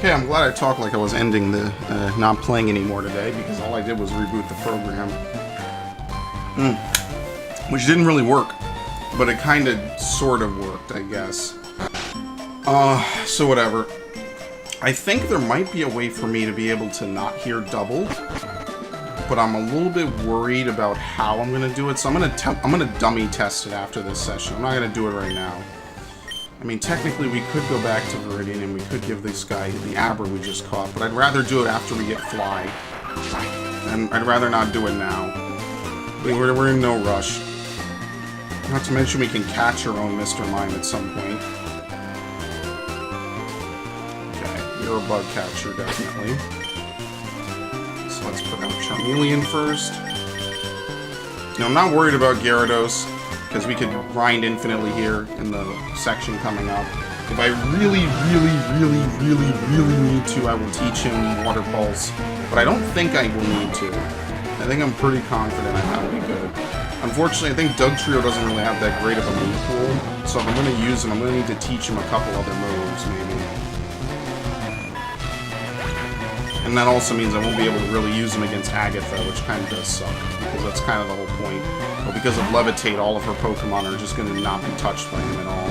Okay, I'm glad I talked like I was ending the not playing anymore today, because all I did was reboot the program. Which didn't really work, but it kind of sort of worked, I guess. So whatever. I think there might be a way for me to be able to not hear double, but I'm a little bit worried about how I'm gonna do it, so I'm gonna dummy test it after this session. I'm not gonna do it right now. I mean, technically we could go back to Viridian and we could give this guy the Aber we just caught, but I'd rather do it after we get Fly. And I'd rather not do it now. We're in no rush. Not to mention we can catch our own Mr. Mime at some point. Okay, you're a bug catcher, definitely. So let's put out Charmeleon first. Now, I'm not worried about Gyarados, because we could grind infinitely here in the section coming up. If I really need to, I will teach him Water Pulse, but I don't think I will need to. I think I'm pretty confident that'll be good. Unfortunately, I think Dugtrio doesn't really have that great of a move pool, so if I'm going to use him, I'm going to need to teach him a couple other moves, maybe. And that also means I won't be able to really use him against Agatha, which kind of does suck, because that's kind of the whole point. But because of Levitate, all of her Pokemon are just going to not be touched by him at all.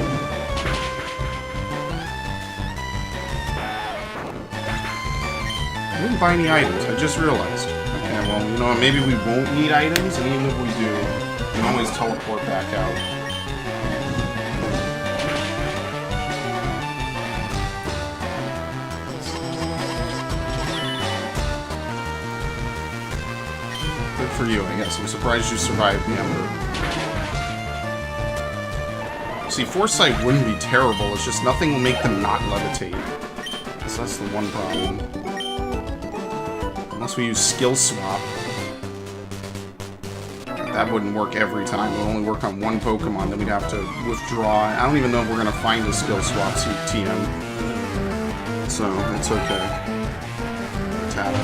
I didn't buy any items, I just realized. Okay, well, you know what, maybe we won't need items, and even if we do, we can always teleport back out. Good for you, I guess. I'm surprised you survived the Ember. See, Foresight wouldn't be terrible, it's just nothing will make them not levitate. So that's the one problem. Unless we use Skill Swap. That wouldn't work every time. It would only work on one Pokemon, then we'd have to withdraw. I don't even know if we're going to find a Skill Swap TM. So, it's okay. Tap it.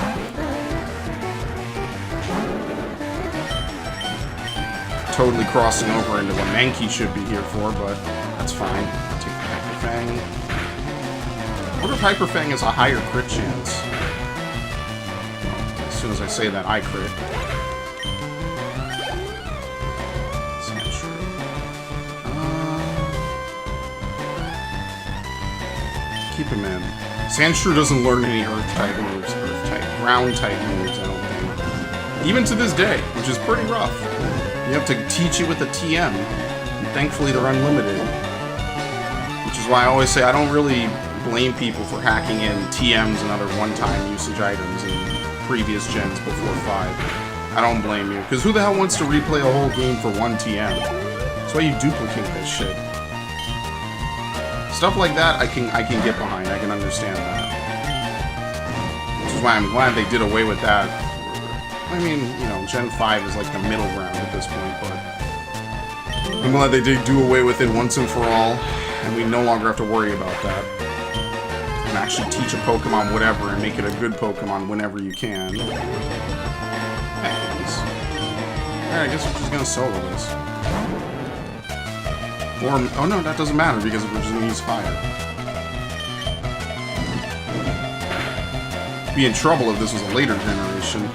Totally crossing over into what Mankey should be here for, but that's fine. I'll take the Hyper Fang. I wonder if Hyper Fang has a higher crit chance. As soon as I say that, I crit. Sandshrew. Keep him in. Sandshrew doesn't learn any Earth-type moves, Ground-type moves, I don't think. Even to this day, which is pretty rough. You have to teach it with a TM, and thankfully they're unlimited. Which is why I always say I don't really blame people for hacking in TMs and other one-time usage items in previous gens before 5. I don't blame you, because who the hell wants to replay a whole game for one TM? That's why you duplicate this shit. Stuff like that I can get behind, I can understand that. Which is why I'm glad they did away with that. I mean, you know, Gen 5 is like the middle ground at this point, but I'm glad they did do away with it once and for all, and we no longer have to worry about that. And actually teach a Pokemon whatever and make it a good Pokemon whenever you can. Thanks. Alright, I guess we're just gonna solo this. Or, oh no, that doesn't matter because we're just gonna use Fire. Be in trouble if this was a later generation.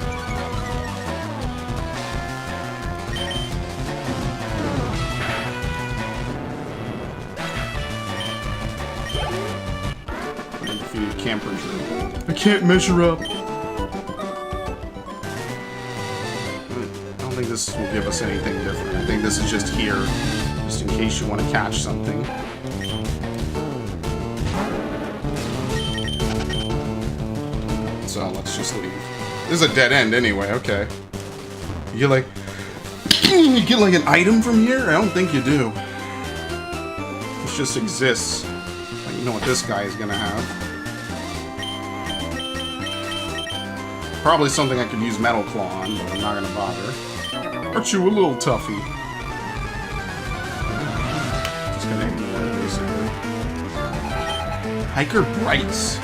I can't measure up. I don't think this will give us anything different. I think this is just here, just in case you want to catch something. So let's just leave. This is a dead end anyway. Okay. You get like an item from here? I don't think you do. It just exists. Like, you know what this guy is gonna have. Probably something I could use Metal Claw on, but I'm not gonna bother. Aren't you a little toughy? Just gonna ignore it, basically. Hiker Bryce.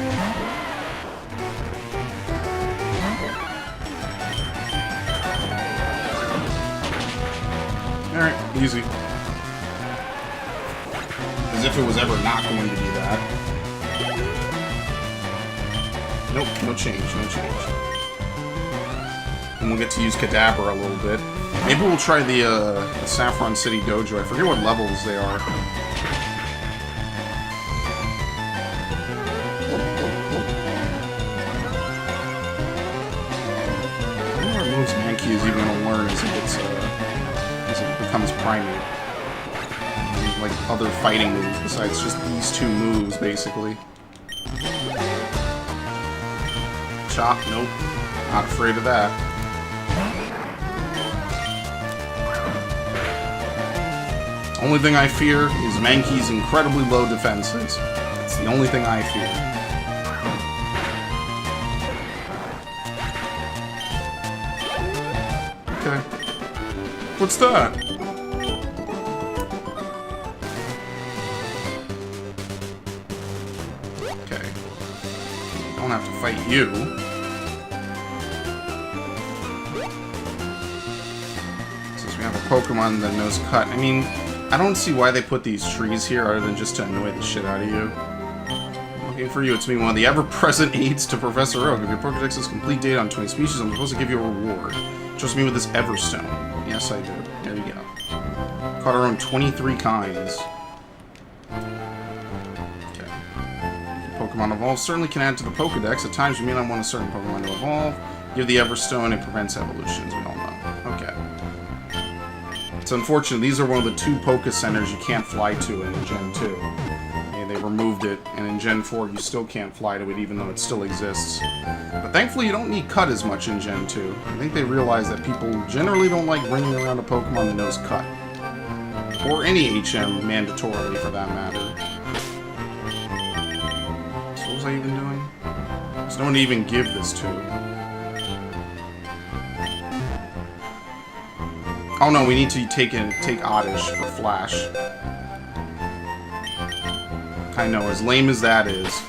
Alright, easy. As if it was ever not going to be that. Nope, no change, no change. And we'll get to use Kadabra a little bit. Maybe we'll try the Saffron City Dojo. I forget what levels they are. I wonder what moves Mankey is even going to learn as it becomes Primate. Like other fighting moves besides just these two moves, basically. Chop, nope. Not afraid of that. Only thing I fear is Mankey's incredibly low defenses. It's the only thing I fear. Okay. What's that? Okay. Don't have to fight you. Since we have a Pokemon that knows Cut. I mean, I don't see why they put these trees here other than just to annoy the shit out of you. Looking for you, it's me, one of the ever-present aides to Professor Oak. If your Pokedex has complete data on 20 species, I'm supposed to give you a reward. Trust me with this Everstone. Yes, I do. There you go. Caught our own 23 kinds. Okay. Pokemon Evolve certainly can add to the Pokedex. At times, you may not want a certain Pokemon to evolve. Give the Everstone, it prevents evolutions, we all know. Okay. It's unfortunate, these are one of the two Poké Centers you can't fly to in Gen 2. They removed it, and in Gen 4 you still can't fly to it even though it still exists. But thankfully you don't need Cut as much in Gen 2. I think they realize that people generally don't like bringing around a Pokemon that knows Cut. Or any HM, mandatorily, for that matter. So what was I even doing? There's no one to even give this to. Oh no, we need to take Oddish for Flash. I know, as lame as that is.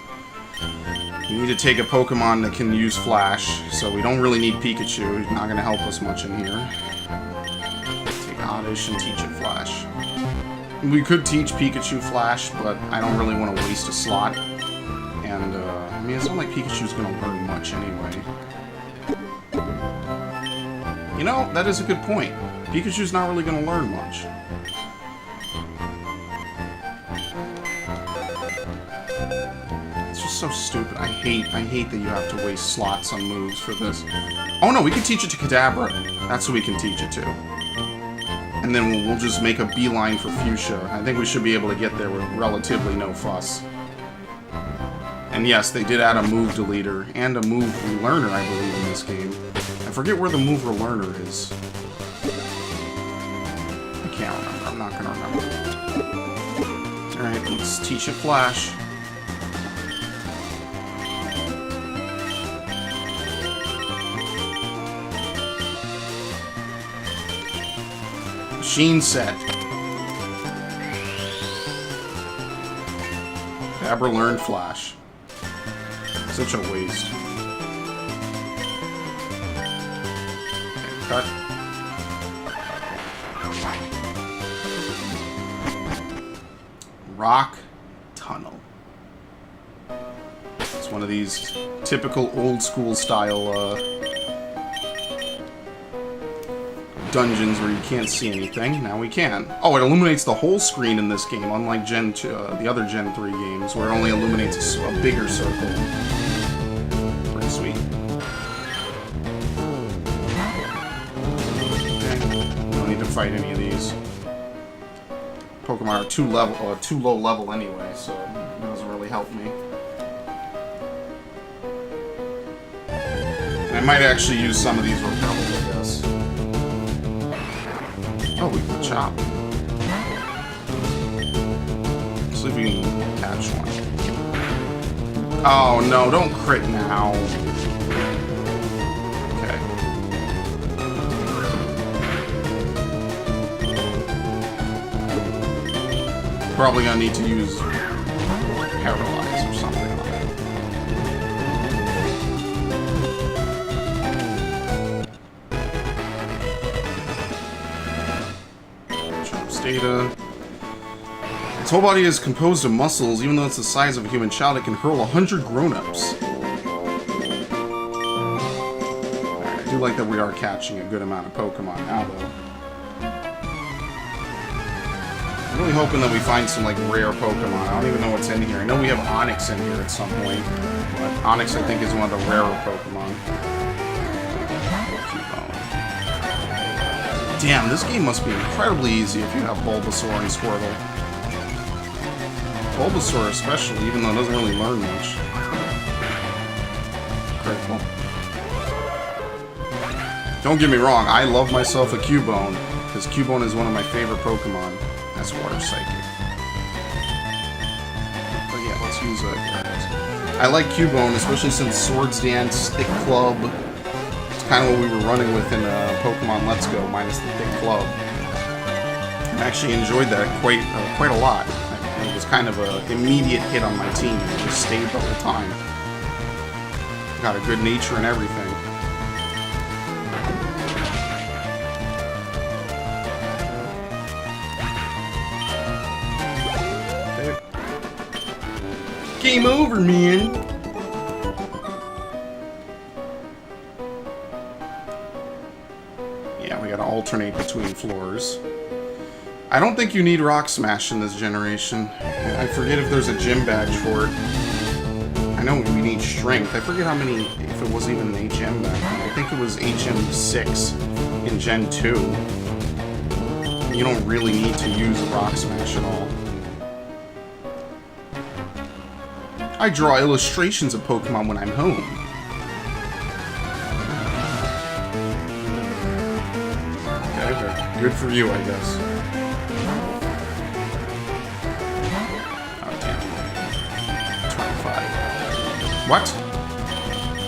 We need to take a Pokemon that can use Flash, so we don't really need Pikachu. He's not going to help us much in here. Take Oddish and teach it Flash. We could teach Pikachu Flash, but I don't really want to waste a slot. And, I mean, it's not like Pikachu's going to learn much anyway. You know, that is a good point. Pikachu's not really going to learn much. It's just so stupid. I hate that you have to waste slots on moves for this. Oh no, we can teach it to Kadabra. That's who we can teach it to. And then we'll just make a beeline for Fuchsia. I think we should be able to get there with relatively no fuss. And yes, they did add a move deleter and a move relearner, I believe, in this game. I forget where the move relearner is. I can't remember. I'm not gonna remember. Alright, let's teach it Flash. Machine set. Kadabra learned Flash. Such a waste. Okay, cut. Rock Tunnel. It's one of these typical old school style dungeons where you can't see anything. Now we can. Oh, it illuminates the whole screen in this game, unlike Gen 2, the other Gen 3 games, where it only illuminates a bigger circle. Pretty sweet. Okay, don't need to fight any of these. Pokemon are too low level anyway, so it doesn't really help me. And I might actually use some of these repels, I guess. Oh, we can chop. Let's see if we can catch one. Oh no, don't crit now. Okay. Probably gonna need to use Paralyze or something on it. Jumps data. Its whole body is composed of muscles. Even though it's the size of a human child, it can hurl 100 grown-ups. do like that we are catching a good amount of Pokemon now, though. I'm really hoping that we find some, like, rare Pokemon. I don't even know what's in here. I know we have Onix in here at some point, but Onix, I think, is one of the rarer Pokemon. Damn, this game must be incredibly easy if you have Bulbasaur and Squirtle. Bulbasaur especially, even though it doesn't really learn much. Critical. Don't get me wrong, I love myself a Cubone, because Cubone is one of my favorite Pokemon. That's Water Psychic. But yeah, let's use Gyarados. I like Cubone, especially since Swords Dance, Thick Club. It's kind of what we were running with in Pokemon Let's Go, minus the Thick Club. I actually enjoyed that quite a lot. It was kind of an immediate hit on my team. It just stayed the whole time. Got a good nature and everything. Game over, man! Yeah, we gotta alternate between floors. I don't think you need Rock Smash in this generation. I forget if there's a gym badge for it. I know we need Strength. I forget how many, if it was even an HM back then. I think it was HM6 in Gen 2. You don't really need to use a Rock Smash at all. I draw illustrations of Pokemon when I'm home. Okay, good for you, I guess. Oh, damn. 25. What?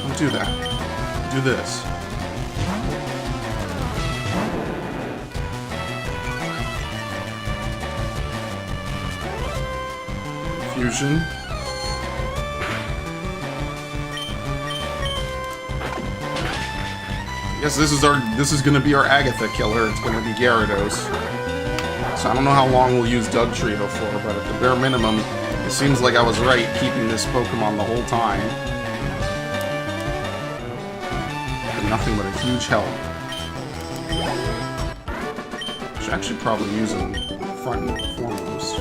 Don't do that. Do this. Fusion. Yes, this is gonna be our Agatha killer. It's gonna be Gyarados. So I don't know how long we'll use Dugtrio for, but at the bare minimum, it seems like I was right keeping this Pokemon the whole time. But nothing but a huge help. Should actually probably use him front and foremost.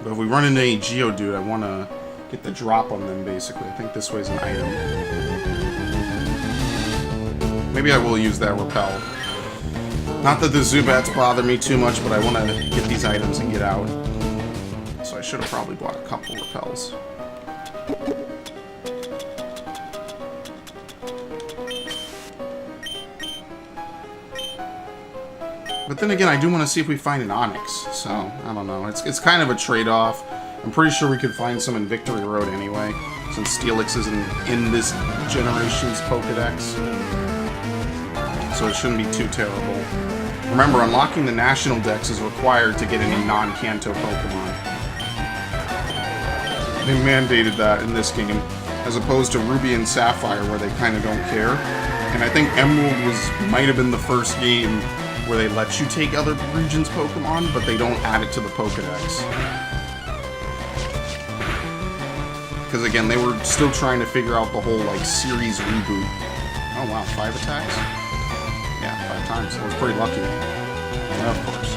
But if we run into a Geodude, I want to get the drop on them, basically. I think this way is an item. Maybe I will use that Repel. Not that the Zubats bother me too much, but I want to get these items and get out. So I should have probably bought a couple Repels. But then again, I do want to see if we find an Onix, so I don't know. It's kind of a trade-off. I'm pretty sure we could find some in Victory Road anyway, since Steelix isn't in this generation's Pokedex. So it shouldn't be too terrible. Remember, unlocking the National Dex is required to get any non-Kanto Pokemon. They mandated that in this game, as opposed to Ruby and Sapphire, where they kind of don't care. And I think Emerald might have been the first game where they let you take other regions' Pokemon, but they don't add it to the Pokedex. Because again, they were still trying to figure out the whole, like, series reboot. Oh wow, 5 attacks? Yeah, 5 times. I was pretty lucky. Yeah, of course.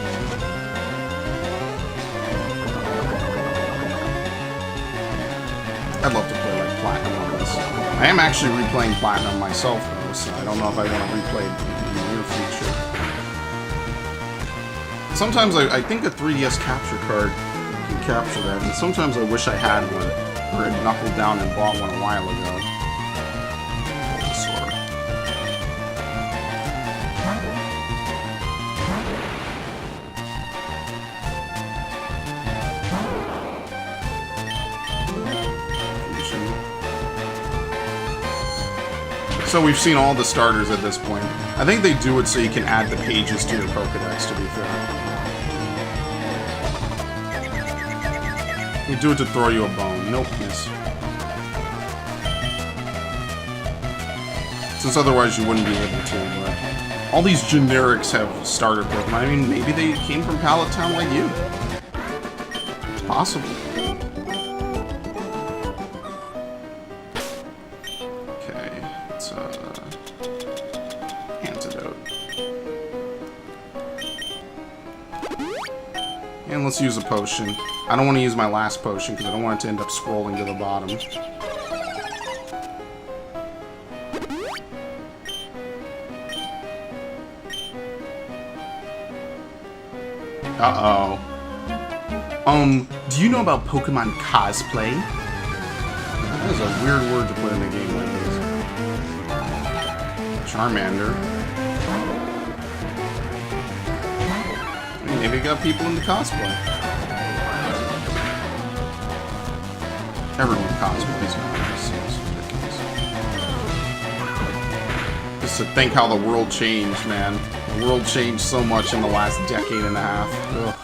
I'd love to play, like, Platinum on this. I am actually replaying Platinum myself, though, so I don't know if I want to replay it in the near future. Sometimes I think a 3DS capture card can capture that, and sometimes I wish I had one, or had knuckled down and bought one a while ago. Bulbasaur. So we've seen all the starters at this point. I think they do it so you can add the pages to your Pokedex, to be fair. We do it to throw you a bone. Nope, miss. Since otherwise you wouldn't be able to, but... all these generics have starter Pokemon. I mean, maybe they came from Pallet Town like you. It's possible. Okay, let's Antidote. And let's use a potion. I don't want to use my last potion because I don't want it to end up scrolling to the bottom. Uh-oh. Do you know about Pokemon cosplay? That is a weird word to put in a game like this. Charmander. Maybe got people into cosplay. Everyone cosplays nowadays. It's ridiculous. Just to think how the world changed, man. The world changed so much in the last decade and a half. Ugh.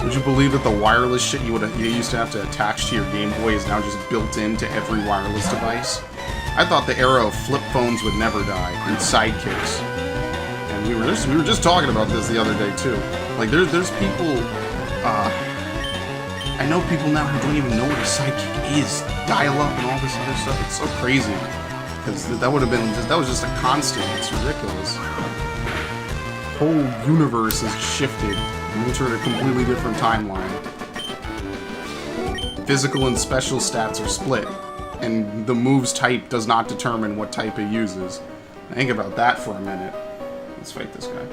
Would you believe that the wireless shit you used to have to attach to your Game Boy is now just built into every wireless device? I thought the era of flip phones would never die, and sidekicks. And we were just talking about this the other day too. Like there's people, I know people now who don't even know what a sidekick is, dial-up and all this other stuff. It's so crazy because that was just a constant. It's ridiculous. The whole universe has shifted. Entered a completely different timeline. Physical and special stats are split, and the move's type does not determine what type it uses. Think about that for a minute. Let's fight this guy.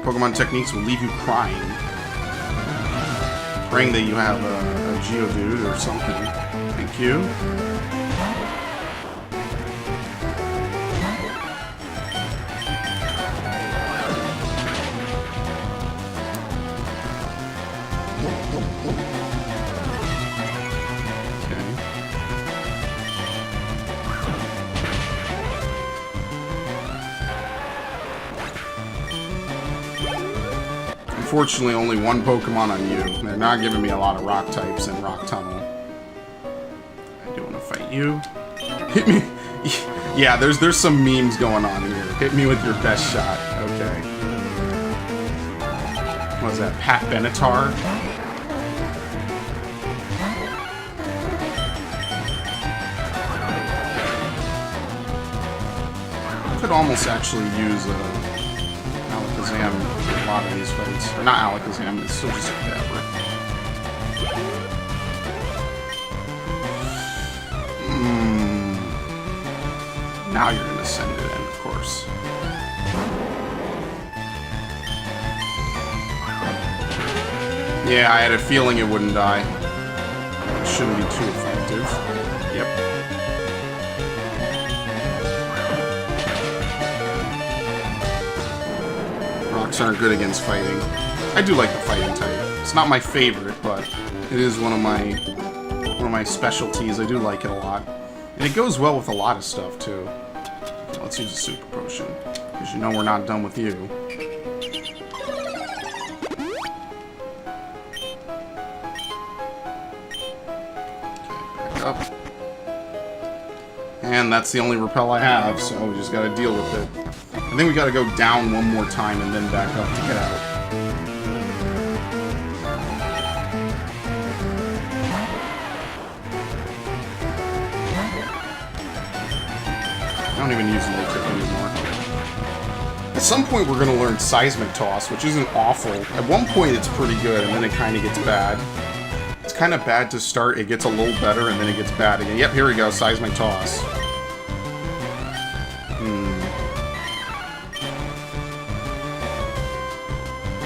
Pokemon techniques will leave you crying. Praying that you have a Geodude or something. Thank you. Unfortunately, only one Pokemon on you. They're not giving me a lot of rock types in Rock Tunnel. I do want to fight you. Hit me. Yeah, there's some memes going on here. Hit me with your best shot. Okay. What is that? Pat Benatar? I could almost actually use Alakazam in a lot of these fights. Or not Alakazam, it's still just a Kadabra. Now you're gonna send it in, of course. Yeah, I had a feeling it wouldn't die. It shouldn't be too effective. Yep. Rocks aren't good against fighting. I do like the fighting type. It's not my favorite, but it is one of my specialties. I do like it a lot. And it goes well with a lot of stuff, too. Let's use a Super Potion, because you know we're not done with you. Okay, back up. And that's the only repel I have, so we just gotta deal with it. I think we gotta go down one more time and then back up to get out. I don't even use Electric anymore. At some point we're going to learn Seismic Toss, which isn't awful. At one point it's pretty good, and then it kind of gets bad. It's kind of bad to start, it gets a little better, and then it gets bad again. Yep, here we go, Seismic Toss.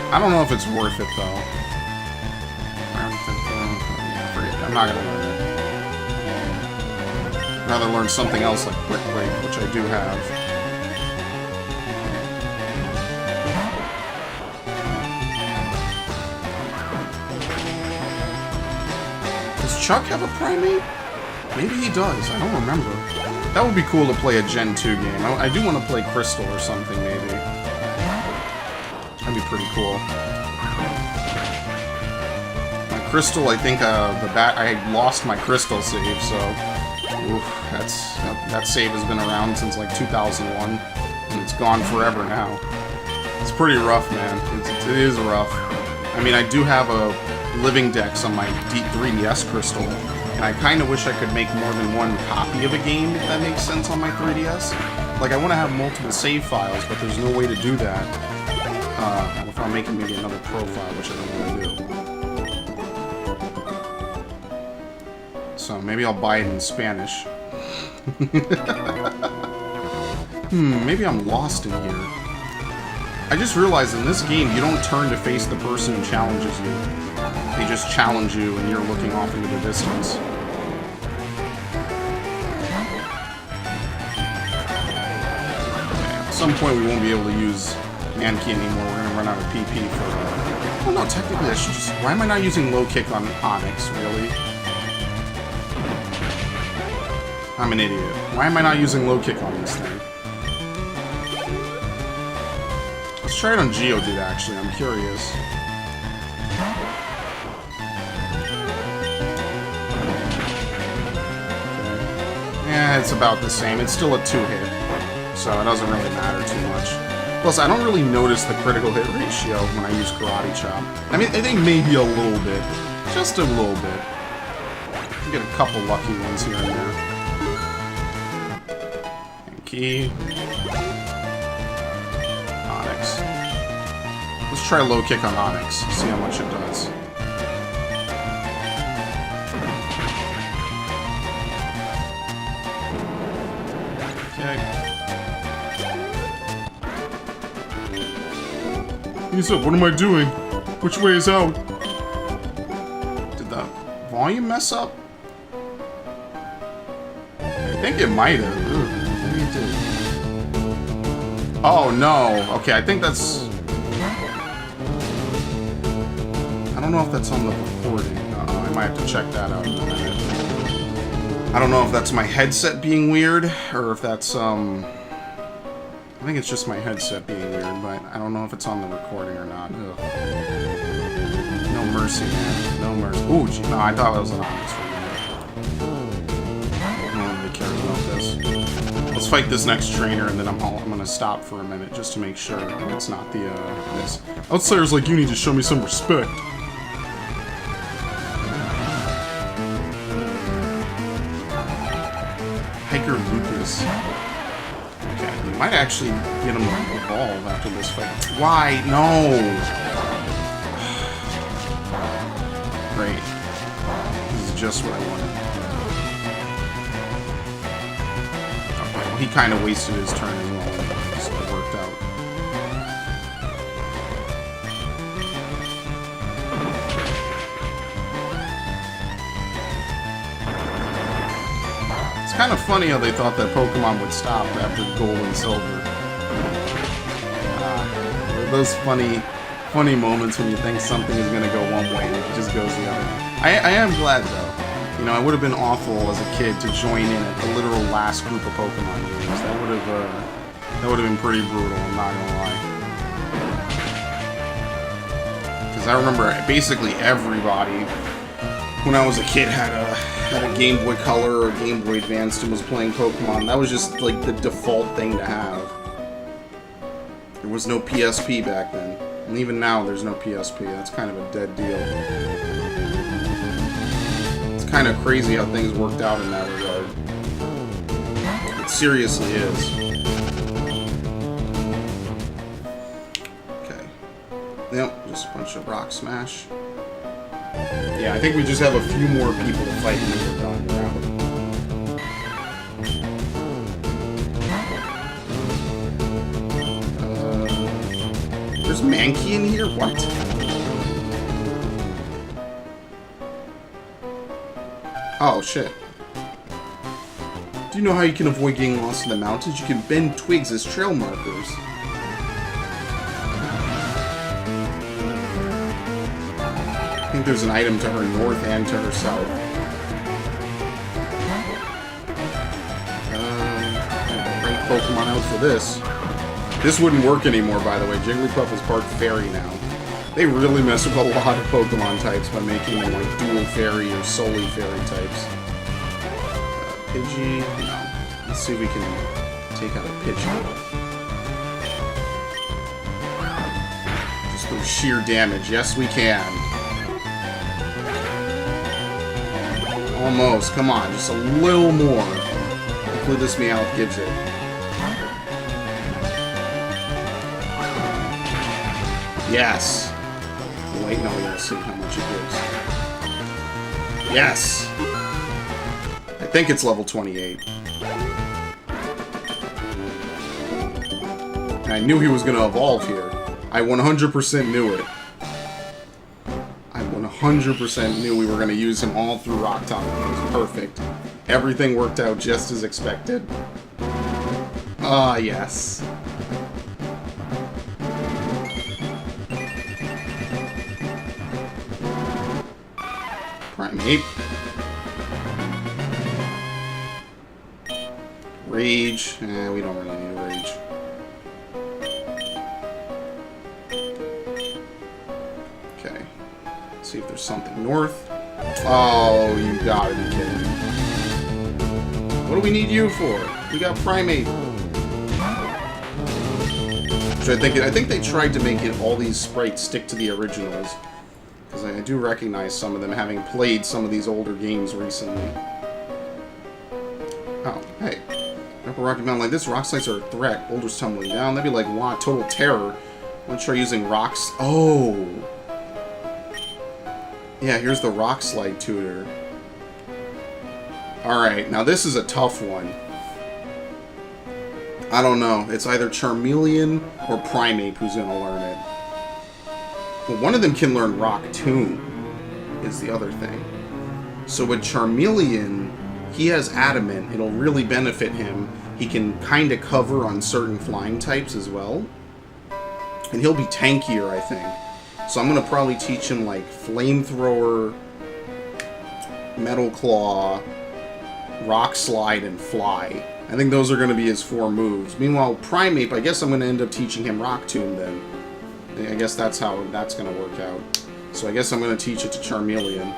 I don't know if it's worth it, though. I'm not going to learn it. I'd rather learn something else like Quick Break, which I do have. Does Chuck have a Primate? Maybe he does, I don't remember. That would be cool to play a Gen 2 game. I do want to play Crystal or something, maybe. That'd be pretty cool. My Crystal, I think I lost my Crystal save, so... Oof, that save has been around since like 2001, and it's gone forever now. It's pretty rough, man. It is rough. I mean, I do have a Living Dex on my 3DS Crystal, And I kind of wish I could make more than one copy of a game, if that makes sense, on my 3DS. Like, I want to have multiple save files, but there's no way to do that without making maybe another profile, which I don't want to do. So, maybe I'll buy it in Spanish. Maybe I'm lost in here. I just realized in this game, you don't turn to face the person who challenges you. They just challenge you, and you're looking off into the distance. At some point, we won't be able to use Mankey anymore. We're gonna run out of PP for... Oh no, technically I should just... Why am I not using low kick on Onyx, really? I'm an idiot. Why am I not using low kick on this thing? Let's try it on Geodude, actually. I'm curious. Yeah, it's about the same. It's still a 2-hit, so it doesn't really matter too much. Plus, I don't really notice the critical hit ratio when I use Karate Chop. I mean, I think maybe a little bit. Just a little bit. You get a couple lucky ones here and there. And key. Onyx. Let's try low kick on Onyx. See how much it does. He's up. What am I doing? Which way is out? Did the volume mess up? I think it might have. Maybe it did. Oh no. Okay, I think that's... I don't know if that's on the recording. I might have to check that out in a minute. I don't know if that's my headset being weird, or if that's, I think it's just my headset being weird, but I don't know if it's on the recording or not. Ugh. No mercy, man. No mercy. Ooh, gee, no, I thought it was an Onyx for a minute. I don't really care about this. Let's fight this next trainer, and then I'm gonna stop for a minute just to make sure it's not the, this. Outsiders like you need to show me some respect. Hiker Lucas. Might actually get him to evolve after this fight. Why? No! Great. This is just what I wanted. Okay, well, he kind of wasted his turn as well, so it worked out. It's kind of funny how they thought that Pokemon would stop after Gold and Silver. Those funny moments when you think something is going to go one way and it just goes the other. I am glad, though. You know, I would have been awful as a kid to join in at the literal last group of Pokemon games. That would have been pretty brutal, I'm not going to lie. Because I remember basically everybody, when I was a kid, had a Game Boy Color or Game Boy Advanced and was playing Pokemon. That was just like the default thing to have. There was no PSP back then. And even now there's no PSP. That's kind of a dead deal. It's kind of crazy how things worked out in that regard. It seriously is. Okay. Yep, just a bunch of Rock Smash. Yeah, I think we just have a few more people to fight and then we're done. We're out. There's Mankey in here? What? Oh, shit. Do you know how you can avoid getting lost in the mountains? You can bend twigs as trail markers. I think there's an item to her north and to her south. Great Pokemon out for this. This wouldn't work anymore, by the way. Jigglypuff is part fairy now. They really mess with a lot of Pokemon types by making them like dual fairy or solely fairy types. Pidgey? No. Let's see if we can take out a Pidgey. Just through sheer damage. Yes, we can. Almost. Come on, just a little more. Hopefully this Meowth gives it. Yes. Wait, no, we'll see how much it gives. Yes. I think it's level 28. And I knew he was going to evolve here. I 100% knew it. I 100% knew we were going to use him all through Rock Top. It was perfect. Everything worked out just as expected. Ah, yes. Primeape. Rage. We don't really need a Rage. Okay. Let's see if there's something north. Oh, you gotta be kidding me. What do we need you for? We got Primeape. So I think they tried to make it all these sprites stick to the originals. Because I do recognize some of them, having played some of these older games recently. Oh, hey. Upper Rocky Mountain like this, rock slides are a threat. Boulders tumbling down. That'd be like, wow, total terror. Let's try using rocks. Oh! Yeah, here's the rock slide tutor. Alright, now this is a tough one. I don't know. It's either Charmeleon or Primeape who's gonna learn it. Well, one of them can learn Rock Tomb, is the other thing. So with Charmeleon, he has Adamant. It'll really benefit him. He can kind of cover on certain flying types as well. And he'll be tankier, I think. So I'm going to probably teach him, like, Flamethrower, Metal Claw, Rock Slide, and Fly. I think those are going to be his 4 moves. Meanwhile, Primeape, I guess I'm going to end up teaching him Rock Tomb then. I guess that's how that's going to work out. So I guess I'm going to teach it to Charmeleon.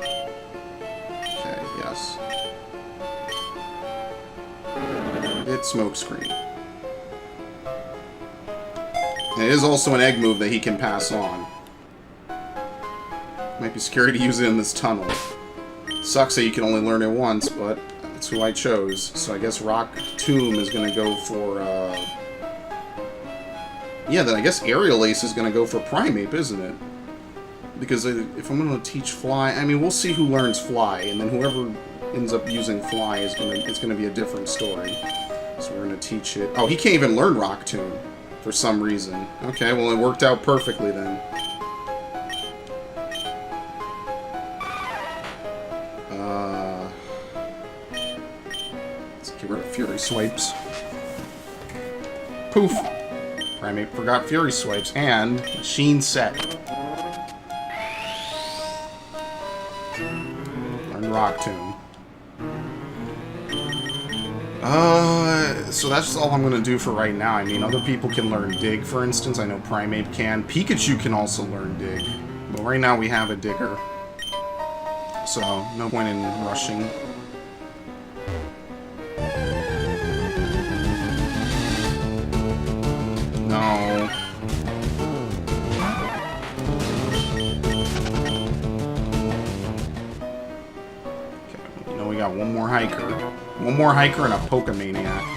Okay, yes. It's Smokescreen. And it is also an egg move that he can pass on. Might be scary to use it in this tunnel. Sucks that you can only learn it once, but that's who I chose. So I guess Rock Tomb is going to go for, yeah, then I guess Aerial Ace is going to go for Primeape, isn't it? Because if I'm going to teach Fly, I mean, we'll see who learns Fly, and then whoever ends up using Fly is it's going to be a different story. So we're going to teach it. Oh, he can't even learn Rock Tomb for some reason. Okay, well, it worked out perfectly then. Let's get rid of Fury Swipes. Poof! Primeape forgot Fury Swipes, and Machine Set. Learn Rock Tomb. So that's all I'm going to do for right now. I mean, other people can learn Dig, for instance. I know Primeape can. Pikachu can also learn Dig. But right now we have a Digger. So, no point in rushing. No. Okay, you know we got one more hiker. One more hiker and a Pokemaniac.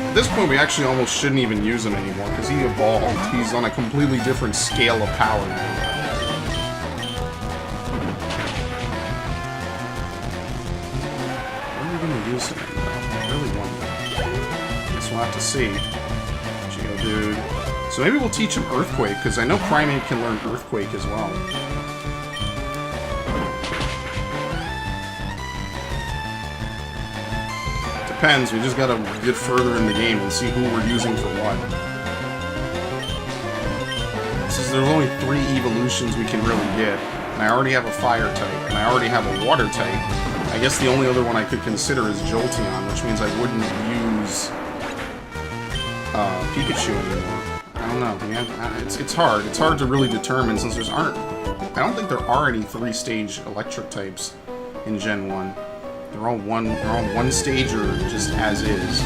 At this point, we actually almost shouldn't even use him anymore, because he evolved. He's on a completely different scale of power now. When are we going to use him anymore? I really wonder. Guess we'll have to see. Geodude. So maybe we'll teach him Earthquake, because I know Primeape can learn Earthquake as well. Depends, we just gotta get further in the game and see who we're using for what. Since there's only 3 evolutions we can really get, and I already have a Fire type, and I already have a Water type, I guess the only other one I could consider is Jolteon, which means I wouldn't use Pikachu anymore. I don't know. Yeah, it's hard. It's hard to really determine since I don't think there are any 3-stage electric types in Gen 1. They're all one stage or just as is.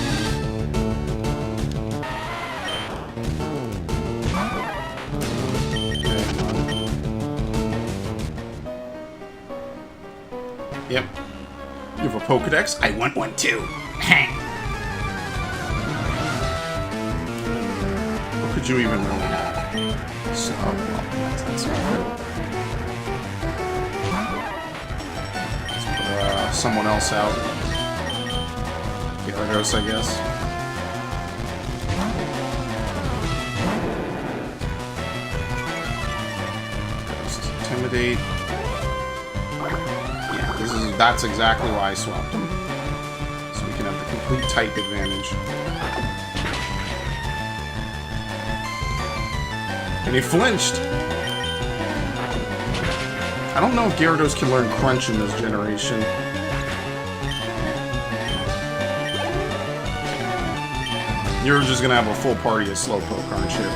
Yep. You have a Pokedex? I want one too. What could you even really have? So, well, that's not good. Let's put someone else out. Gyarados, I guess. Intimidate. Yeah, that's exactly why I swapped him. So we can have the complete type advantage. And he flinched! I don't know if Gyarados can learn Crunch in this generation. You're just gonna have a full party of Slowpoke, aren't you?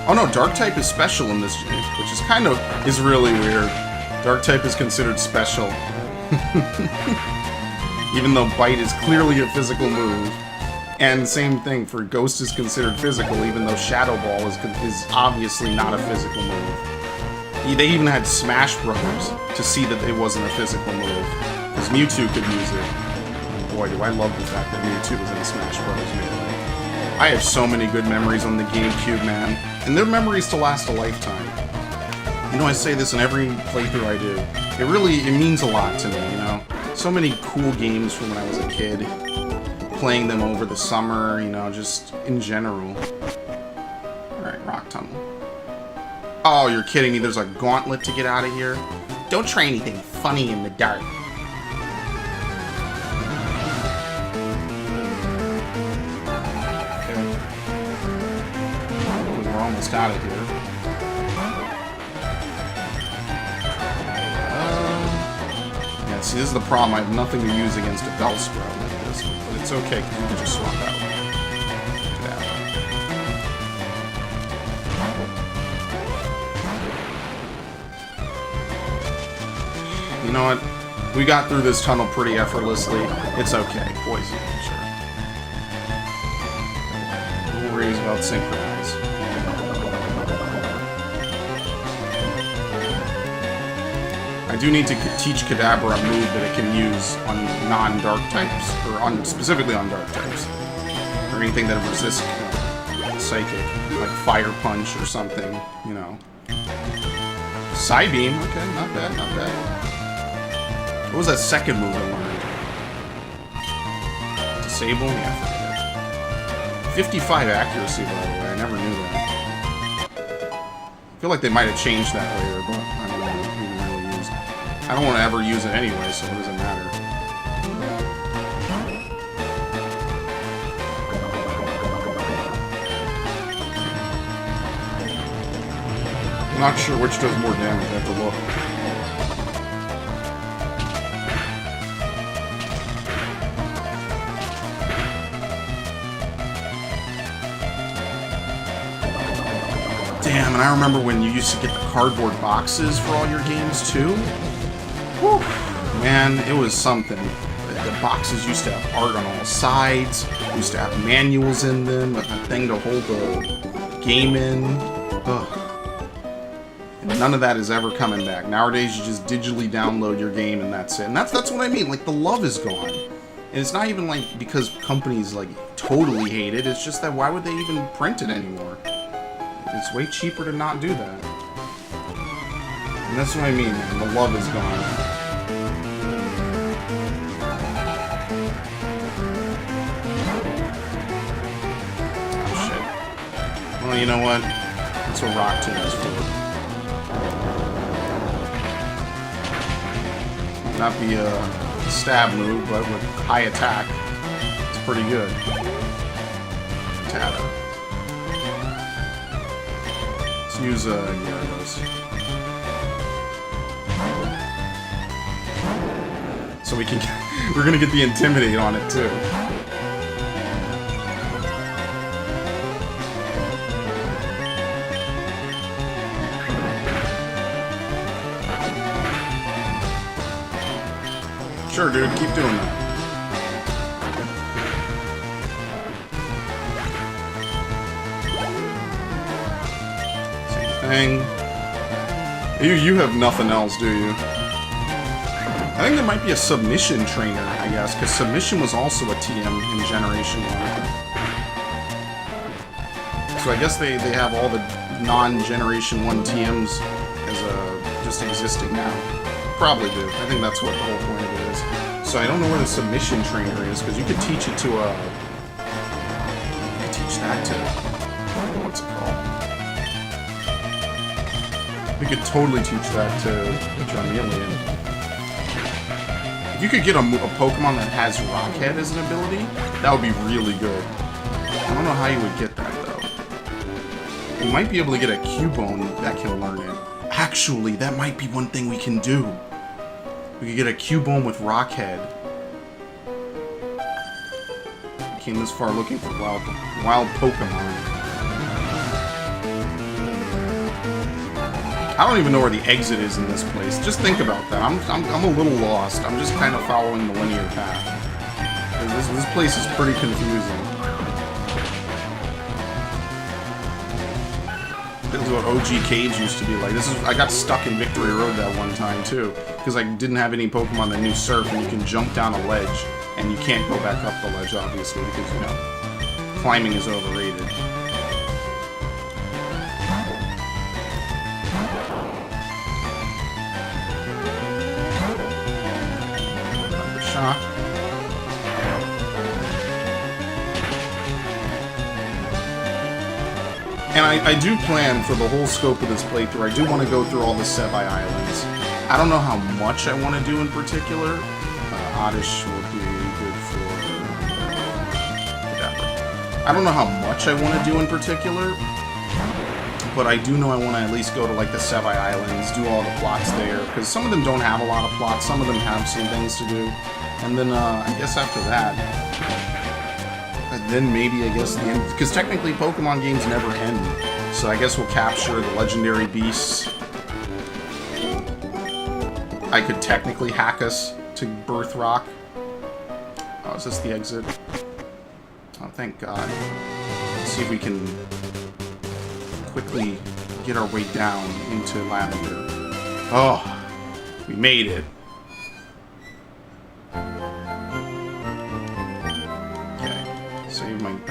Oh no, Dark-type is special in this, which is really weird. Dark-type is considered special. Even though Bite is clearly a physical move. And same thing for Ghost is considered physical, even though Shadow Ball is obviously not a physical move. They even had Smash Brothers to see that it wasn't a physical move. Because Mewtwo could use it. Boy, do I love the fact that Mewtwo was in Smash Brothers melee. I have so many good memories on the GameCube, man. And they're memories to last a lifetime. You know, I say this in every playthrough I do. It means a lot to me, you know? So many cool games from when I was a kid. Playing them over the summer, you know, just in general. Alright, Rock Tunnel. Oh, you're kidding me. There's a gauntlet to get out of here? Don't try anything funny in the dark. Almost out of here. Yeah, see, this is the problem. I have nothing to use against a Bellsprout like this, but it's okay because you can just swap out. You know what? We got through this tunnel pretty effortlessly. It's okay. Poison, sure. No worries about Synchronize. I do need to teach Kadabra a move that it can use on non-dark types, or specifically on dark types, or anything that resists psychic, like Fire Punch or something, you know. Psybeam, okay, not bad, not bad. What was that second move I learned? Disable? Yeah, forget it. 55 accuracy, by the way, I never knew that. I feel like they might have changed that later, but I don't know. I don't want to ever use it anyway, so it doesn't matter. I'm not sure which does more damage. I have to look. Damn, and I remember when you used to get the cardboard boxes for all your games, too. Whew. Man, it was something. The boxes used to have art on all sides, used to have manuals in them, a thing to hold the game in. Ugh. And none of that is ever coming back. Nowadays, you just digitally download your game and that's it. And that's what I mean, like, the love is gone. And it's not even, like, because companies, like, totally hate it, it's just that why would they even print it anymore? It's way cheaper to not do that. And that's what I mean, man. The love is gone. Oh, shit. Well, you know what? That's what Rock Tomb is for. Not be a stab move, but with high attack, it's pretty good. Tata. Let's use Gyarados. So we can we're gonna get the Intimidate on it too. Sure, dude, keep doing that. Dang. You have nothing else, do you? I think there might be a submission trainer, I guess, because submission was also a TM in Generation 1. So I guess they have all the non-Generation 1 TMs as just existing now. Probably do. I think that's what the whole point of it is. So I don't know where the submission trainer is, because you could teach it to a... You could teach that to... What's it called? You could totally teach that to Charmeleon. If you could get a Pokemon that has Rockhead as an ability, that would be really good. I don't know how you would get that, though. You might be able to get a Cubone that can learn it. Actually, that might be one thing we can do. We could get a Cubone with Rockhead. Came this far looking for wild Pokemon. I don't even know where the exit is in this place. Just think about that. I'm a little lost. I'm just kind of following the linear path. This place is pretty confusing. This is what OG Cage used to be like. I got stuck in Victory Road that one time too, because I didn't have any Pokemon that knew Surf, and you can jump down a ledge, and you can't go back up the ledge, obviously, because, you know, climbing is overrated. Shock. And I do plan for the whole scope of this playthrough, I do want to go through all the Sebai Islands. I don't know how much I want to do in particular. Oddish will be good for whatever. I don't know how much I want to do in particular, but I do know I want to at least go to like the Sebai Islands, do all the plots there, because some of them don't have a lot of plots, some of them have some things to do. And then I guess after that, then maybe I guess the end, because technically Pokemon games never end. So I guess we'll capture the legendary beasts. I could technically hack us to Birth Rock. Oh, is this the exit? Oh, thank God. Let's see if we can quickly get our way down into Lavender. Oh, we made it.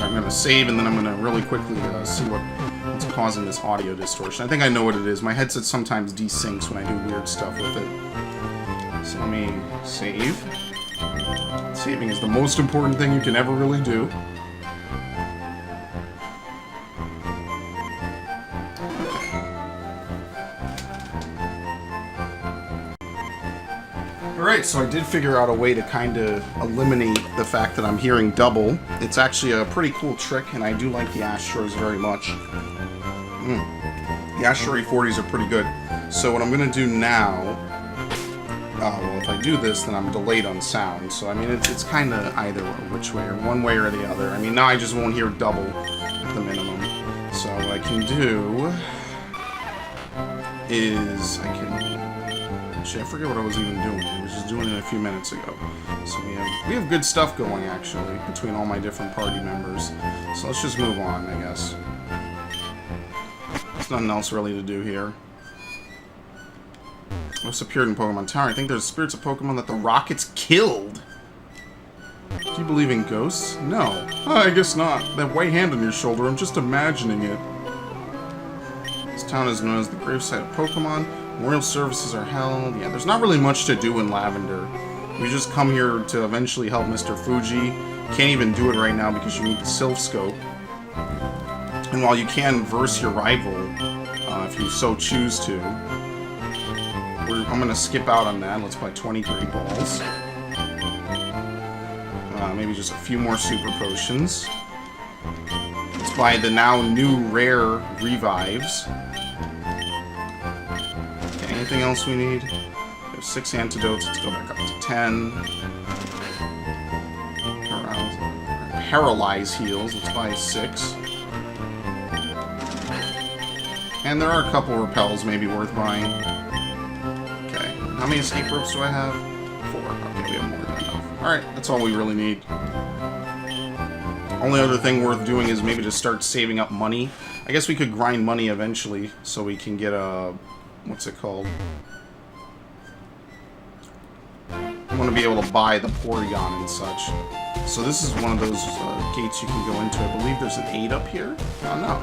I'm going to save, and then I'm going to really quickly see what's causing this audio distortion. I think I know what it is. My headset sometimes desyncs when I do weird stuff with it. So let me save. Saving is the most important thing you can ever really do. Alright, so I did figure out a way to kind of eliminate the fact that I'm hearing double. It's actually a pretty cool trick, and I do like the Astros very much. The Astro 40s are pretty good. So what I'm going to do now... well, if I do this, then I'm delayed on sound. So, I mean, it's kind of either which way, or one way or the other. I mean, now I just won't hear double at the minimum. So what I can do is I can... Actually, I forget what I was even doing. I was just doing it a few minutes ago. So we have good stuff going, actually, between all my different party members. So let's just move on, I guess. There's nothing else really to do here. What's appeared in Pokemon Tower? I think there's spirits of Pokemon that the Rockets killed. Do you believe in ghosts? No. Oh, I guess not. That white hand on your shoulder, I'm just imagining it. This town is known as the gravesite of Pokemon. Memorial services are held. Yeah, there's not really much to do in Lavender. We just come here to eventually help Mr. Fuji. Can't even do it right now because you need the Sylph Scope. And while you can verse your rival, if you so choose to, I'm going to skip out on that. Let's buy 20 Great Balls. Maybe just a few more Super Potions. Let's buy the now new rare Revives. Anything else we need? We have 6 antidotes. Let's go back up to 10. Paralyze heals. Let's buy 6. And there are a couple repels maybe worth buying. Okay. How many escape ropes do I have? 4. Okay, we have more than enough. Alright, that's all we really need. Only other thing worth doing is maybe to start saving up money. I guess we could grind money eventually so we can get a... what's it called? I want to be able to buy the Porygon and such. So this is one of those gates you can go into. I believe there's an 8 up here. Oh, no.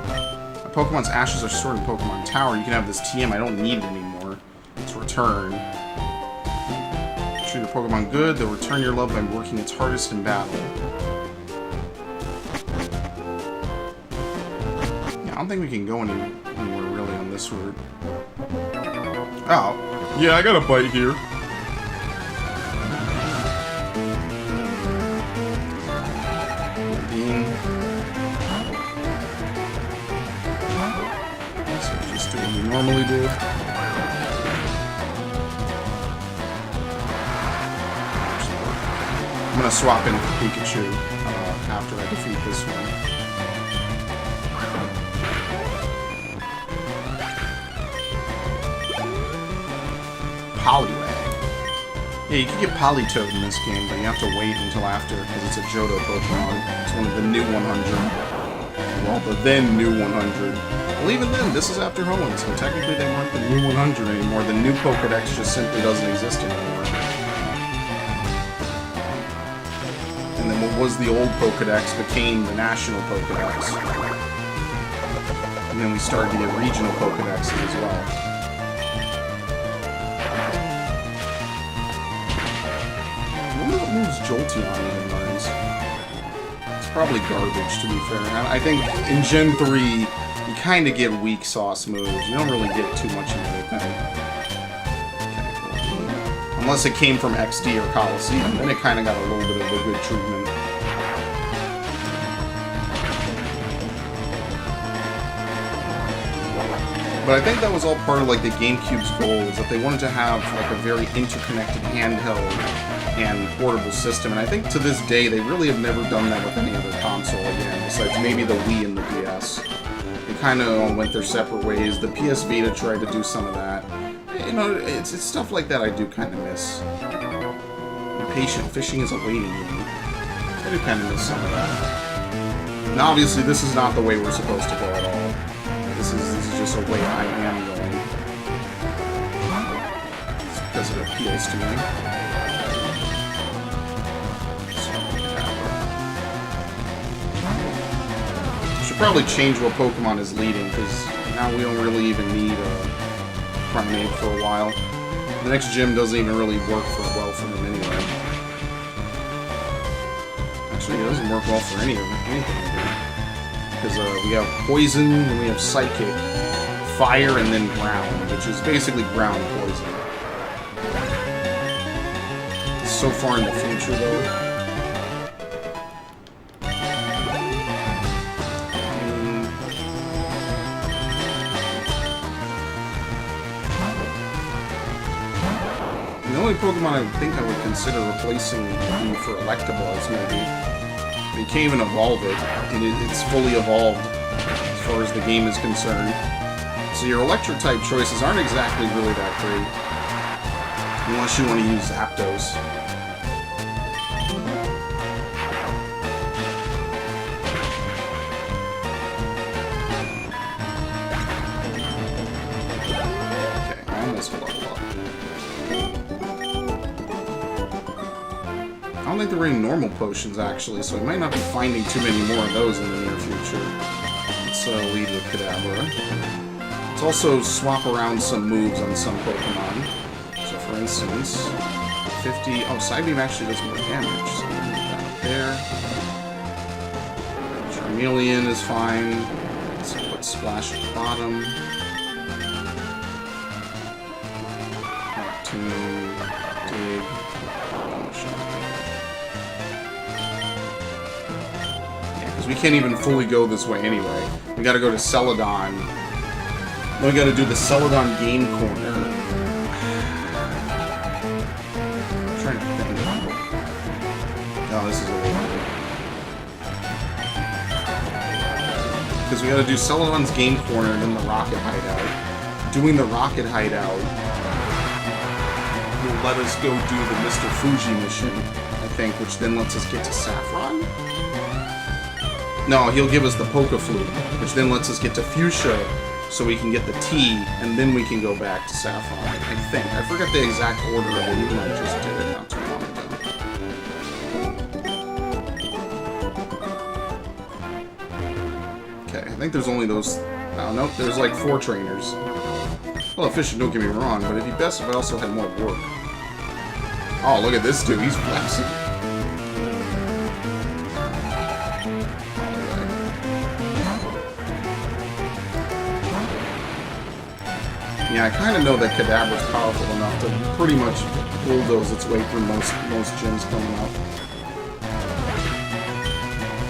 My Pokemon's ashes are stored in Pokemon Tower. You can have this TM. I don't need it anymore. Let's return. Treat your Pokemon good. They'll return your love by working its hardest in battle. Yeah, I don't think we can go anywhere really on this route. Oh. Yeah, I got a bite here. Normally do. I'm gonna swap in for Pikachu after I defeat this one. Poliwag. Yeah, you can get Politoed in this game, but you have to wait until after because it's a Johto Pokemon. It's one of the new 100. Well, the then new 100. Well, even then, this is after Hoenn, so technically they weren't the new 100 anymore. The new Pokedex just simply doesn't exist anymore. And then what was the old Pokedex became the national Pokedex. And then we started to get regional Pokedexes as well. I wonder what moves Jolteon even learns. It's probably garbage, to be fair. I think in Gen 3... you kind of get weak sauce moves. You don't really get too much of anything. Unless it came from XD or Coliseum, then it kind of got a little bit of a good treatment. But I think that was all part of like the GameCube's goal, is that they wanted to have like a very interconnected handheld and portable system. And I think to this day, they really have never done that with any other console again, besides maybe the Wii and the DS. Kind of all went their separate ways. The PS Vita tried to do some of that. You know, it's stuff like that I do kind of miss. Impatient fishing is a waiting game. I do kind of miss some of that. Now, obviously, this is not the way we're supposed to go at all. This is just a way I am going. It's because it appeals to me. Probably change what Pokemon is leading, because now we don't really even need a Primeape for a while. The next gym doesn't even really work well for him anyway. Actually, it doesn't work well for anything. Because we have Poison, and we have Psychic, Fire, and then Ground, which is basically ground poison. It's so far in the future, though. The only Pokemon I think I would consider replacing you for Electabuzz, maybe. You can't even evolve it, and it's fully evolved as far as the game is concerned. So your Electric-type choices aren't exactly really that great. Unless you want to use Zapdos. Okay, I almost level up. I don't think there are any normal potions, actually, so we might not be finding too many more of those in the near future. Let's lead with Kadabra. Let's also swap around some moves on some Pokemon. So, for instance, 50... oh, Psybeam actually does more damage, so we'll put that up there. Charmeleon is fine. Let's put Splash at the bottom. Cartoon, Dig, we can't even fully go this way anyway. We gotta go to Celadon. Then we gotta do the Celadon game corner. I'm trying to think. Oh, this is a little bit. Because we gotta do Celadon's game corner and then the Rocket Hideout. Doing the Rocket Hideout will let us go do the Mr. Fuji mission, I think, which then lets us get to Saffron? No, he'll give us the Poke Flute, which then lets us get to Fuchsia, so we can get the T, and then we can go back to Sapphire, I think. I forget the exact order of it, even though I just did it not too long ago. Okay, I think there's only those... Oh, nope, there's like 4 trainers. Well, efficient, don't get me wrong, but it'd be best if I also had more work. Oh, look at this dude, he's flexing. Yeah, I kind of know that Kadabra's powerful enough to pretty much bulldoze its way through most gyms coming up.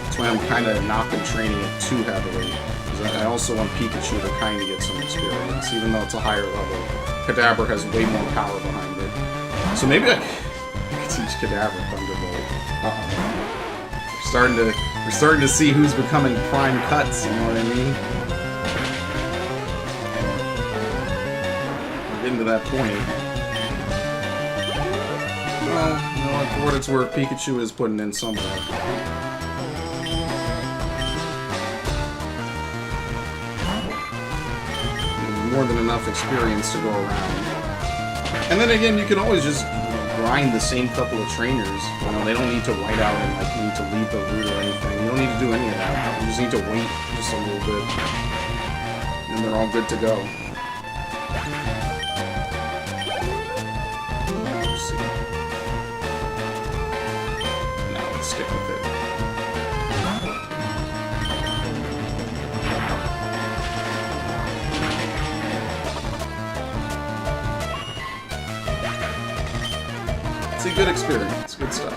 That's why I'm kind of not been training it too heavily. Because I also want Pikachu to kind of get some experience, even though it's a higher level. Kadabra has way more power behind it. So maybe I could teach Kadabra Thunderbolt. We're starting to see who's becoming prime cuts, you know what I mean? Into that point. Well, you know what, for what it's worth, Pikachu is putting in some work. More than enough experience to go around. And then again, you can always just grind the same couple of trainers. You know, they don't need to white out and like need to leave the route or anything. You don't need to do any of that. You just need to wait just a little bit. And they're all good to go. Stick with it. It's a good experience, good stuff.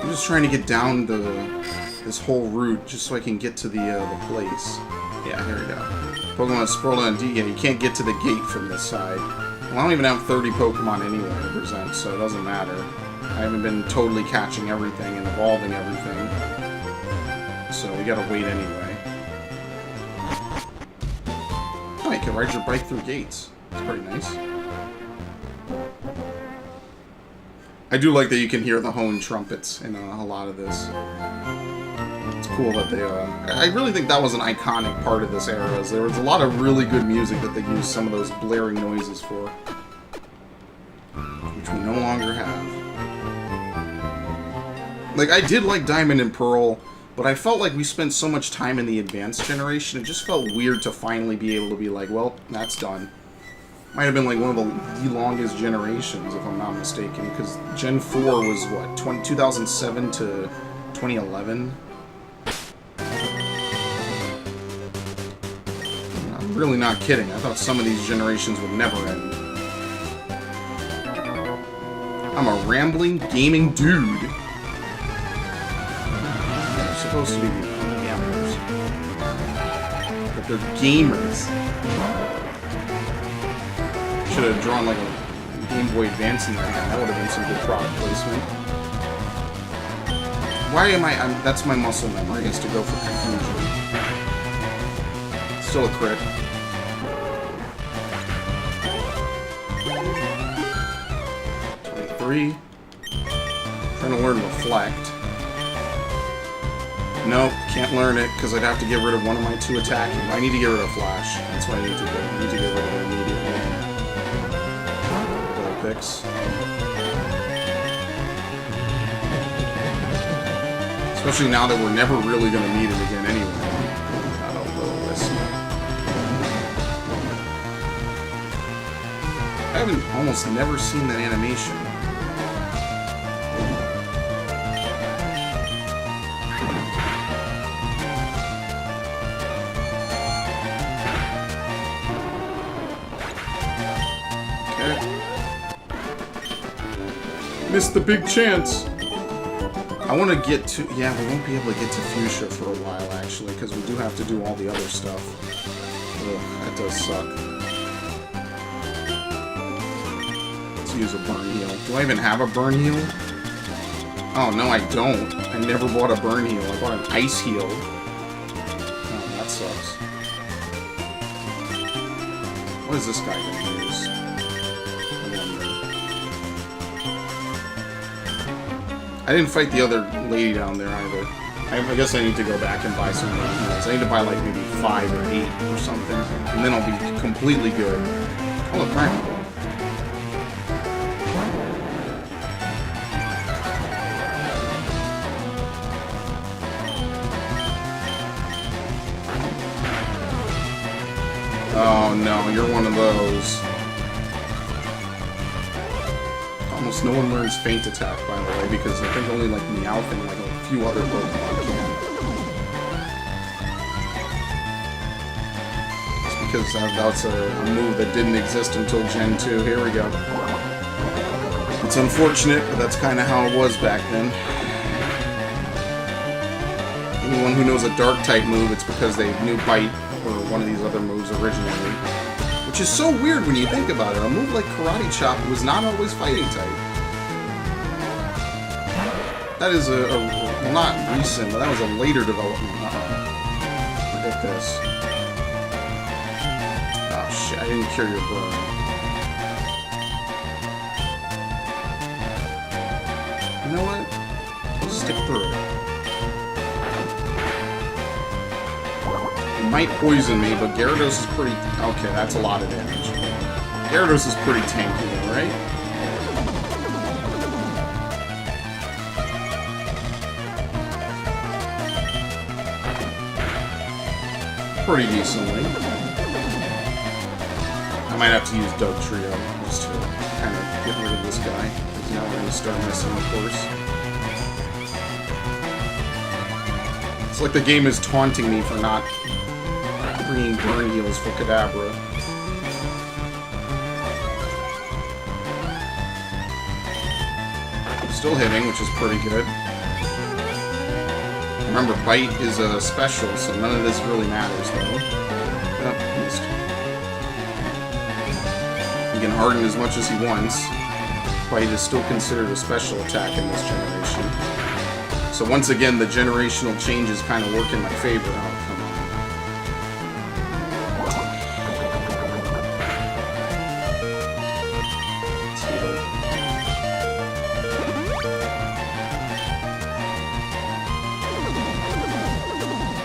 I'm just trying to get down this whole route just so I can get to the place. Yeah, here we go. Pokemon Sprola and D. Yeah, you can't get to the gate from this side. Well, I don't even have 30 Pokemon anyway to present, so it doesn't matter. I haven't been totally catching everything and evolving everything. So we gotta wait anyway. Oh, you can ride your bike through gates. That's pretty nice. I do like that you can hear the Hone trumpets in a lot of this. It's cool that they, I really think that was an iconic part of this era, as there was a lot of really good music that they used some of those blaring noises for. Which we no longer have. Like, I did like Diamond and Pearl, but I felt like we spent so much time in the advanced generation, it just felt weird to finally be able to be like, well, that's done. Might have been like one of the longest generations, if I'm not mistaken, because Gen 4 was, what, 2007 to 2011? I'm really not kidding. I thought some of these generations would never end. I'm a rambling gaming dude. They're supposed to be gamers. But they're gamers. Should have drawn like a Game Boy Advance in there. That would have been some good product placement. Why am I... that's my muscle memory, is to go for confusion. Still a crit. Trying to learn Reflect. Nope, can't learn it because I'd have to get rid of one of my 2 attacking. I need to get rid of Flash. That's what I need to do. I need to get rid of it immediately. Little picks. Especially now that we're never really going to need it again anyway. That'll list. I haven't almost never seen that animation. Missed the big chance. I want to get to... Yeah, we won't be able to get to Fuchsia for a while, actually, because we do have to do all the other stuff. Ugh, that does suck. Let's use a burn heal. Do I even have a burn heal? Oh, no, I don't. I never bought a burn heal. I bought an ice heal. Oh, that sucks. What is this guy going to use? I didn't fight the other lady down there either. I guess I need to go back and buy some more heals. I need to buy like maybe 5 or 8 or something, and then I'll be completely good. Oh, look, right. Oh no, you're one of those. Almost no one learns Feint Attack, by the way, because I think only like Meowth and like a few other Pokemon can. It's because that's a move that didn't exist until Gen 2. Here we go. It's unfortunate, but that's kind of how it was back then. Anyone who knows a Dark-type move, it's because they knew Bite or one of these other moves originally. Which is so weird when you think about it. A move like Karate Chop was not always fighting type. That is well, not recent, but that was a later development. Forget this. Oh shit, I didn't cure your burn. You know what? Just stick through it. Might poison me, but Gyarados is pretty... Okay, that's a lot of damage. Gyarados is pretty tanky though, right? Pretty decently. I might have to use Doug Trio just to kind of get rid of this guy. Because now we're going to start missing, of course. It's like the game is taunting me for not bringing burn heals for Kadabra. Still hitting, which is pretty good. Remember, Bite is a special, so none of this really matters, though. Oh, missed. He can harden as much as he wants. Bite is still considered a special attack in this generation. So once again, the generational changes kind of work in my favor. Oh, come on.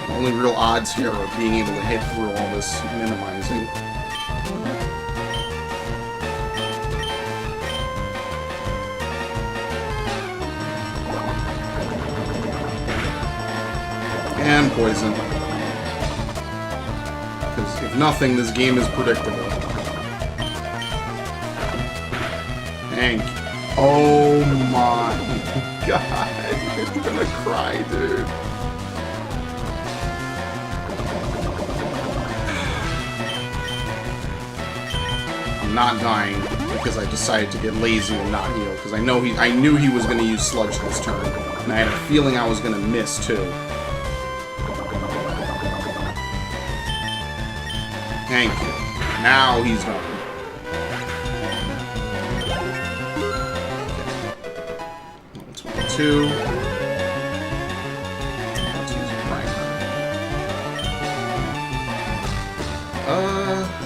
The only real odds here are being able to hit through all this minimizing. And poison. Because if nothing, this game is predictable. Hank. Oh my god. I'm gonna cry, dude. I'm not dying because I decided to get lazy and not heal. Because I knew he was gonna use Sludge this turn. And I had a feeling I was gonna miss too. Thank you. Now he's done. Okay. 22. Let's use a primer.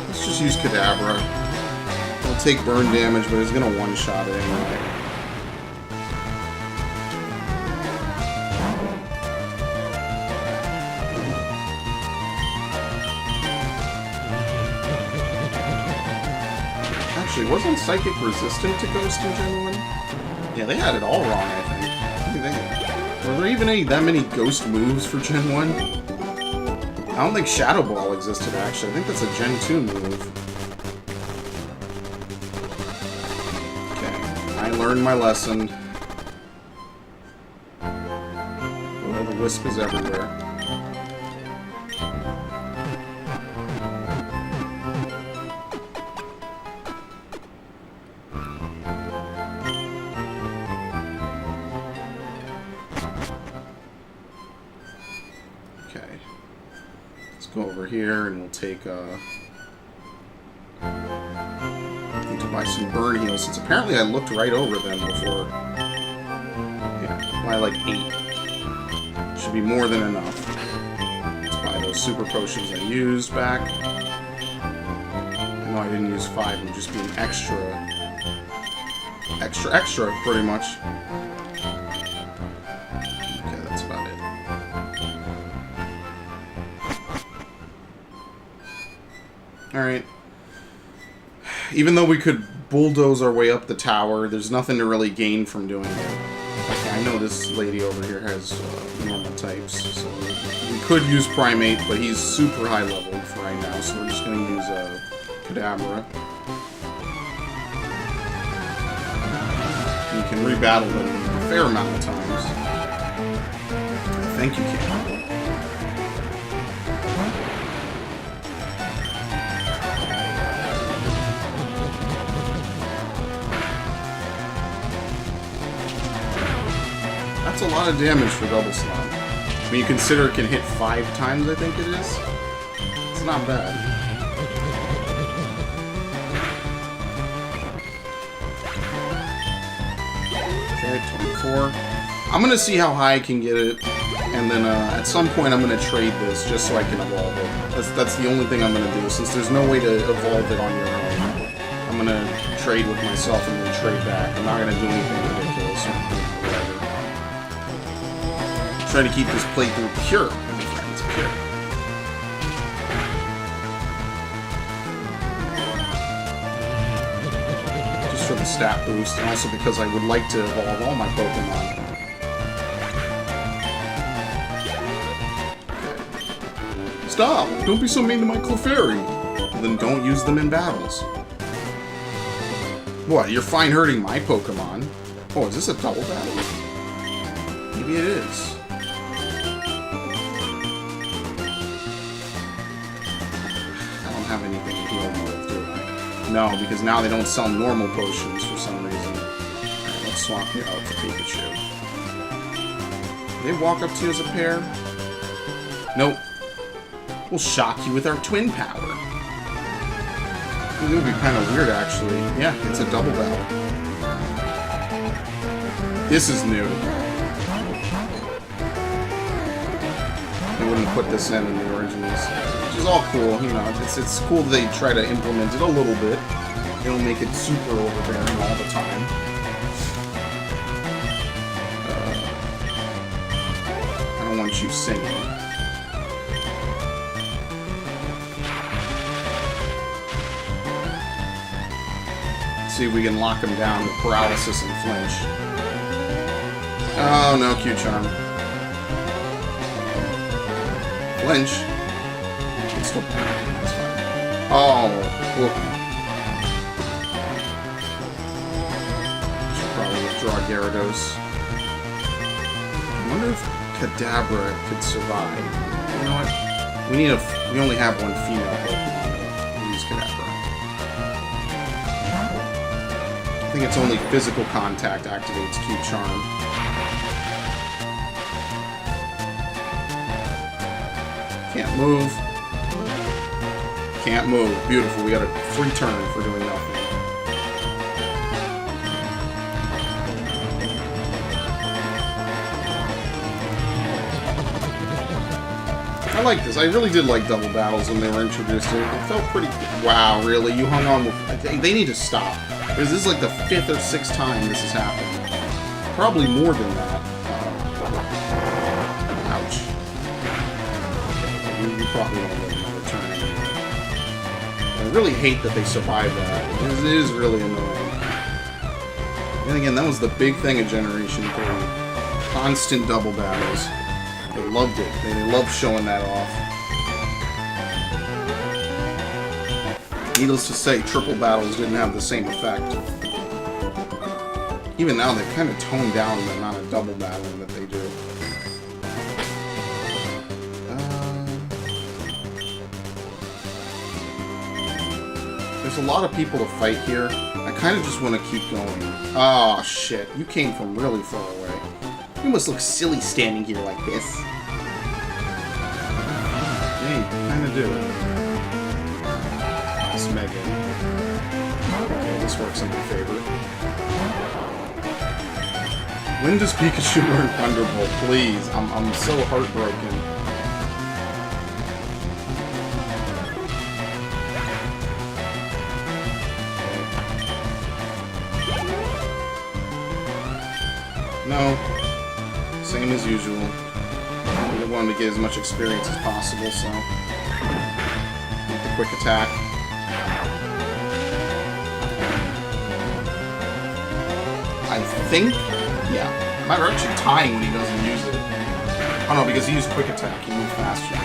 Let's just use Kadabra. It'll take burn damage, but it's gonna one-shot it anyway. Actually, wasn't Psychic resistant to Ghost in Gen 1? Yeah, they had it all wrong, I think. Were there even that many Ghost moves for Gen 1? I don't think Shadow Ball existed, actually. I think that's a Gen 2 move. Okay, I learned my lesson. Oh, the Wisp is everywhere. Go over here and we'll take need to buy some burn heals since apparently I looked right over them before. Yeah, buy like 8. Should be more than enough. Let's buy those super potions I used back. No, I didn't use 5, I'm just being extra, pretty much. Alright. Even though we could bulldoze our way up the tower, there's nothing to really gain from doing it. Okay, I know this lady over here has normal types, so we could use Primate, but he's super high leveled for right now, so we're just going to use Kadabra. You can rebattle them a fair amount of times. I think you can. That's a lot of damage for double slot. When you consider it can hit 5 times, I think it is. It's not bad. Okay, 24. I'm gonna see how high I can get it, and then at some point I'm gonna trade this just so I can evolve it. That's the only thing I'm gonna do, since there's no way to evolve it on your own. I'm gonna trade with myself and then trade back. I'm not gonna do anything ridiculous or whatever. Try to keep this playthrough pure. It's pure. Just for the stat boost, and also because I would like to evolve all my Pokemon. Stop! Don't be so mean to my Clefairy! Then don't use them in battles. What, you're fine hurting my Pokemon? Oh, is this a double battle? Maybe it is. Have anything to heal me with, do I? No, because now they don't sell normal potions for some reason. Alright, let's swap you out for Pikachu. Do they walk up to you as a pair? Nope. We'll shock you with our twin power. It would be kind of weird, actually. Yeah, it's a double battle. This is new. They wouldn't put this in the originals. Which is all cool, you know, it's cool that they try to implement it a little bit. They don't make it super overbearing all the time. I don't want you singing. Let's see if we can lock them down with paralysis and flinch. Oh no, Q-Charm. Flinch. Still, that's fine. Oh, whoop. Should probably withdraw Gyarados. I wonder if Kadabra could survive. You know what? We only have one female Pokemon to use Kadabra. I think it's only physical contact activates Q-Charm. Can't move. Can't move. Beautiful. We got a free turn for doing nothing. I like this. I really did like double battles when they were introduced. It felt pretty... Wow, really? You hung on with... They need to stop. Because this is like the 5th or 6th time this has happened. Probably more than that. Ouch. You probably want to get another turn anyway. I really hate that they survived that. It is really annoying. And again, that was the big thing in Generation 3. Constant double battles. They loved it. They loved showing that off. Needless to say, triple battles didn't have the same effect. Even now, they've kind of toned down the amount of double battling that they do. There's a lot of people to fight here. I kind of just want to keep going. Oh, shit. You came from really far away. You must look silly standing here like this. Yeah, you kind of do. This Mega. Okay, this works in my favor. When does Pikachu learn Thunderbolt? Please. I'm so heartbroken. No. Same as usual. We wanted to get as much experience as possible, so... Make the quick attack. I think, yeah. We're actually tying when he doesn't use it. Oh no, because he used quick attack. He moved faster.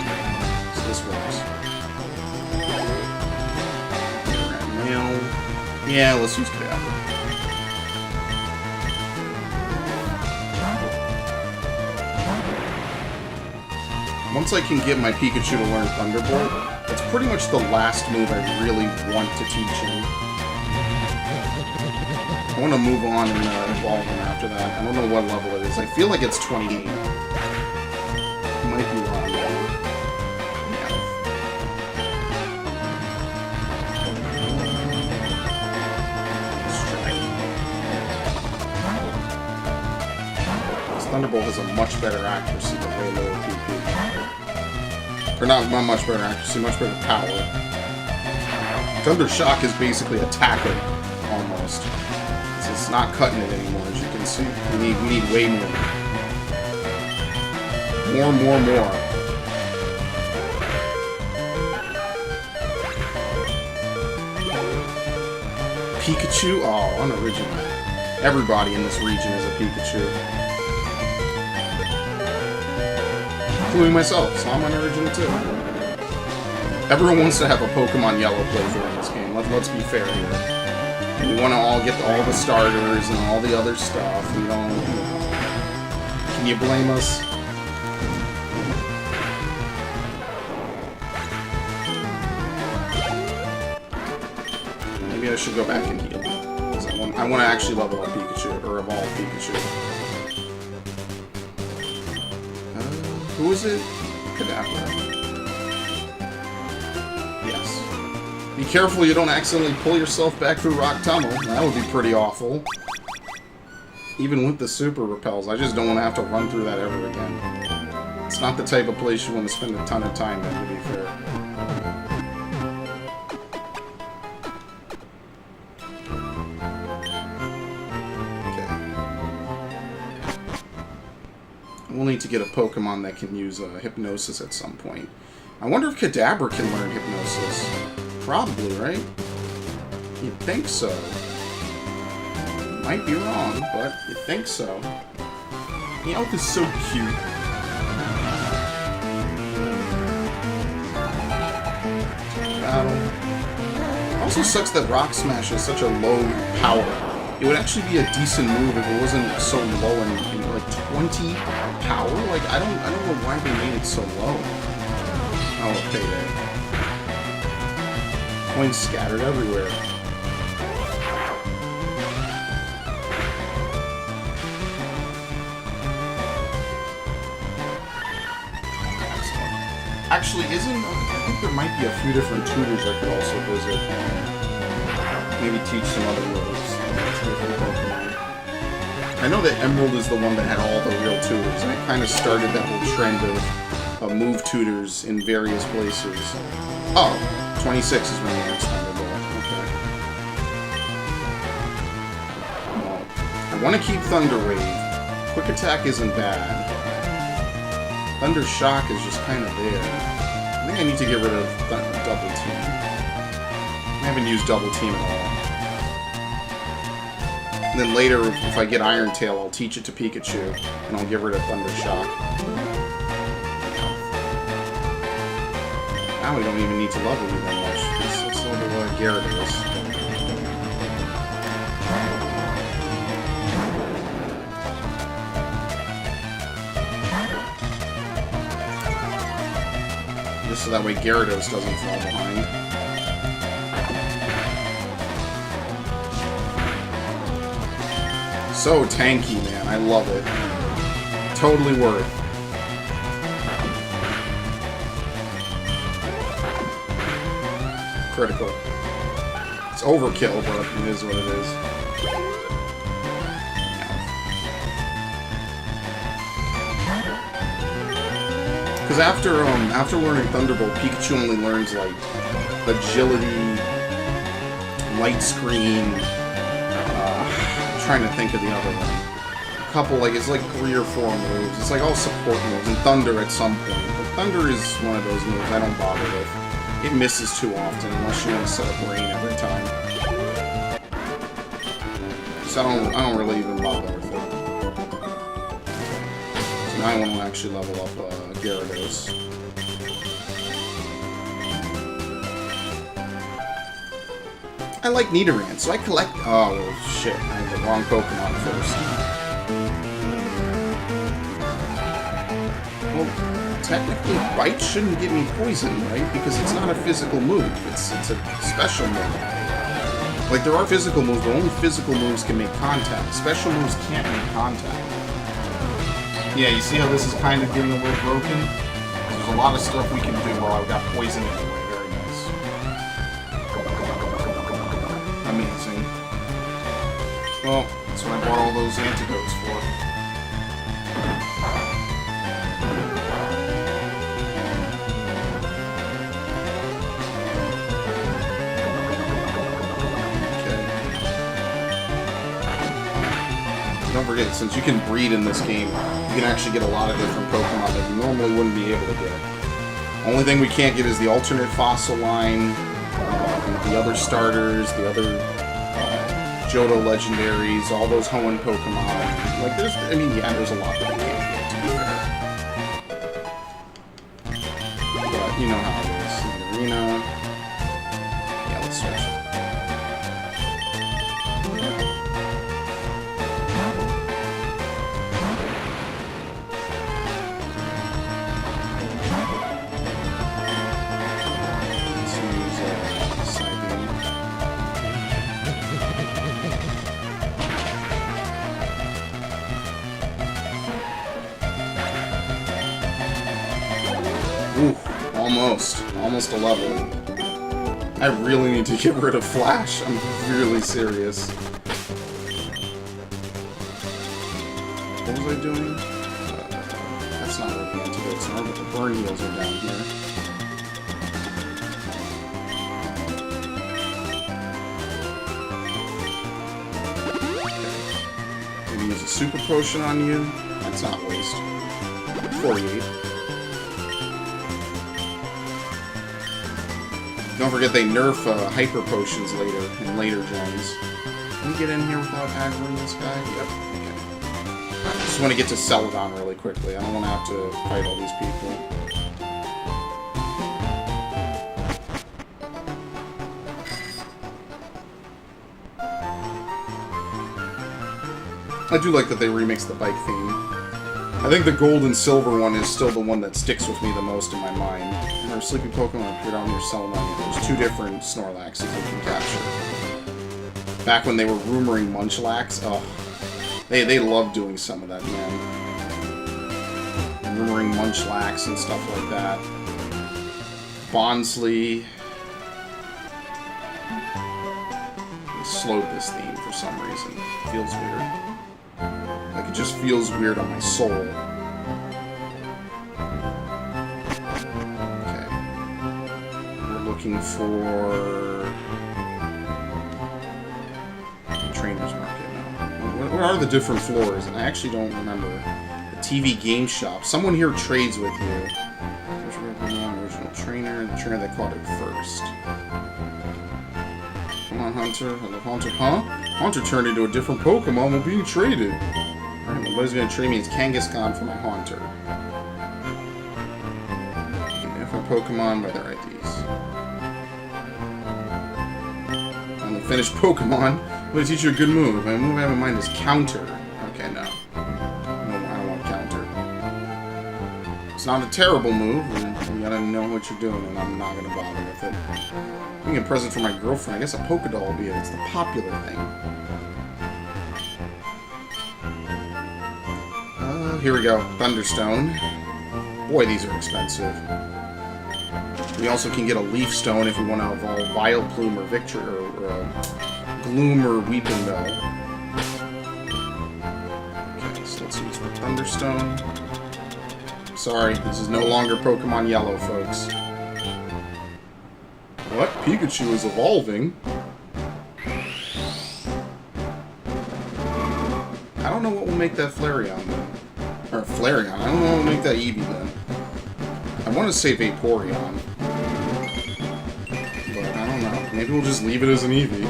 So this works. Yeah, let's use Kadabra. Once I can get my Pikachu to learn Thunderbolt, it's pretty much the last move I really want to teach him. I want to move on and evolve him after that. I don't know what level it is. I feel like it's 28. Might be wrong, though. Thunderbolt has a much better accuracy, but way lower PP. Or not much better accuracy, much better power. Thunder Shock is basically attacking, almost. It's not cutting it anymore, as you can see. We need way more. More. Pikachu? Oh, unoriginal. Everybody in this region is a Pikachu. Including myself, so I'm unoriginal too. Everyone wants to have a Pokemon Yellow playthrough in this game. Let's be fair here. And we want to all get all the starters and all the other stuff. We don't. Can you blame us? Maybe I should go back and heal. I want to actually level up Pikachu, or evolve Pikachu. Who is it? Kadabra. Yes. Be careful you don't accidentally pull yourself back through Rock Tunnel. That would be pretty awful. Even with the super repels, I just don't want to have to run through that ever again. It's not the type of place you want to spend a ton of time in, to be fair. We'll need to get a Pokemon that can use Hypnosis at some point. I wonder if Kadabra can learn Hypnosis. Probably, right? You'd think so. Might be wrong, but you'd think so. The elf is so cute. Battle. Also sucks that Rock Smash is such a low power. It would actually be a decent move if it wasn't so low and like 20 power. Like I don't know why they made it so low. Oh, payday. Coins scattered everywhere. Actually, I think there might be a few different tutors I could also visit. Maybe teach some other moves. I know that Emerald is the one that had all the real tutors, and it kind of started that whole trend of move tutors in various places. Oh, 26 is when the next Thunderbolt. Okay. Well, I want to keep Thunder Wave. Quick Attack isn't bad. Thunder Shock is just kind of there. I think I need to get rid of Double Team. I haven't used Double Team at all. And then later, if I get Iron Tail, I'll teach it to Pikachu, and I'll get rid of Thunder Shock. Now we don't even need to level you that much. Let's level Gyarados. Just so that way Gyarados doesn't fall behind. So tanky, man. I love it. Totally worth. Critical. It's overkill, but it is what it is. Because after learning Thunderbolt, Pikachu only learns like agility, light screen. I'm trying to think of the other one. A couple, like it's like 3 or 4 moves. It's like all support moves, and Thunder at some point. But Thunder is one of those moves I don't bother with. It misses too often unless you want to set up rain every time. So I don't really even bother with it. So now I want to actually level up Gyarados. I like Nidoran, so I collect... Oh, shit. I had the wrong Pokemon first. Well, technically, Bite shouldn't give me poison, right? Because it's not a physical move. It's a special move. Like, there are physical moves, but only physical moves can make contact. Special moves can't make contact. Yeah, you see how this is kind of getting a little broken? There's a lot of stuff we can do while I've got poison anyway. Very nice. Amazing. Well, that's what I bought all those antidotes for. Don't forget, since you can breed in this game, you can actually get a lot of different Pokemon that you normally wouldn't be able to get. Only thing we can't get is the alternate fossil line, the other starters, the other Johto legendaries, all those Hoenn Pokemon. Like, there's a lot that we can't get, to be fair. But, you know how it is. In the arena. Yeah, let's switch. Ooh, almost a level. I really need to get rid of Flash. I'm really serious. What was I doing? That's not where the antidotes are, but the burn heals are down here. Okay. Maybe use a super potion on you. That's not waste. 48. Don't forget they nerf hyper potions in later gens. Can we get in here without aggroing this guy? Yep. Okay. I just want to get to Celadon really quickly. I don't want to have to fight all these people. I do like that they remixed the bike theme. I think the gold and silver one is still the one that sticks with me the most in my mind. Our sleepy Pokemon appeared on your Celadon. There's 2 different Snorlaxes you can capture. Back when they were rumoring Munchlax, oh, they love doing some of that, man. Rumoring Munchlax and stuff like that. Bonsly. They slowed this theme for some reason. It feels weird. Like, it just feels weird on my soul. Okay. We're looking for... the Trainer's Market now. What are the different floors? And I actually don't remember. The TV Game Shop. Someone here trades with you. Original trainer. The trainer that caught it first. Come on, Hunter. I love Hunter. Huh? Hunter turned into a different Pokemon while being traded. Alright, my buddy's gonna trade me his Kangaskhan for my Haunter. Identify Pokemon by their IDs. On the finished Pokemon, I'm gonna teach you a good move. My move I have in mind is Counter. Okay, no. No, I don't want Counter. It's not a terrible move, and you gotta know what you're doing, and I'm not gonna bother with it. I think a present for my girlfriend. I guess a Pokédoll will be it. It's the popular thing. Here we go. Thunderstone. Boy, these are expensive. We also can get a Leaf Stone if we want to evolve Vileplume or Victory or Gloom or Weeping Bell. Okay, so let's use the Thunderstone. Sorry, this is no longer Pokemon Yellow, folks. What? Pikachu is evolving? I don't know what will make that Flareon then. Or Flareon. I don't know what will make that Eevee then. I want to say Vaporeon. But I don't know. Maybe we'll just leave it as an Eevee.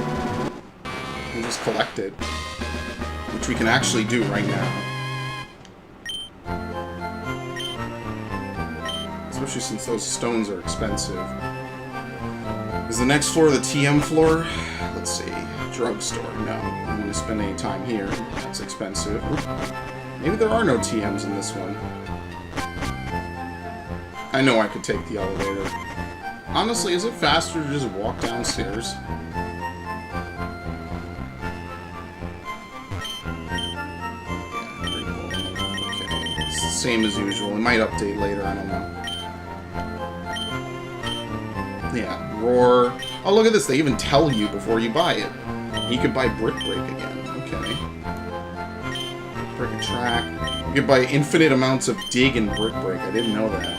and just collect it. Which we can actually do right now. Especially since those stones are expensive. Is the next floor the TM floor? Let's see. Drugstore. No. I don't want to spend any time here. That's expensive. Maybe there are no TMs in this one. I know I could take the elevator. Honestly, is it faster to just walk downstairs? Same as usual. It might update later, I don't know. Yeah, roar. Oh, look at this. They even tell you before you buy it. You could buy Brick Break again. Okay. Brick and Track. You could buy infinite amounts of Dig and Brick Break. I didn't know that.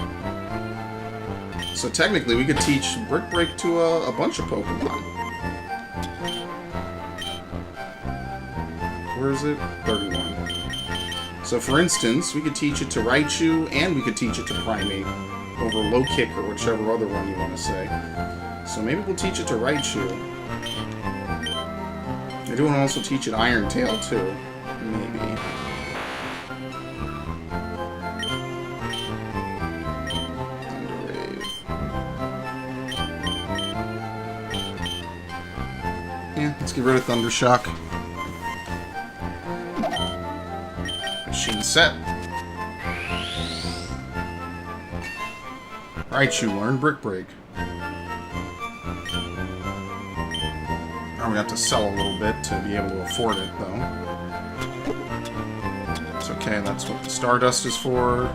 So technically, we could teach Brick Break to a bunch of Pokemon. Where is it? 31. So, for instance, we could teach it to Raichu, and we could teach it to Primeape, over Low Kick, or whichever other one you want to say. So maybe we'll teach it to Raichu. I do want to also teach it Iron Tail, too. Maybe. Thunderwave. Yeah, let's get rid of Thundershock. Machine set. Raichu, learn Brick Break. Now we have to sell a little bit to be able to afford it, though. It's okay, that's what the Stardust is for.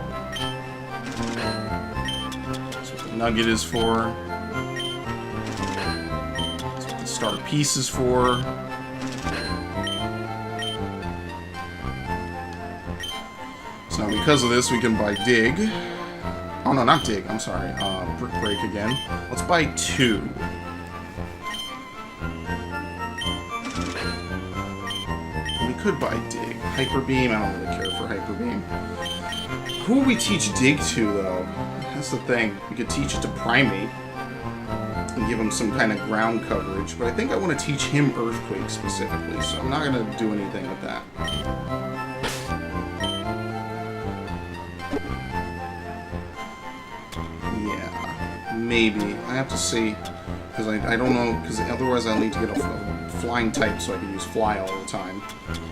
That's what the Nugget is for. That's what the Star Piece is for. So now because of this, we can buy Dig. Oh no, not Dig, I'm sorry. Brick Break again. Let's buy 2. We could buy Dig. Hyper Beam, I don't really care for Hyper Beam. Who will we teach Dig to, though? That's the thing. We could teach it to Primeape and give him some kind of ground coverage, but I think I want to teach him Earthquake specifically, so I'm not going to do anything with that. Maybe. I have to see, because I don't know, because otherwise I'll need to get a flying type so I can use Fly all the time.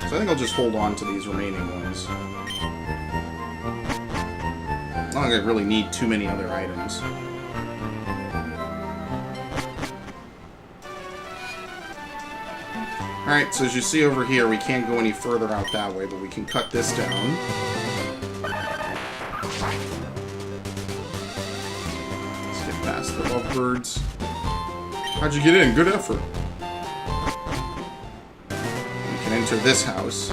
So I think I'll just hold on to these remaining ones. I don't think I really need too many other items. Alright, so as you see over here, we can't go any further out that way, but we can cut this down. Past the lovebirds. How'd you get in? Good effort. We can enter this house.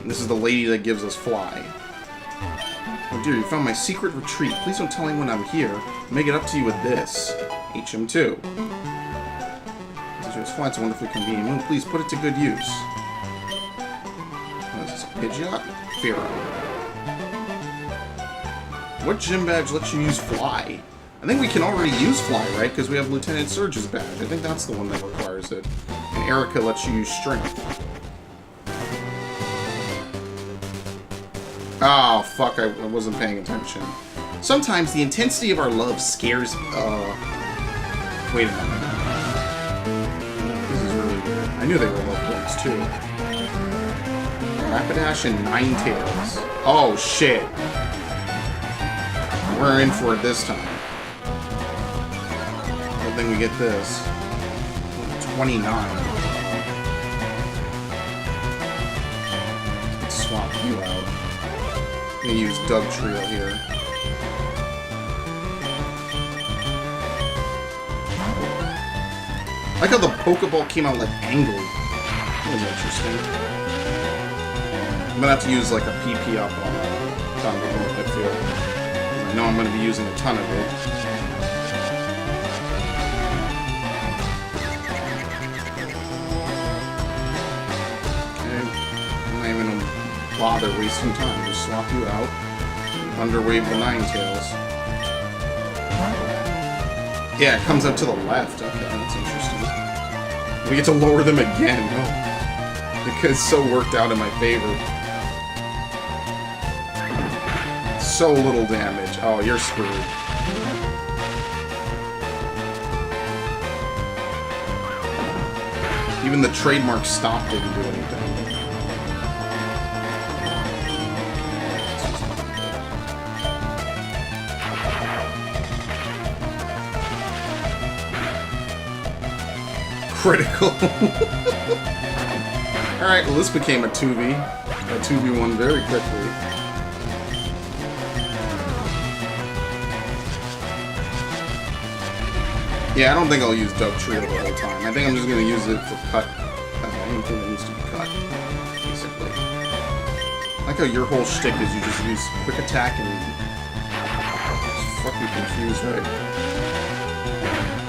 And this is the lady that gives us Fly. Oh dear, you found my secret retreat. Please don't tell anyone I'm here. I'll make it up to you with this. HM2. Fly, it's a wonderfully convenient move. Please put it to good use. What is this? Pidgeot? Pharaoh. What gym badge lets you use Fly? I think we can already use Fly, right? Because we have Lieutenant Surge's badge. I think that's the one that requires it. And Erica lets you use Strength. Oh, fuck, I wasn't paying attention. Sometimes the intensity of our love scares... Wait a minute. This is really weird. I knew they were love points, too. Rapidash and Ninetales. Oh, shit. We're in for it this time. Then we get this. 29. Let's swap you out. I'm gonna use Dugtrio here. I like how the Pokeball came out like angled. That was interesting. I'm gonna have to use like a PP up on Thunderbolt, I feel. I know I'm gonna be using a ton of it. Bother wasting time. Just swap you out. Underwave the Ninetales. Yeah, it comes up to the left. Okay, that's interesting. We get to lower them again. Oh. Because so worked out in my favor. So little damage. Oh, you're screwed. Even the trademark stop didn't do anything. Critical. Alright, well this became a 2v. A 2v1 very quickly. Yeah, I don't think I'll use Dug Trio the whole time. I think I'm just going to use it for cut. Anything that needs to be cut, basically. I like how your whole shtick is you just use quick attack and just fucking confused, right?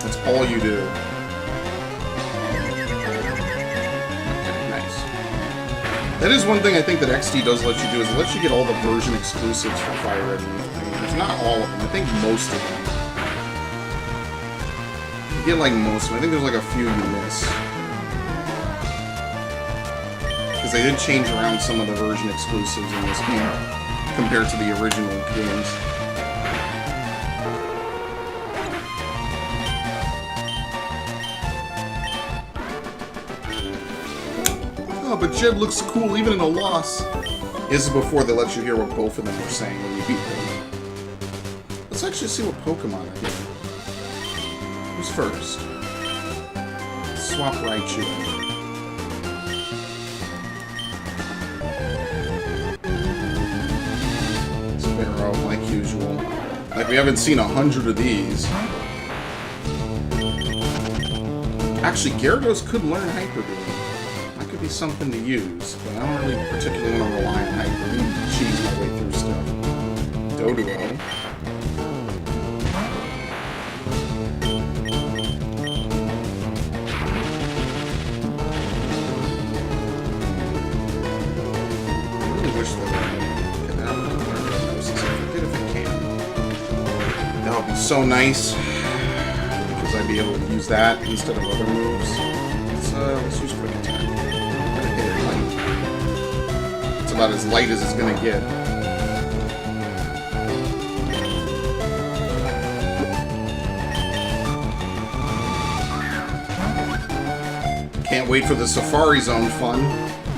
That's all you do. That is one thing I think that XD does let you do, is it lets you get all the version exclusives for FireRed. It's not all of them, I think most of them. You get like most of them. I think there's like a few you miss. Because they did change around some of the version exclusives in this game compared to the original games. Oh, but Jed looks cool even in a loss. This is before they let you hear what both of them were saying when you beat them. Let's actually see what Pokemon are here. Who's first? Swap Raichu. Sparrow, like usual. Like, we haven't seen 100 of these. Actually, Gyarados could learn Hyper Beam. Could be something to use, but I don't really particularly want to rely on Hyper Beam to cheese my way through stuff. Doduo. I really wish that I could get that one to learn Hypnosis. I forget if it can. That would be so nice, because I'd be able to use that instead of other moves. Let's use Quick Attack. It's about as light as it's gonna get. Can't wait for the Safari Zone fun.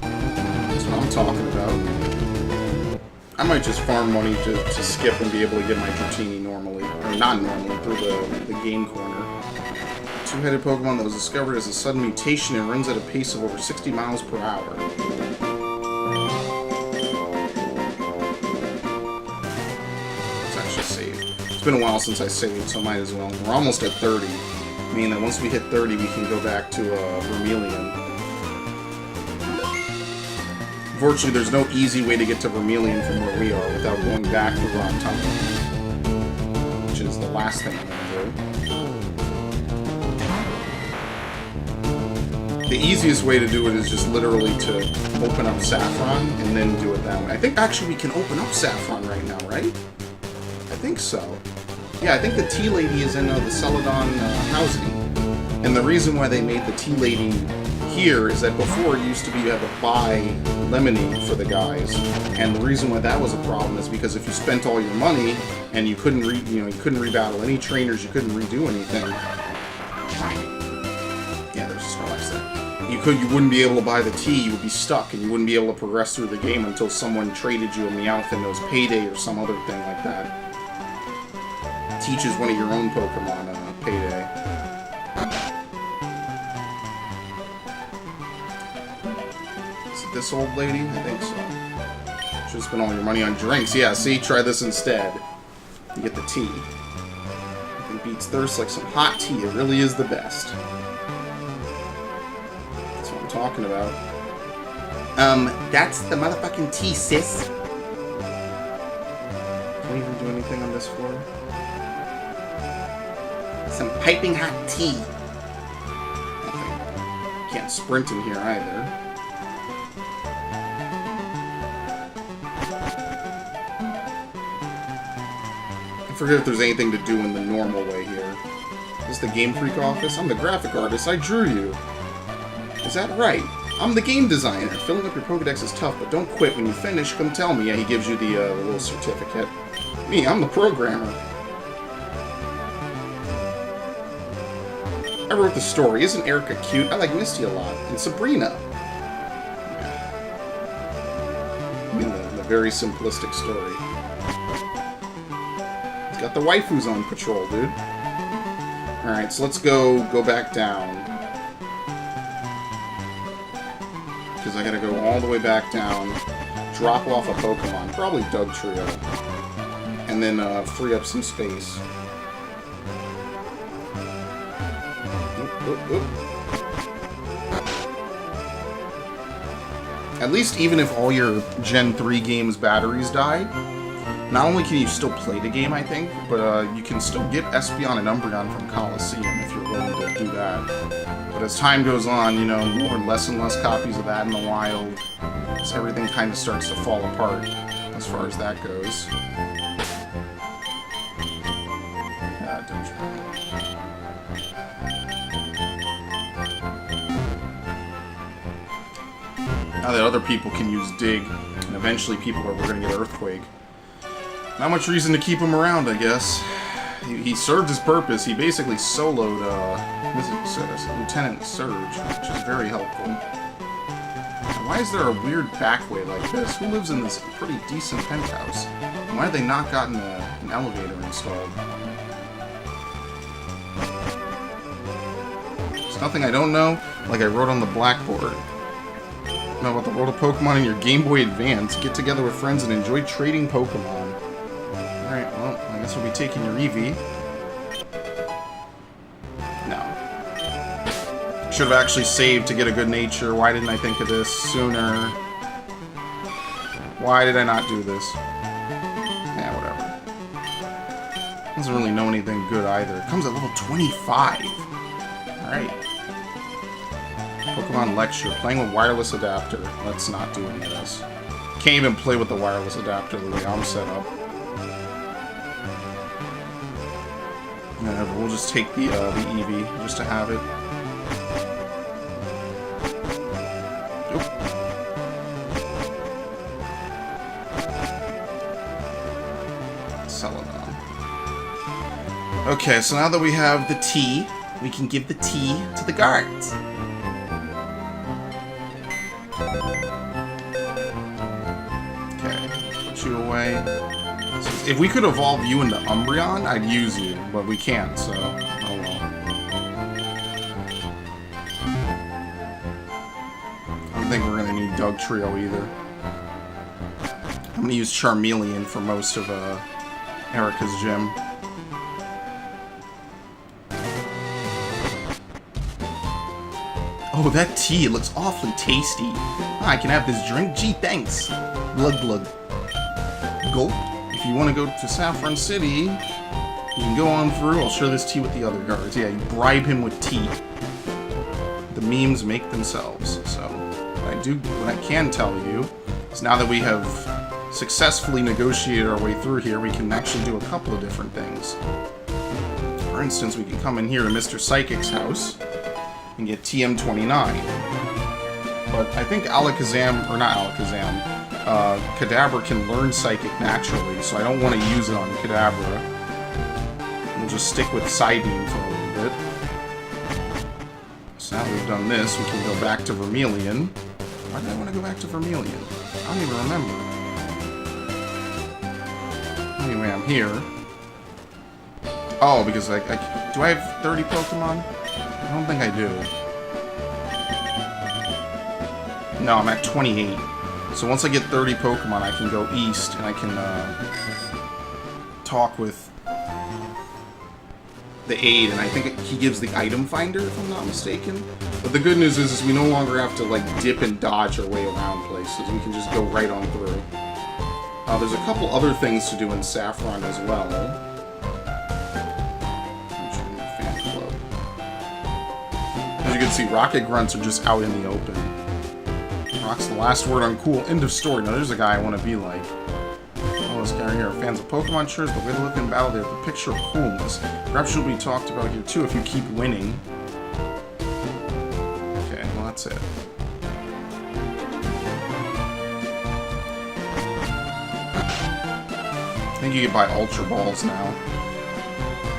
That's what I'm talking about. I might just farm money to skip and be able to get my Dratini normally. Or not normally, through the game corner. Two-headed Pokemon that was discovered as a sudden mutation and runs at a pace of over 60 miles per hour. Let's actually save. It's been a while since I saved, so I might as well. We're almost at 30, meaning that once we hit 30, we can go back to Vermilion. Unfortunately, there's no easy way to get to Vermilion from where we are without going back to Rock Tunnel, which is the last thing I'm going to do. The easiest way to do it is just literally to open up Saffron and then do it that way. I think actually we can open up Saffron right now, right? I think so. Yeah, I think the Tea Lady is in the Celadon housing. And the reason why they made the Tea Lady here is that before it used to be you had to buy lemonade for the guys. And the reason why that was a problem is because if you spent all your money and you couldn't you couldn't rebattle any trainers, you couldn't redo anything. Yeah, there's just relax there. You wouldn't be able to buy the tea, you would be stuck, and you wouldn't be able to progress through the game until someone traded you a Meowth and it was Payday or some other thing like that. Teaches one of your own Pokemon Payday. Is it this old lady? I think so. Should spend all your money on drinks. Yeah, see? Try this instead. You get the tea. It beats thirst like some hot tea. It really is the best. Talking about. That's the motherfucking tea, sis. Can we even do anything on this floor? Some piping hot tea. Nothing. Can't sprint in here either. I forget if there's anything to do in the normal way here. Is this the Game Freak office? I'm the graphic artist. I drew you. Is that right? I'm the game designer. Filling up your Pokedex is tough, but don't quit. When you finish, come tell me. Yeah, he gives you the little certificate. Me, I'm the programmer. I wrote the story. Isn't Erica cute? I like Misty a lot. And Sabrina. I mean, the very simplistic story. He's got the waifus on patrol, dude. Alright, so let's go back down. Because I gotta go all the way back down, drop off a Pokemon, probably Dugtrio, and then free up some space. Oop, oop, oop. At least even if all your Gen 3 games batteries die, not only can you still play the game, I think, but you can still get Espeon and Umbreon from Coliseum if you're willing to do that. But as time goes on, you know, less and less copies of that in the wild, so everything kind of starts to fall apart as far as that goes. Now that other people can use Dig, and eventually people are going to get Earthquake. Not much reason to keep him around, I guess. He served his purpose. He basically soloed Lieutenant Surge, which is very helpful. Now, why is there a weird backway like this? Who lives in this pretty decent penthouse? And why have they not gotten an elevator installed? There's nothing I don't know, like I wrote on the blackboard. Know about the world of Pokemon in your Game Boy Advance. Get together with friends and enjoy trading Pokemon. Alright, well, I guess we'll be taking your Eevee. No. Should have actually saved to get a good nature. Why didn't I think of this sooner? Why did I not do this? Yeah, whatever. Doesn't really know anything good either. It comes at level 25. Alright. Pokemon Lecture. Playing with wireless adapter. Let's not do any of this. Can't even play with the wireless adapter the way I'm set up. We'll just take the Eevee just to have it. Oop. Celadon. Okay, so now that we have the tea, we can give the tea to the guards. Okay, put you away. If we could evolve you into Umbreon, I'd use you, but we can't, so oh well. I don't think we're gonna need Dugtrio either. I'm gonna use Charmeleon for most of Erica's gym. Oh, that tea looks awfully tasty. I can have this drink? Gee, thanks. Glug glug. Gulp. If you want to go to Saffron City, you can go on through. I'll share this tea with the other guards. Yeah, you bribe him with tea. The memes make themselves. So, what I can tell you is now that we have successfully negotiated our way through here, we can actually do a couple of different things. For instance, we can come in here to Mr. Psychic's house and get TM29. But I think Alakazam, or not Alakazam, Kadabra can learn Psychic naturally, so I don't want to use it on Kadabra. We'll just stick with Psybeam for a little bit. So now we've done this, we can go back to Vermilion. Why did I want to go back to Vermilion? I don't even remember. Anyway, I'm here. Oh, because do I have 30 Pokemon? I don't think I do. No, I'm at 28. So once I get 30 Pokemon, I can go east, and I can talk with the aide, and I think he gives the item finder, if I'm not mistaken. But the good news is we no longer have to, like, dip and dodge our way around places. We can just go right on through. There's a couple other things to do in Saffron as well. As you can see, Rocket Grunts are just out in the open. Rock's the last word on cool. End of story. Now there's a guy I want to be like. Oh, this guy here. Fans of Pokemon shares the way to look in battle. They have the picture of coolness. Perhaps she'll be talked about here too if you keep winning. Okay, well that's it. I think you can buy Ultra Balls now.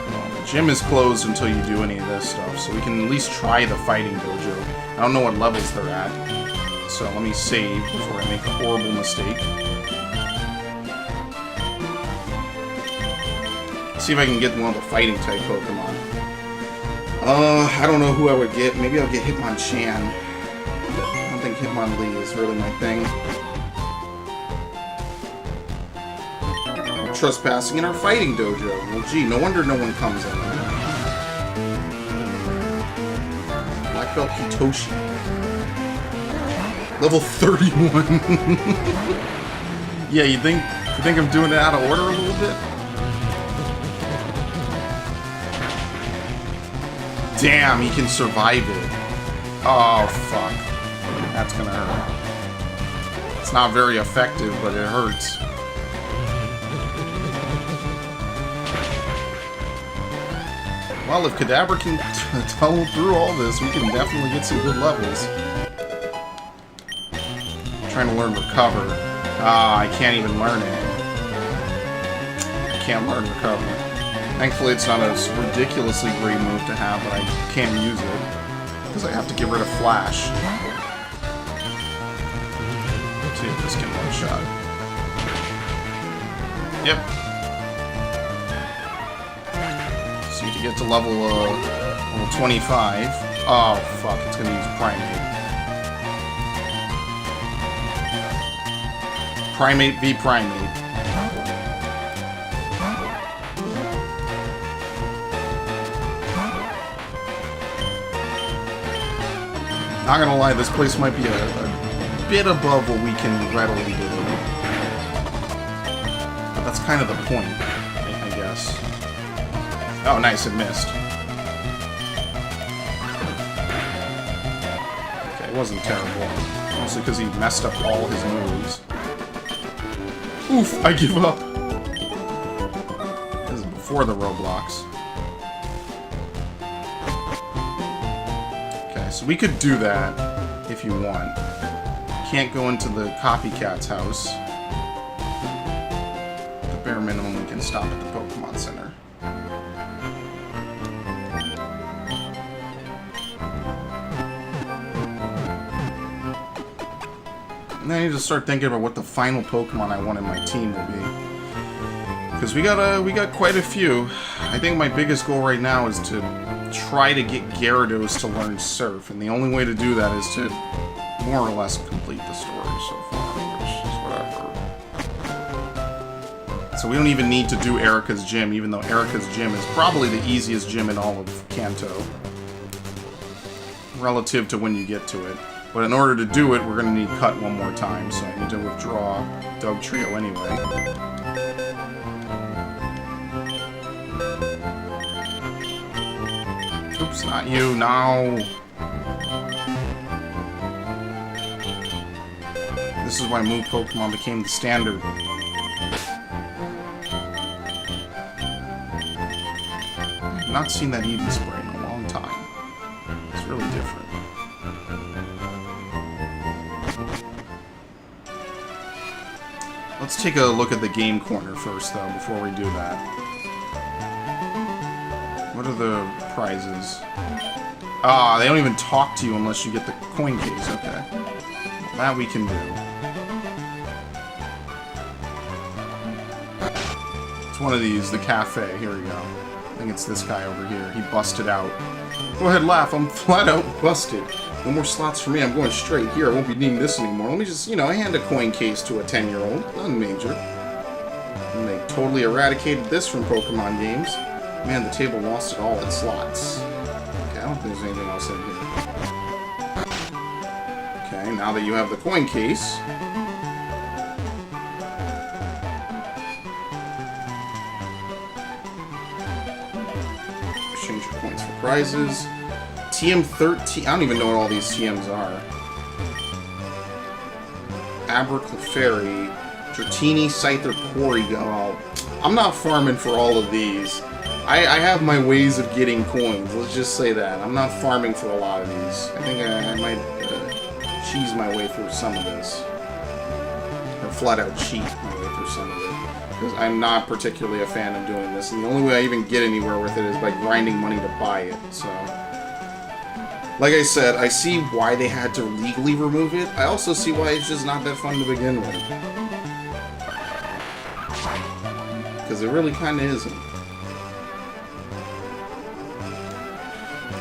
Well, the gym is closed until you do any of this stuff, so we can at least try the fighting dojo. I don't know what levels they're at, so let me save before I make a horrible mistake. See if I can get one of the fighting type Pokemon. I don't know who I would get. Maybe I'll get Hitmonchan. I don't think Hitmonlee is really my thing. Trespassing in our fighting dojo. Well, gee, no wonder no one comes in. Black Belt Hitoshi. Level 31. Yeah, you think I'm doing it out of order a little bit? Damn, he can survive it. Oh, fuck. That's gonna hurt. It's not very effective, but it hurts. Well, if Kadabra can tunnel through all this, we can definitely get some good levels. I'm trying to learn Recover. Ah, I can't even learn it. I can't learn Recover. Thankfully, it's not a ridiculously great move to have, but I can't use it. Because I have to get rid of Flash. Let's see if this can one-shot. Yep. So to get to level 25. Oh, fuck, it's gonna use Primate. Primate v Primate. Not gonna lie, this place might be a bit above what we can readily do. But that's kind of the point, I guess. Oh, nice, it missed. Okay, it wasn't terrible. Mostly because he messed up all his moves. Oof, I give up. This is before the Roblox. So we could do that if you want. Can't go into the copycat's house. At the bare minimum, we can stop at the Pokemon Center. And then I need to start thinking about what the final Pokemon I want in my team will be. Because we got quite a few. I think my biggest goal right now is to try to get Gyarados to learn Surf, and the only way to do that is to more or less complete the story so far, which is whatever. So we don't even need to do Erica's Gym, even though Erica's Gym is probably the easiest gym in all of Kanto, relative to when you get to it. But in order to do it, we're going to need Cut one more time, so I need to withdraw Dugtrio anyway. Oops, not you, no! This is why Move Pokemon became the standard. I've not seen that Eden Spray in a long time. It's really different. Let's take a look at the game corner first, though, before we do that. What are the prizes? Ah, they don't even talk to you unless you get the coin case, okay. Well, that we can do. It's one of these, the cafe. Here we go. I think it's this guy over here. He busted out. Go ahead, laugh. I'm flat out busted. No more slots for me. I'm going straight here. I won't be needing this anymore. Let me just, you know, hand a coin case to a 10-year-old. Nothing major. And they totally eradicated this from Pokemon games. Man, the table lost all its slots. Okay, I don't think there's anything else in here. Okay, now that you have the coin case... exchange your points for prizes. TM13... I don't even know what all these TMs are. Aberclefairy, Dratini, Scyther, Porygo. I'm not farming for all of these. I have my ways of getting coins, let's just say that. I'm not farming for a lot of these. I think I might cheese my way through some of this. Or flat out cheat my way through some of it. Because I'm not particularly a fan of doing this, and the only way I even get anywhere with it is by grinding money to buy it, so... Like I said, I see why they had to legally remove it. I also see why it's just not that fun to begin with. Because it really kind of isn't.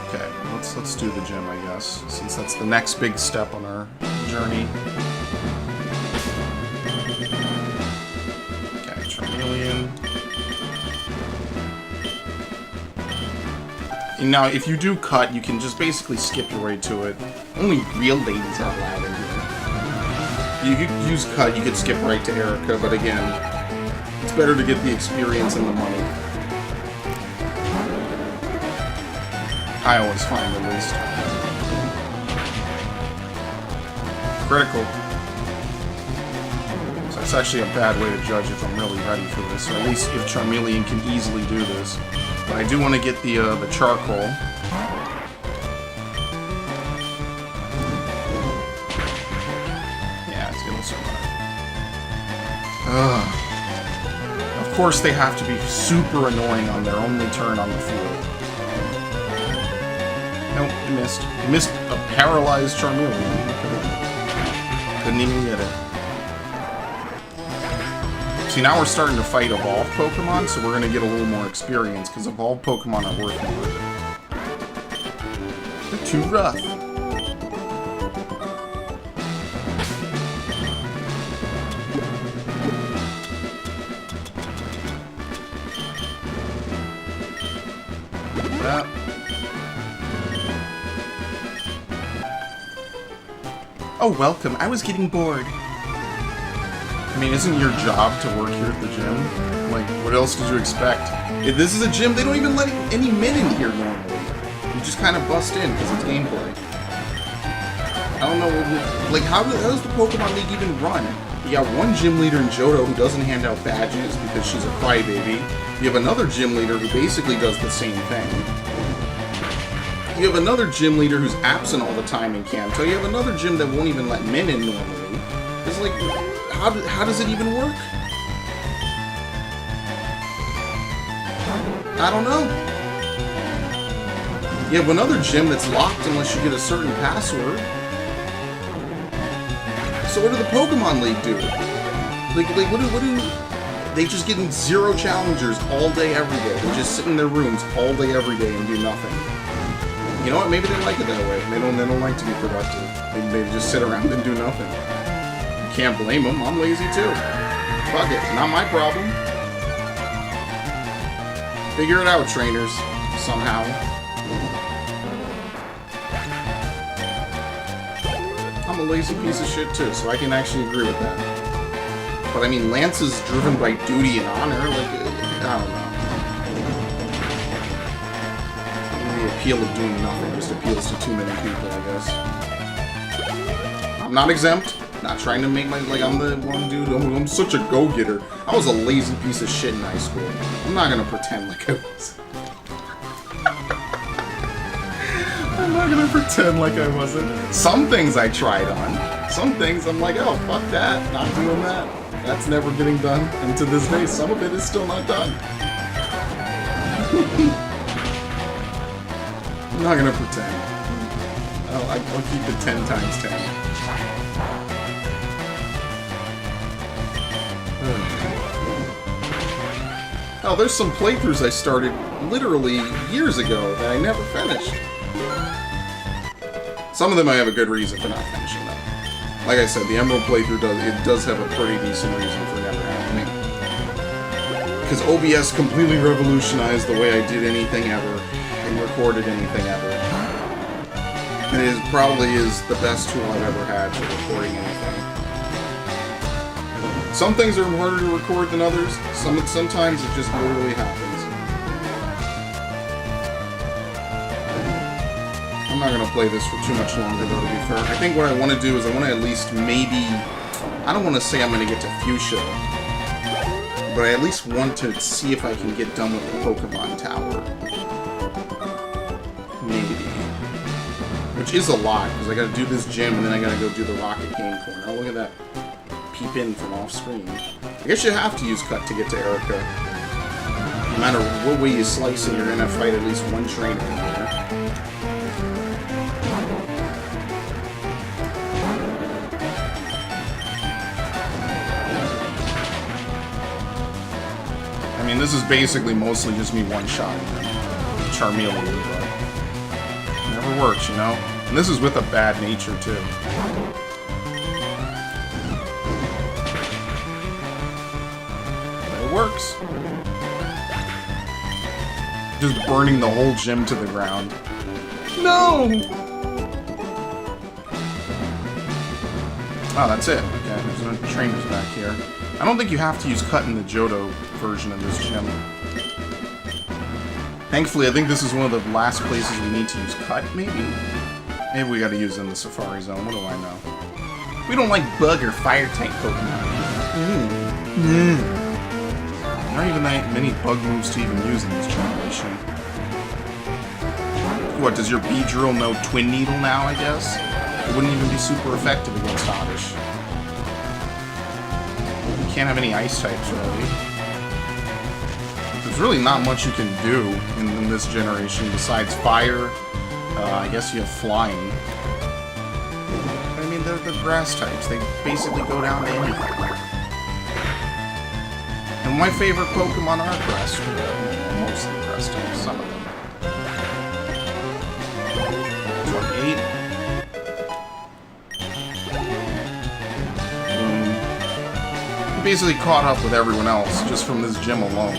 Okay, let's do the gym, I guess, since that's the next big step on our journey. Okay, Charmeleon. And now, if you do cut, you can just basically skip your way to it. Only real ladies are allowed in here. You could use cut, you could skip right to Erica, but again, it's better to get the experience and the money. I always find, at least. Critical. So that's actually a bad way to judge if I'm really ready for this, or at least if Charmeleon can easily do this. But I do want to get the charcoal. Yeah, it's gonna survive. Of course they have to be super annoying on their only turn on the field. Nope, you missed. You missed a paralyzed Charmeleon. Couldn't even get it. See, now we're starting to fight evolved Pokemon, so we're going to get a little more experience, because evolved Pokemon are worth more. They're too rough. Oh, welcome. I was getting bored. I mean, isn't your job to work here at the gym? Like, what else did you expect? If this is a gym, they don't even let any men in here normally. You just kind of bust in because it's gameplay. I don't know, like, how does the Pokemon League even run? You got one gym leader in Johto who doesn't hand out badges because she's a crybaby. You have another gym leader who basically does the same thing. You have another gym leader who's absent all the time in Kanto. You have another gym that won't even let men in normally. It's like... How does it even work? I don't know. You have another gym that's locked unless you get a certain password. So what do the Pokemon League do? Like what do they just getting 0 challengers all day, every day? They just sit in their rooms all day, every day and do nothing. You know what? Maybe they like it that way. They don't like to be productive. They just sit around and do nothing. Can't blame them. I'm lazy too. Fuck it. Not my problem. Figure it out, trainers. Somehow. I'm a lazy piece of shit too, so I can actually agree with that. But I mean, Lance is driven by duty and honor. Like, I don't know. The appeal of doing nothing just appeals to too many people, I guess. I'm not exempt. Not trying to make like I'm the one dude. I'm such a go-getter. I was a lazy piece of shit in high school. I'm not gonna pretend like I was. I'm not gonna pretend like I wasn't. Some things I tried on. Some things I'm like, oh, fuck that. Not doing that. That's never getting done. And to this day, some of it is still not done. I'm not gonna pretend. I'll keep it 10 times 10. Oh, there's some playthroughs I started literally years ago that I never finished. Some of them I have a good reason for not finishing them. Like I said, the Emerald playthrough does have a pretty decent reason for never happening. Because OBS completely revolutionized the way I did anything ever and recorded anything ever. And it probably is the best tool I've ever had for recording anything. Some things are harder to record than others. Sometimes it just literally happens. I'm not going to play this for too much longer, though, to be fair. I think what I want to do is I want to at least maybe... I don't want to say I'm going to get to Fuchsia, but I at least want to see if I can get done with the Pokemon Tower. Maybe. Which is a lot, because I got to do this gym, and then I got to go do the Rocket Game Corner. Oh, look at that. peep in from off screen. I guess you have to use cut to get to Erica. No matter what way you slice it, you're gonna fight at least one trainer in there. I mean, this is basically mostly just me one-shotting them. Charmeleon, but it never works, you know? And this is with a bad nature, too. But it works. Just burning the whole gym to the ground. No! Oh, that's it. Okay, there's no trainers back here. I don't think you have to use cut in the Johto version of this gym. Thankfully, I think this is one of the last places we need to use cut, maybe? Maybe we gotta use it in the Safari Zone, what do I know? We don't like bug or fire type Pokemon. There aren't even that many bug moves to even use in this generation. What, does your Beedrill know Twin Needle now, I guess? It wouldn't even be super effective against Oddish. You can't have any ice types, really. There's really not much you can do in this generation besides fire. I guess you have flying. But I mean, they're grass types. They basically go down to anything. And my favorite Pokemon are grass types. Mostly grass types, some of them. 28. Basically caught up with everyone else just from this gym alone.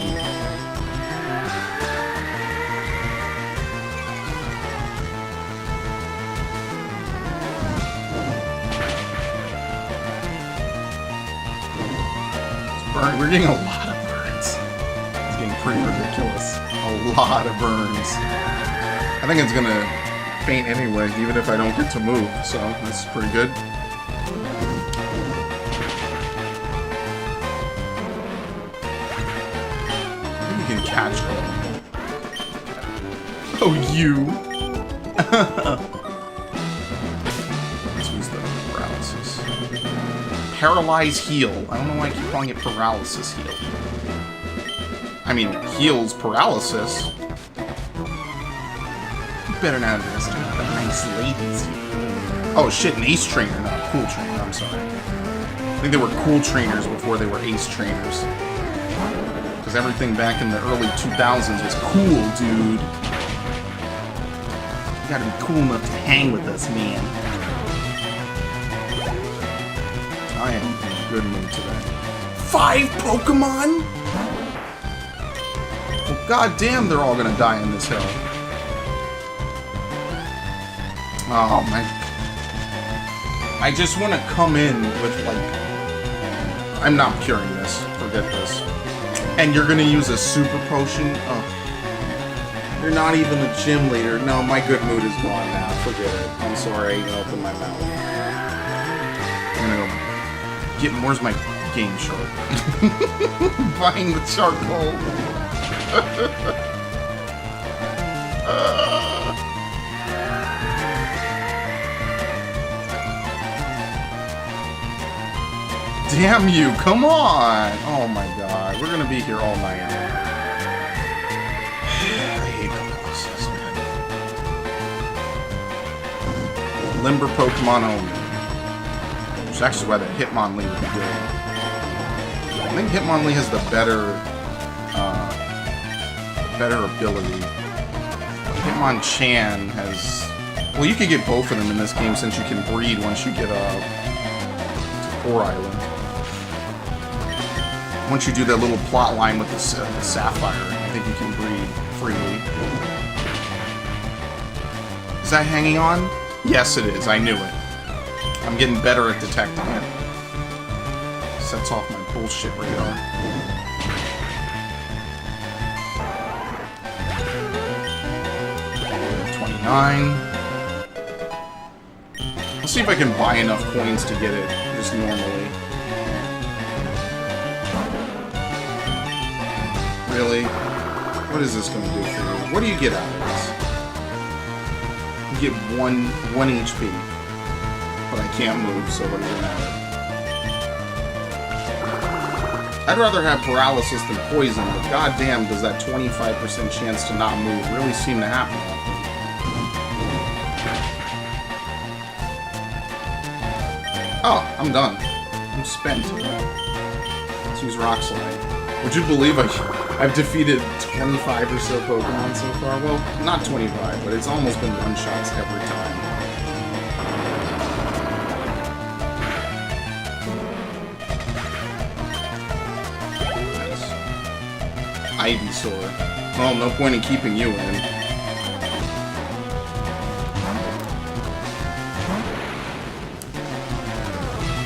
We're getting a lot of burns. It's getting pretty ridiculous. A lot of burns. I think it's gonna faint anyway, even if I don't get to move, so that's pretty good. Can catch them. Oh, you! Let's use the paralysis. Paralyze heal. I don't know why I keep calling it paralysis heal. I mean, heals paralysis. You better not underestimate the nice ladies here. Oh shit, an ace trainer, not a cool trainer, I'm sorry. I think they were cool trainers before they were ace trainers. Because everything back in the early 2000s was cool, dude. You gotta be cool enough to hang with us, man. I am in a good mood today. 5 Pokemon?! Well, goddamn, they're all gonna die in this hill. Oh, my... I just want to come in with, like... I'm not curing this. Forget this. And you're gonna use a super potion? Oh. You're not even a gym leader. No, my good mood is gone now. Forget it. I'm sorry, I even opened my mouth. I'm gonna go get... Where's my game shark? Buying the charcoal. Damn you, come on! Oh my god, we're gonna be here all night. I hate paralysis, man. Limber Pokemon only. Which is actually why the Hitmonlee would be good. I think Hitmonlee has the better ability. Hitmonchan has... Well, you could get both of them in this game since you can breed once you get to Core Island. Once you do that little plot line with the Sapphire, I think you can breed freely. Is that hanging on? Yes, it is. I knew it. I'm getting better at detecting it. Sets off my bullshit radar. Let's see if I can buy enough coins to get it just normally. Really? What is this going to do for you? What do you get out of this? You get one HP. But I can't move, so what does it matter? I'd rather have paralysis than poison, but goddamn does that 25% chance to not move really seem to happen often. Oh, I'm done. I'm spent. Let's use Rock Slide. Would you believe I've defeated 25 or so Pokemon so far? Well, not 25, but it's almost been one-shots every time. Ivysaur. Well, no point in keeping you in.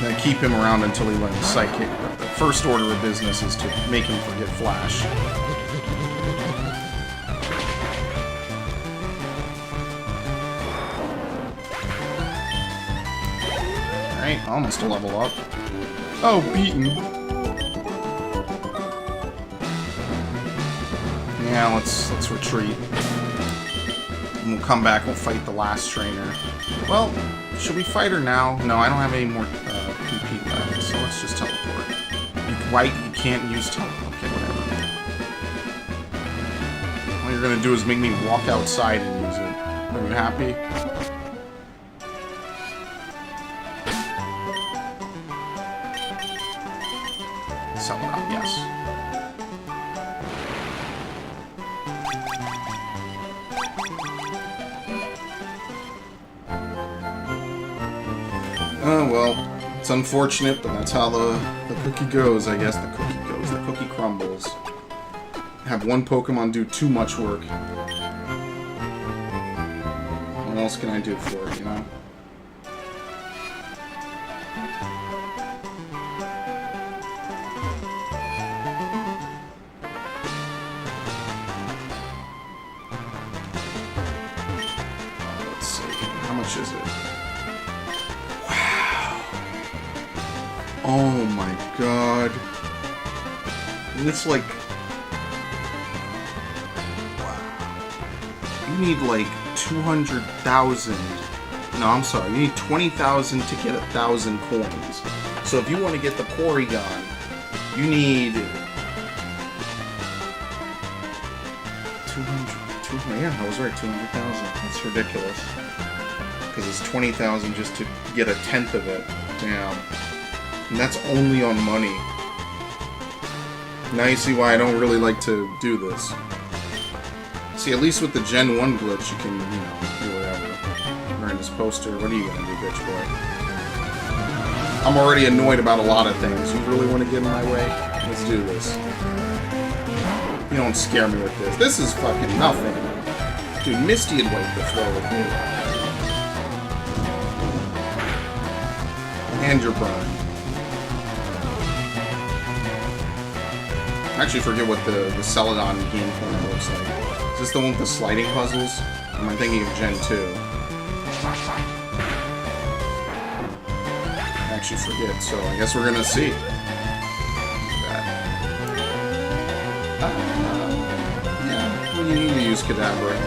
Gonna keep him around until he learns Psychic, but the first order of business is to make him forget Flash. Alright, almost a level up. Oh, beaten. Yeah, let's retreat. And we'll come back, we'll fight the last trainer. Well, should we fight her now? No, I don't have any more PP left, so let's just teleport. You can't use teleport. Okay, whatever. All you're gonna do is make me walk outside and use it. Are you happy? Celadon, yes. Oh, well, it's unfortunate, but that's how the cookie goes, I guess. The cookie goes, the cookie crumbles. Have one Pokemon do too much work. What else can I do for it, you know? Let's see, how much is it? Oh my god. It's like... Wow. You need like 200,000... No, I'm sorry. You need 20,000 to get 1,000 coins. So if you want to get the Porygon, you need... 200... Yeah, I was right. 200,000. That's ridiculous. Because it's 20,000 just to get a tenth of it. Damn. And that's only on money. Now you see why I don't really like to do this. See, at least with the Gen 1 glitch, you can, you know, do whatever. Wearing this poster. What are you gonna do, bitch boy? I'm already annoyed about a lot of things. You really want to get in my way? Let's do this. You don't scare me with this. This is fucking nothing. Dude, Misty had wiped the floor with me. And you're burned. I actually forget what the Celadon game plan looks like. Is this the one with the sliding puzzles? Or am I thinking of Gen 2? I actually forget, so I guess we're gonna see. Yeah, well, you need to use Kadabra.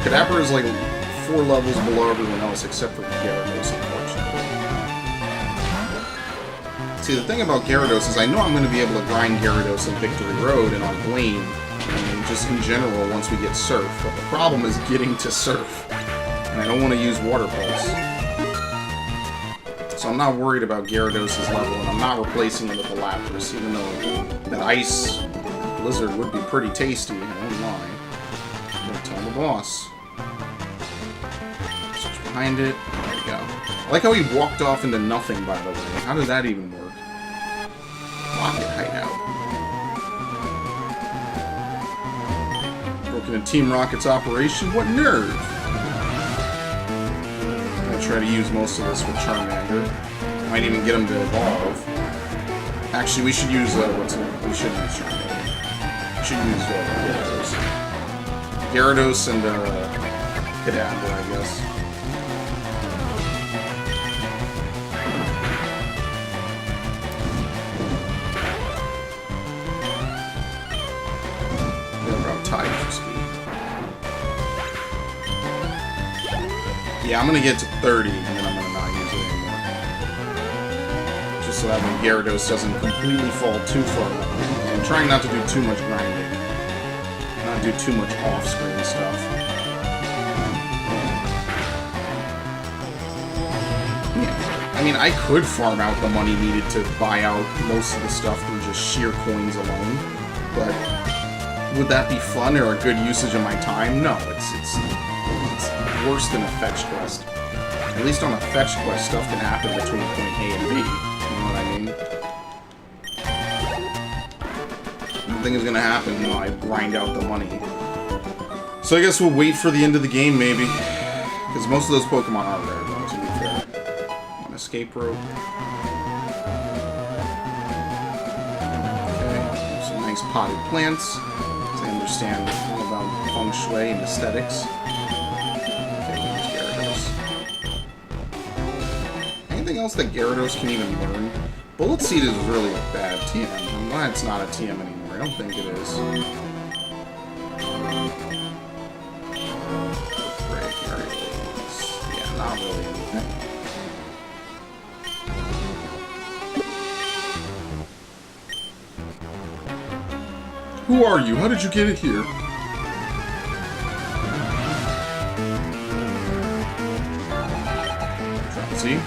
Kadabra is like 4 levels below everyone else except for Gyarados, unfortunately. See, the thing about Gyarados is I know I'm going to be able to grind Gyarados in Victory Road and on Blaine, and just in general once we get Surf, but the problem is getting to Surf, and I don't want to use Water Pulse. So I'm not worried about Gyarados' level, and I'm not replacing it with a Lapras, even though that Ice Blizzard would be pretty tasty, I won't lie. I'm going to tell the boss. Switch behind it, there we go. I like how he walked off into nothing, by the way. How did that even work? Rocket Hideout. Broken in Team Rocket's operation? What nerve! I'm gonna try to use most of this with Charmander. Might even get him to evolve. Actually, we should use, what's it? We should use Charmander. We should use, Gyarados. Gyarados and, Kadabra, I guess. Tied for speed. Yeah, I'm gonna get to 30 and then I'm gonna not use it anymore. so that way Gyarados doesn't completely fall too far. I'm trying not to do too much grinding. Not do too much off-screen stuff. Yeah. I mean, I could farm out the money needed to buy out most of the stuff through just sheer coins alone, but would that be fun or a good usage of my time? No, it's worse than a fetch quest. At least on a fetch quest, stuff can happen between point A and B. You know what I mean? Nothing is gonna happen while I grind out the money. So I guess we'll wait for the end of the game, maybe. Because most of those Pokemon are rare, though, to be fair. An escape rope. Okay, some nice potted plants. I understand all about feng shui and aesthetics. Anything else that Gyarados can even learn? Bullet Seed is really a bad TM. I'm glad it's not a TM anymore. I don't think it is. Yeah, not really anything. Who are you? How did you get it here? See?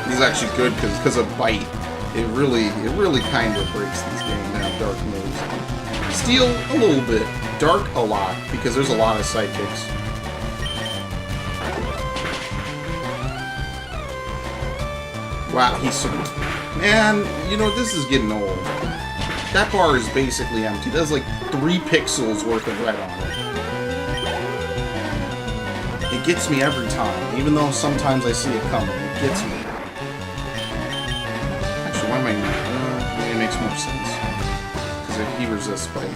This is actually good because of Bite. It really kind of breaks these games to have dark moves. Steel a little bit, dark a lot because there's a lot of sidekicks. Wow, he's so... Man, you know, this is getting old. That bar is basically empty. There's like 3 pixels worth of red on it. It gets me every time, even though sometimes I see it coming. It gets me. Actually, why am I... maybe it makes more sense. Because he resists Bite.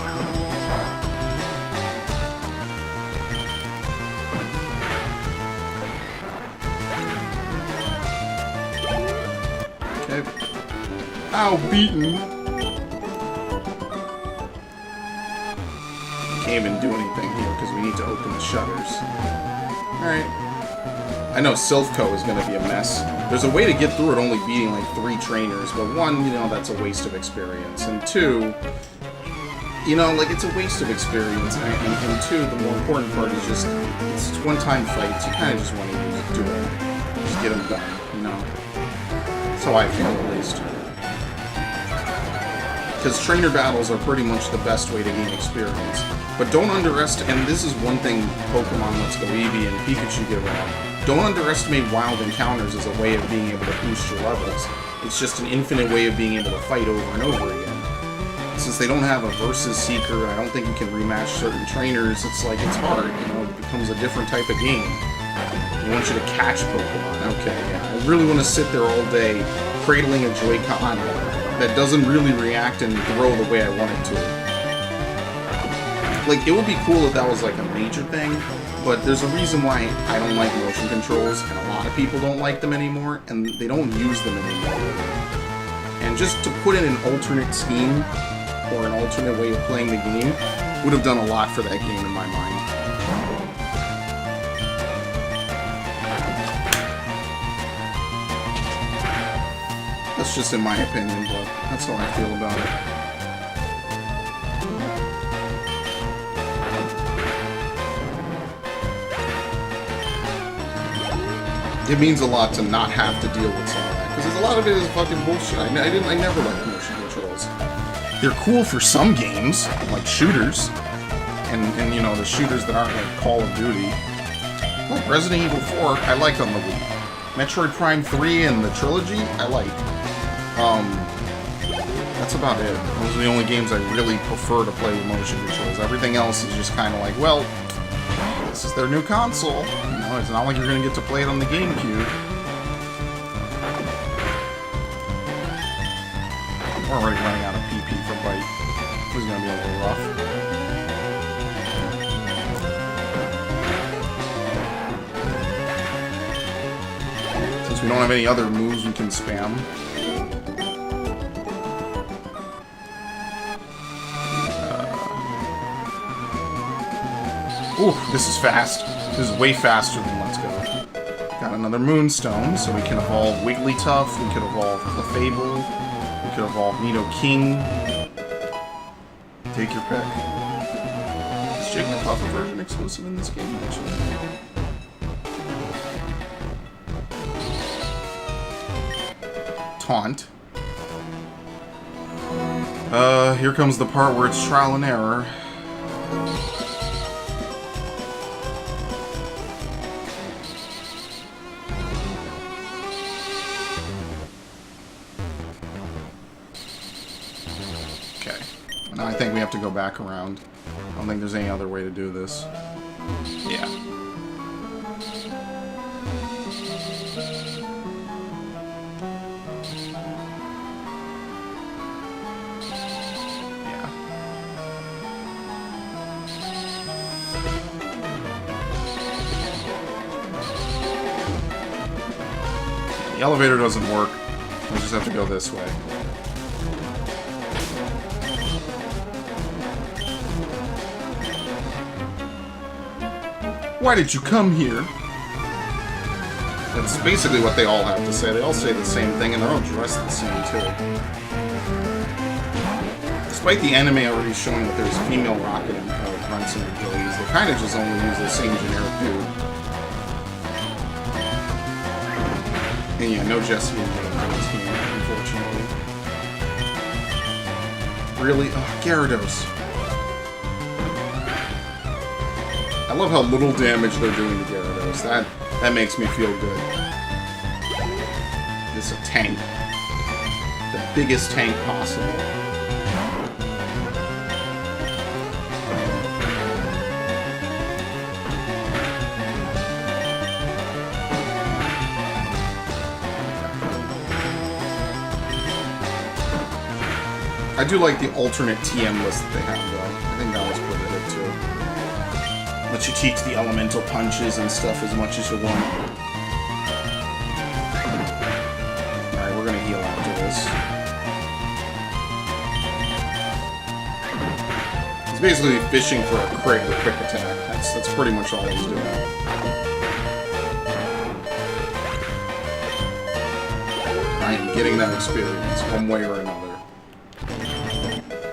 Ow, beaten. Can't even do anything here because we need to open the shutters. Alright. I know Silphco is going to be a mess. There's a way to get through it only beating like 3 trainers, but 1, you know, that's a waste of experience. And 2, you know, like, it's a waste of experience. And 2, the more important part is just, it's one-time fights. You kind of just want to do it. Just get them done, you know? That's how I feel, at least. Because trainer battles are pretty much the best way to gain experience. But don't underestimate, and this is one thing Pokemon Let's Go Eevee and Pikachu get wrong, don't underestimate wild encounters as a way of being able to boost your levels. It's just an infinite way of being able to fight over and over again. Since they don't have a versus seeker, I don't think you can rematch certain trainers, it's like, it's hard, you know, it becomes a different type of game. They want you to catch Pokemon, okay, yeah. I really want to sit there all day, cradling a Joy-Con that doesn't really react and grow the way I want it to. Like, it would be cool if that was like a major thing, but there's a reason why I don't like motion controls, and a lot of people don't like them anymore, and they don't use them anymore. And just to put in an alternate scheme, or an alternate way of playing the game, would have done a lot for that game in my mind. That's just in my opinion, but that's how I feel about it. It means a lot to not have to deal with some of that, because a lot of it is fucking bullshit. I never liked motion controls. They're cool for some games, like shooters, and you know, the shooters that aren't like Call of Duty. Like Resident Evil 4, I liked on the Wii. Metroid Prime 3 and the trilogy, I like. That's about it. Those are the only games I really prefer to play with motion controls. Everything else is just kind of like, well, this is their new console. You know, it's not like you're going to get to play it on the GameCube. We're already running out of PP for Bite. This is going to be a little rough. Since we don't have any other moves we can spam. Ooh, this is fast. This is way faster than Let's Go. Got another Moonstone, so we can evolve Wigglytuff, we could evolve Clefable, we could evolve Nidoking. Take your pick. Is Jigglypuff a version exclusive in this game, actually? Taunt. Here comes the part where it's trial and error. Okay. Now I think we have to go back around. I don't think there's any other way to do this. Yeah. The elevator doesn't work. We just have to go this way. Why did you come here? That's basically what they all have to say. They all say the same thing, and they're all dressed the same, too. Despite the anime already showing that there's female rocket grunts and abilities, they kind of just only use the same generic dude. And yeah, no Jesse and Jane for this game, unfortunately. Really? Oh, Gyarados. I love how little damage they're doing to Gyarados. That makes me feel good. This is a tank. The biggest tank possible. I do like the alternate TM list that they have, though. I think that was pretty good, too. Let you teach the elemental punches and stuff as much as you want. Alright, we're gonna heal after this. He's basically fishing for a crit with quick attack. That's pretty much all he's doing. I am getting that experience, one way or another.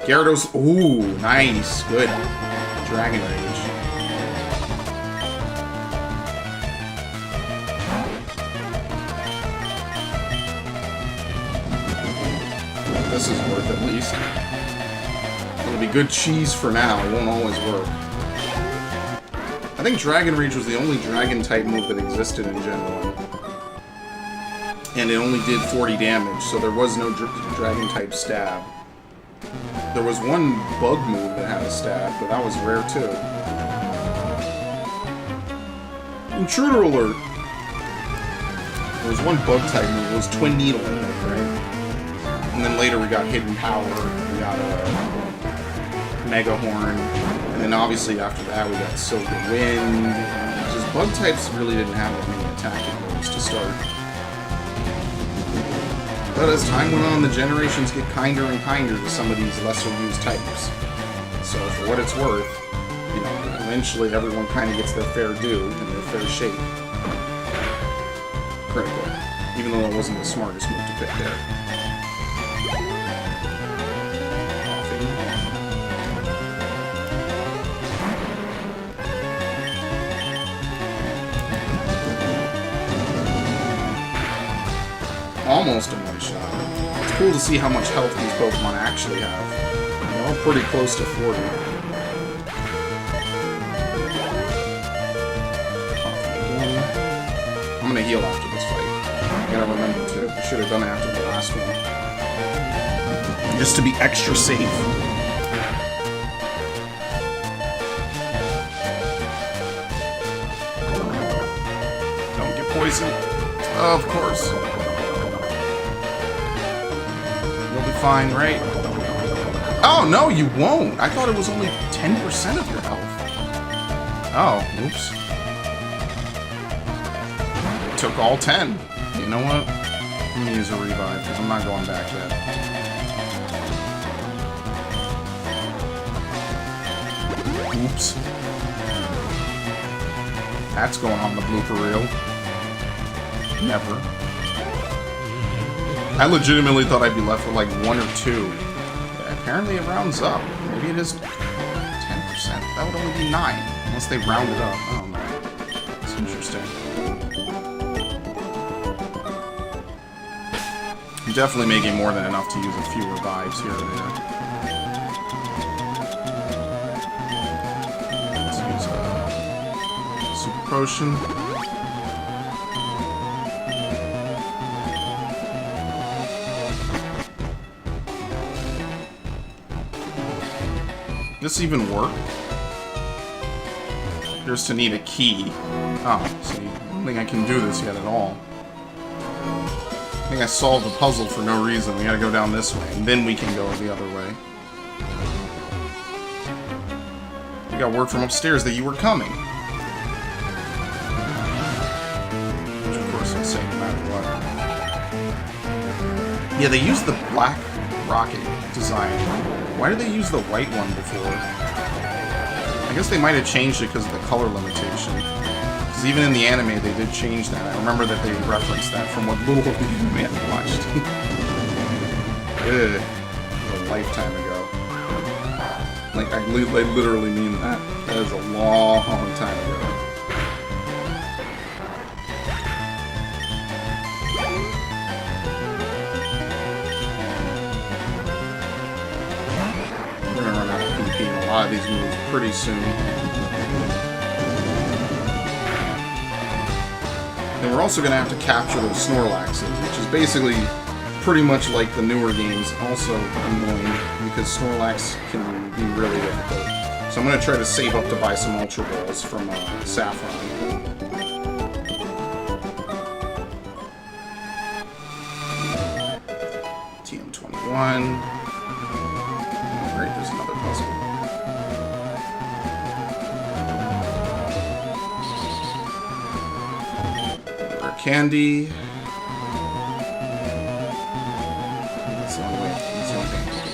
Gyarados, ooh, nice, good. Dragon Rage. This is worth at least. It'll be good cheese for now, it won't always work. I think Dragon Rage was the only Dragon-type move that existed in Gen 1. And it only did 40 damage, so there was no Dragon-type stab. There was one bug move that had a stab, but that was rare too. Intruder alert! There was one bug type move, it was Twin Needle, I think, right? And then later we got Hidden Power, we got Mega Horn, and then obviously after that we got Silver Wind. Just bug types really didn't have that many attacking moves to start. But as time went on, the generations get kinder and kinder to some of these lesser-used types. So for what it's worth, you know, eventually everyone kind of gets their fair due and their fair shake. Critical. Even though it wasn't the smartest move to pick there. Almost a one-shot. It's cool to see how much health these Pokemon actually have. They're all pretty close to 40. I'm gonna heal after this fight. I gotta remember to. I should have done it after the last one. Just to be extra safe. Don't get poisoned. Of course. Fine, right? Oh, no, you won't. I thought it was only 10% of your health. Oh, oops. It took all 10. You know what? I'm gonna use a revive, because I'm not going back yet. Oops. That's going on the blooper reel. Never. I legitimately thought I'd be left with like 1 or 2. Yeah, apparently it rounds up. Maybe it is 10%. That would only be 9. Unless they round it up. I don't know. It's interesting. I'm definitely making more than enough to use a few revives here or there. Let's use a super potion. This even work? There's to need a key. Oh, see, I don't think I can do this yet at all. I think I solved the puzzle for no reason. We gotta go down this way, and then we can go the other way. We got word from upstairs that you were coming. Which, of course, I'll say no matter what. Yeah, they used the black rocket design. Why did they use the white one before? I guess they might have changed it because of the color limitation. Because even in the anime, they did change that. I remember that they referenced that from what little man watched. Ugh. A lifetime ago. Like, I literally mean that. That is a long time ago. We're gonna run out of PP in a lot of these moves pretty soon. And we're also going to have to capture those Snorlaxes, which is basically pretty much like the newer games, also annoying, because Snorlax can be really difficult. So I'm going to try to save up to buy some Ultra Balls from Saffron. TM21. Great, there's another puzzle. Candy. That's the only way. That's the only thing I can do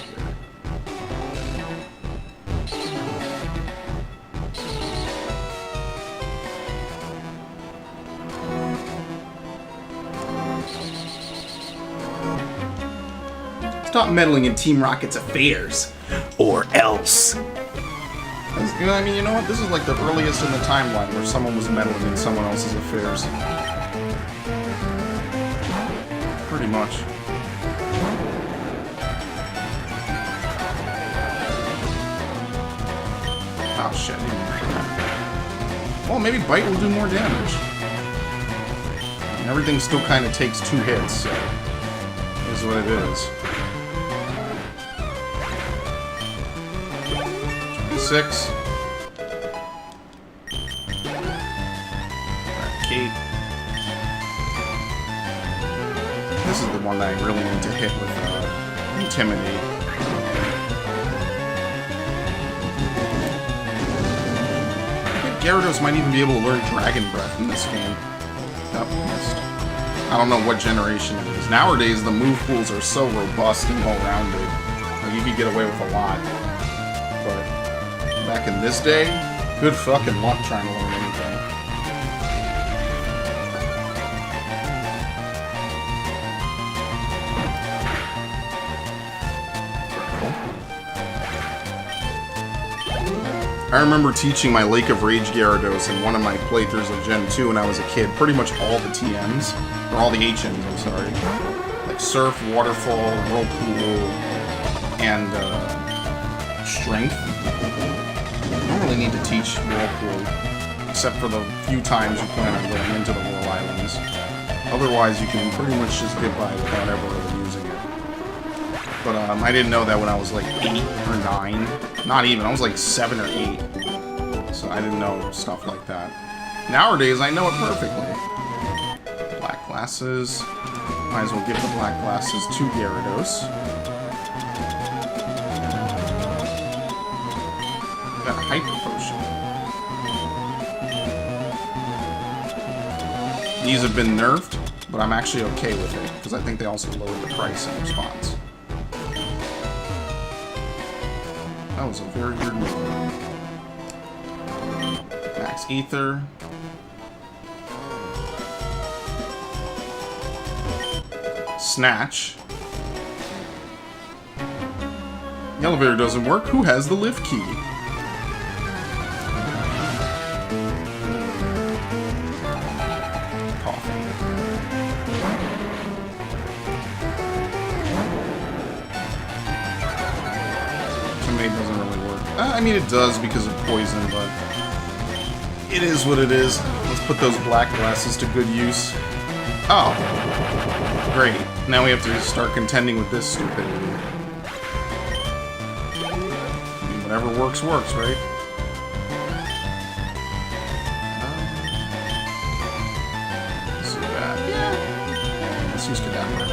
here. Stop meddling in Team Rocket's affairs, or else. You know, I mean, you know what? This is like the earliest in the timeline where someone was meddling in someone else's affairs. Pretty much. Oh shit. Well, maybe Bite will do more damage. And everything still kind of takes 2 hits, so it is what it is. 26. Kate. This is the one that I really need to hit with Intimidate. I think Gyarados might even be able to learn Dragon Breath in this game. Nope, missed. I don't know what generation it is. Nowadays, the move pools are so robust and well-rounded. Like, you could get away with a lot. But back in this day, good fucking luck trying to learn anything. I remember teaching my Lake of Rage Gyarados in one of my playthroughs of Gen 2 when I was a kid. Pretty much all the TMs, or all the HMs, I'm sorry. Like Surf, Waterfall, Whirlpool, and Strength. You don't really need to teach Whirlpool, except for the few times you plan on going into the Whirl Islands. Otherwise, you can pretty much just get by without ever really using it. But I didn't know that when I was like 8 or 9. Not even, I was like 7 or 8. So I didn't know stuff like that. Nowadays, I know it perfectly. Black glasses. Might as well give the black glasses to Gyarados. Got a Hyper Potion. These have been nerfed, but I'm actually okay with it, because I think they also lowered the price in response. That was a very weird move. Max Ether. Snatch. The elevator doesn't work. Who has the lift key? Coffee. Tomato doesn't really work. I mean, it does because of poison, but it is what it is. Let's put those black glasses to good use. Oh. Great. Now we have to start contending with this stupidity. I mean, whatever works, works, right? Let's do that. Yeah. Let's use Cadaver.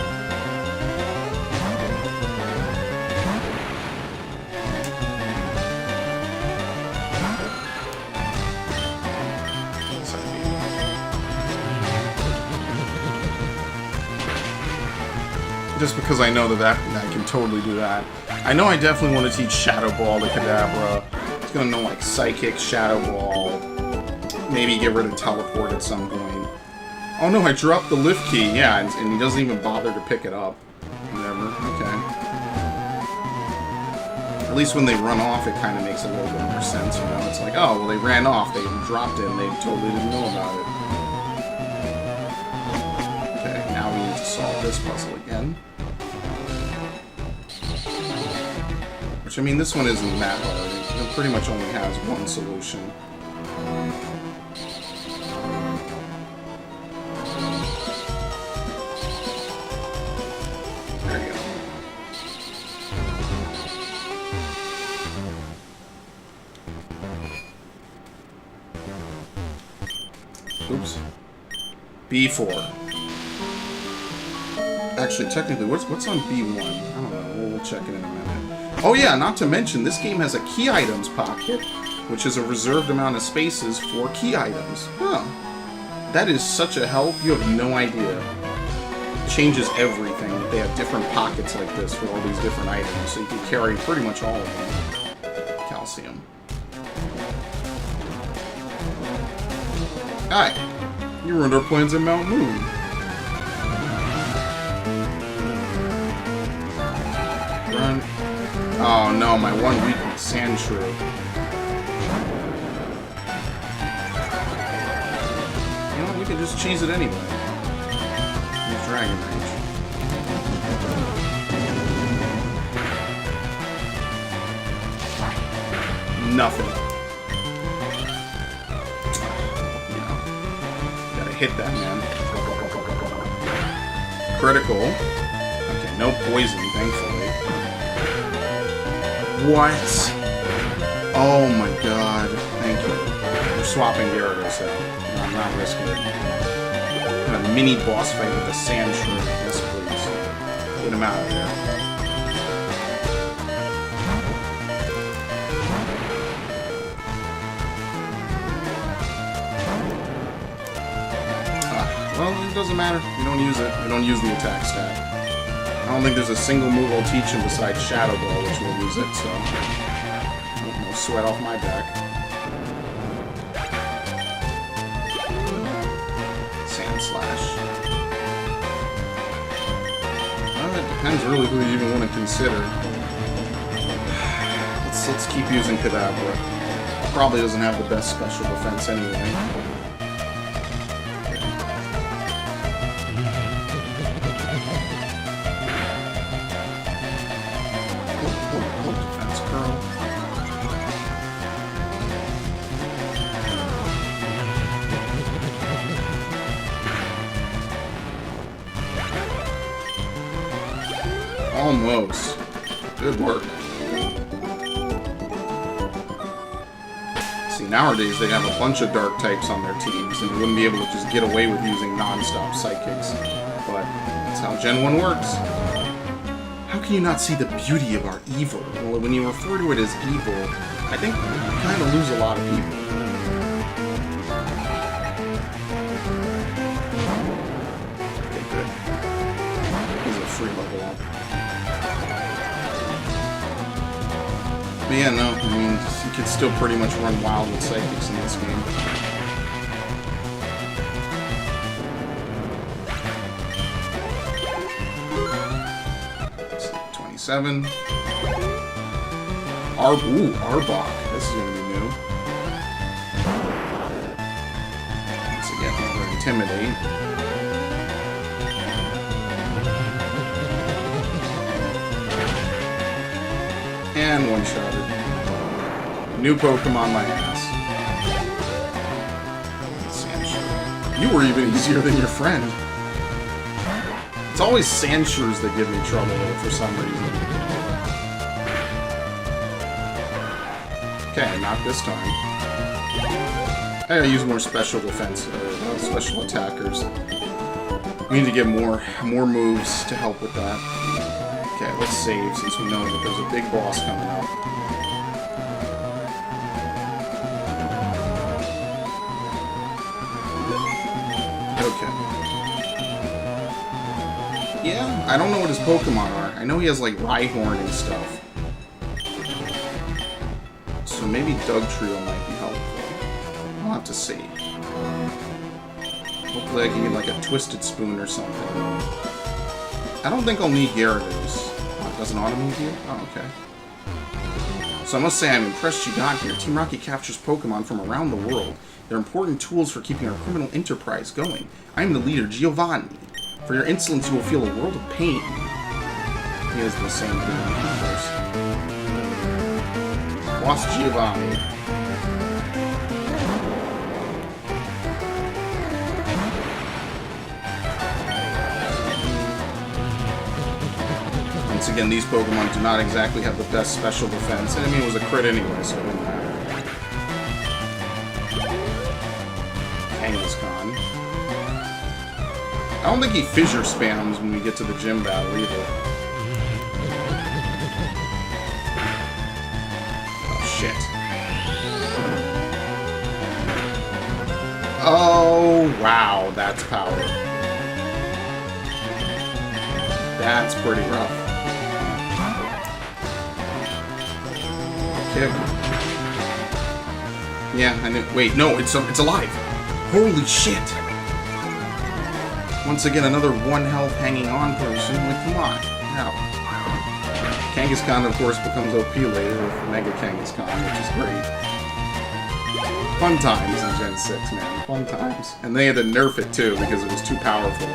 Just because I know that I can totally do that. I know I definitely want to teach Shadow Ball to Kadabra. It's gonna know like Psychic, Shadow Ball, maybe get rid of Teleport at some point. Oh no, I dropped the lift key. Yeah, and he doesn't even bother to pick it up. Whatever. Okay. At least when they run off, it kind of makes a little bit more sense. You know, it's like, oh well, they ran off. They dropped it, and they totally didn't know about it. Okay, now we need to solve this puzzle again. Which, I mean, this one isn't that hard. It pretty much only has one solution. There you go. Oops. B4. Actually, technically, what's on B1? I don't know. We'll check it in a minute. Oh yeah, not to mention, this game has a key items pocket, which is a reserved amount of spaces for key items. Huh. That is such a help, you have no idea. It changes everything. They have different pockets like this for all these different items, so you can carry pretty much all of them. Calcium. Hi. You ruined our plans at Mount Moon. Run. Oh no, my one weakness, Sand Shrew. You know, we can just cheese it anyway. Use Dragon Rage. Nothing. You know, gotta hit that, man. Critical. Okay, no poison, thankfully. What? Oh my god. Thank you. We're swapping Gyarados out. No, I'm not risking it. A mini boss fight with a Sand Shrew. Yes, please. Get him out of there. Well, it doesn't matter. We don't use it. We don't use the attack stat. I don't think there's a single move I'll teach him besides Shadow Ball, which will use it, so no sweat off my back. Sand Slash. Well, it depends really who you even want to consider. Let's keep using Kadabra. Probably doesn't have the best special defense anyway. Almost. Good work. See, nowadays they have a bunch of dark types on their teams, and you wouldn't be able to just get away with using non-stop psychics. But that's how Gen 1 works. How can you not see the beauty of our evil? Well, when you refer to it as evil, I think you kind of lose a lot of people. Okay, good. This is a free level up. But yeah, no, I mean, you could still pretty much run wild with Psychics in this game. 27. Arbok. This is gonna be new. Once again, another Intimidate. And one-shotted. New Pokemon, my ass. You were even easier than your friend. It's always Sandshrews that give me trouble for some reason. Okay, not this time. I gotta use more special defense, special attackers. We need to get more moves to help with that. Okay, let's save since we know that there's a big boss coming up. Okay. Yeah, I don't know what his Pokemon are. I know he has like Rhyhorn and stuff. So maybe Dugtrio might be helpful. I'll have to see. Hopefully I can get like a Twisted Spoon or something. I don't think I'll need Gyarados. Oh, it doesn't auto-move you? Oh, okay. So I must say I'm impressed you got here. Team Rocket captures Pokemon from around the world. They're important tools for keeping our criminal enterprise going. I am the leader, Giovanni. For your insolence, you will feel a world of pain. He has the same thing, of course. Boss Giovanni. Once again, these Pokemon do not exactly have the best special defense. And I mean, it was a crit anyway, so it didn't matter. Kangaskhan. I don't think he fissure spams when we get to the gym battle either. Oh, shit. Oh, wow, that's power. That's pretty rough. Kick. Yeah, I knew. Wait, no, it's alive. Holy shit. Once again, another one health hanging on person. Like, come on. Now. Kangaskhan, of course, becomes OP later with Mega Kangaskhan, which is great. Fun times in Gen 6, man. Fun times. And they had to nerf it, too, because it was too powerful.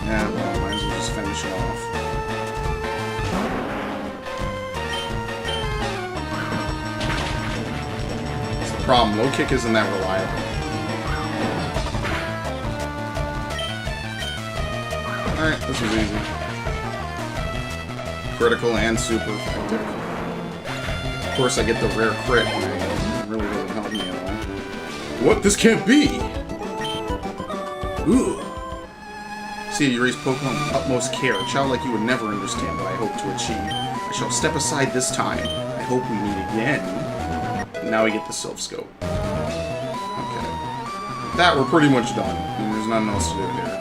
Yeah, well, might as well just finish it off. That's the problem. Low kick isn't that reliable. Alright, this was easy. Critical and super effective. Of course, I get the rare crit, and it really doesn't help me at all. What? This can't be! Ooh. See, you raise Pokemon with utmost care. A child like you would never understand what I hope to achieve. I shall step aside this time. I hope we meet again. And now we get the Sylph Scope. Okay. That, we're pretty much done. I mean, there's nothing else to do here.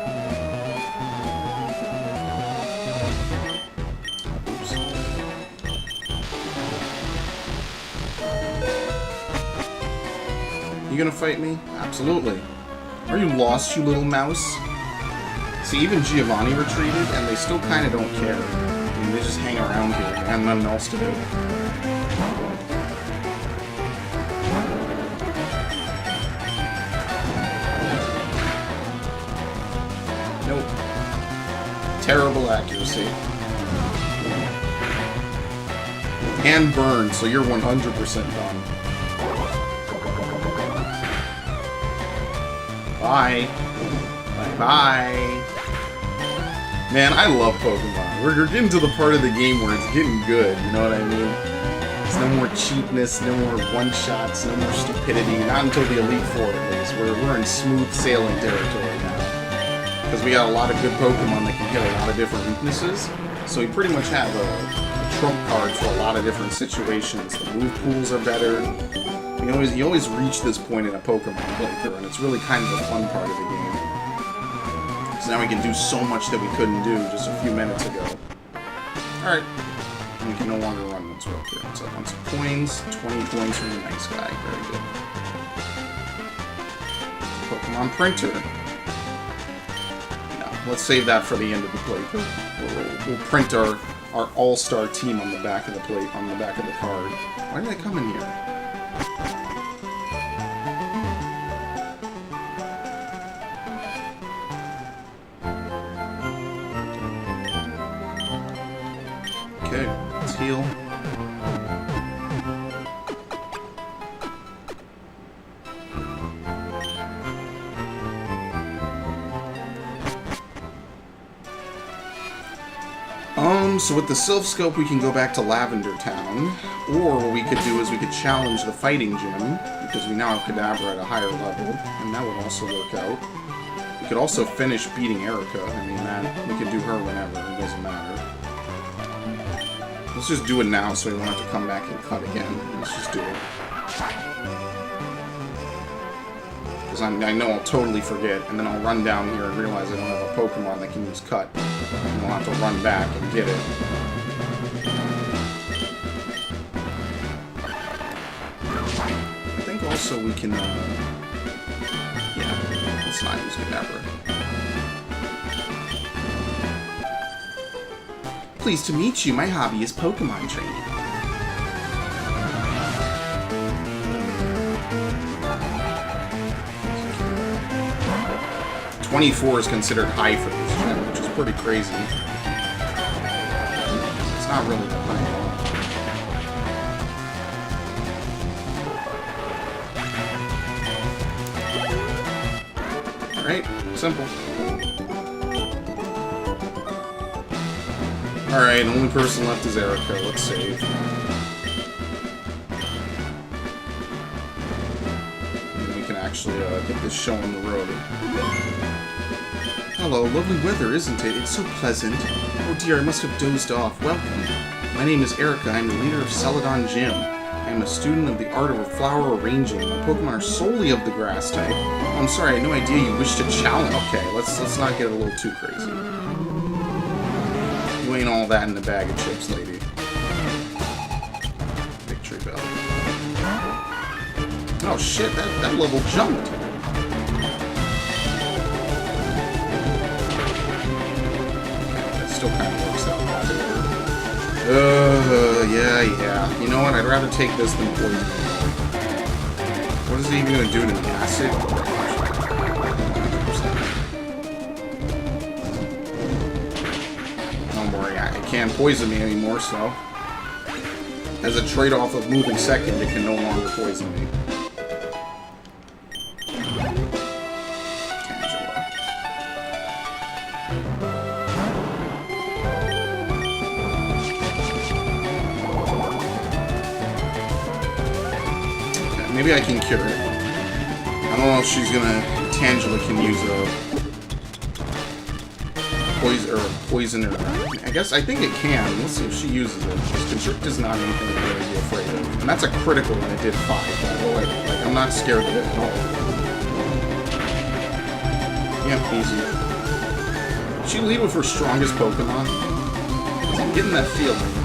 You gonna fight me? Absolutely. Are you lost, you little mouse? See, even Giovanni retreated, and they still kind of don't care. I mean, they just hang around here. They have nothing else to do. Nope. Terrible accuracy. And burn, so you're 100% done. Bye. Bye-bye. Man, I love Pokemon. We're getting to the part of the game where it's getting good, you know what I mean? There's no more cheapness, no more one-shots, no more stupidity. Not until the Elite Four, at least. We're in smooth sailing territory now. Because we got a lot of good Pokemon that can hit a lot of different weaknesses. So we pretty much have a trump card for a lot of different situations. The move pools are better. You always reach this point in a Pokemon playthrough, and it's really kind of the fun part of the game. So now we can do so much that we couldn't do just a few minutes ago. Alright. We can no longer run once we're up here. So once coins, 20 coins from the nice guy. Very good. Pokemon Printer. No, let's save that for the end of the playthrough. We'll print our all-star team on the back of the plate, on the back of the card. Why did I come in here? Okay, let's heal. So with the Sylph Scope, we can go back to Lavender Town, or what we could do is we could challenge the Fighting Gym, because we now have Kadabra at a higher level, and that would also work out. We could also finish beating Erica. I mean, we could do her whenever, it doesn't matter. Let's just do it now so we won't have to come back and cut again. Let's just do it. Because I know I'll totally forget, and then I'll run down here and realize I don't have a Pokemon that can use cut. And we'll have to run back and get it. I think also we can, yeah, let's not use Kadabra. Pleased to meet you. My hobby is Pokemon training. .24 is considered high for this gym, which is pretty crazy. It's not really that high at all. Alright, simple. Alright, only person left is Erica. Let's save. And we can actually get this show on the road. Hello, lovely weather, isn't it? It's so pleasant. Oh dear, I must have dozed off. Welcome. My name is Erica. I'm the leader of Celadon Gym. I am a student of the art of flower arranging. My Pokemon are solely of the grass type. Oh, I'm sorry, I had no idea you wished to challenge. Okay, let's not get a little too crazy. You ain't all that in the bag of chips, lady. Victory bell. Oh shit, that level jumped. Still kind of works out. Yeah. You know what? I'd rather take this than poison. What is it even going to do to me? Acid? Don't worry, it can't poison me anymore, so... As a trade-off of moving second, it can no longer poison me. Maybe I can cure it. I don't know if she's gonna... Tangela can use a... poison or... I think it can. Let's see if she uses it. Because Constrict is not anything to really be afraid of. And that's a critical when it did 5, by the way. Like, I'm not scared of it at all. Yeah, easy. Did she lead with her strongest Pokemon? I'm getting that feeling.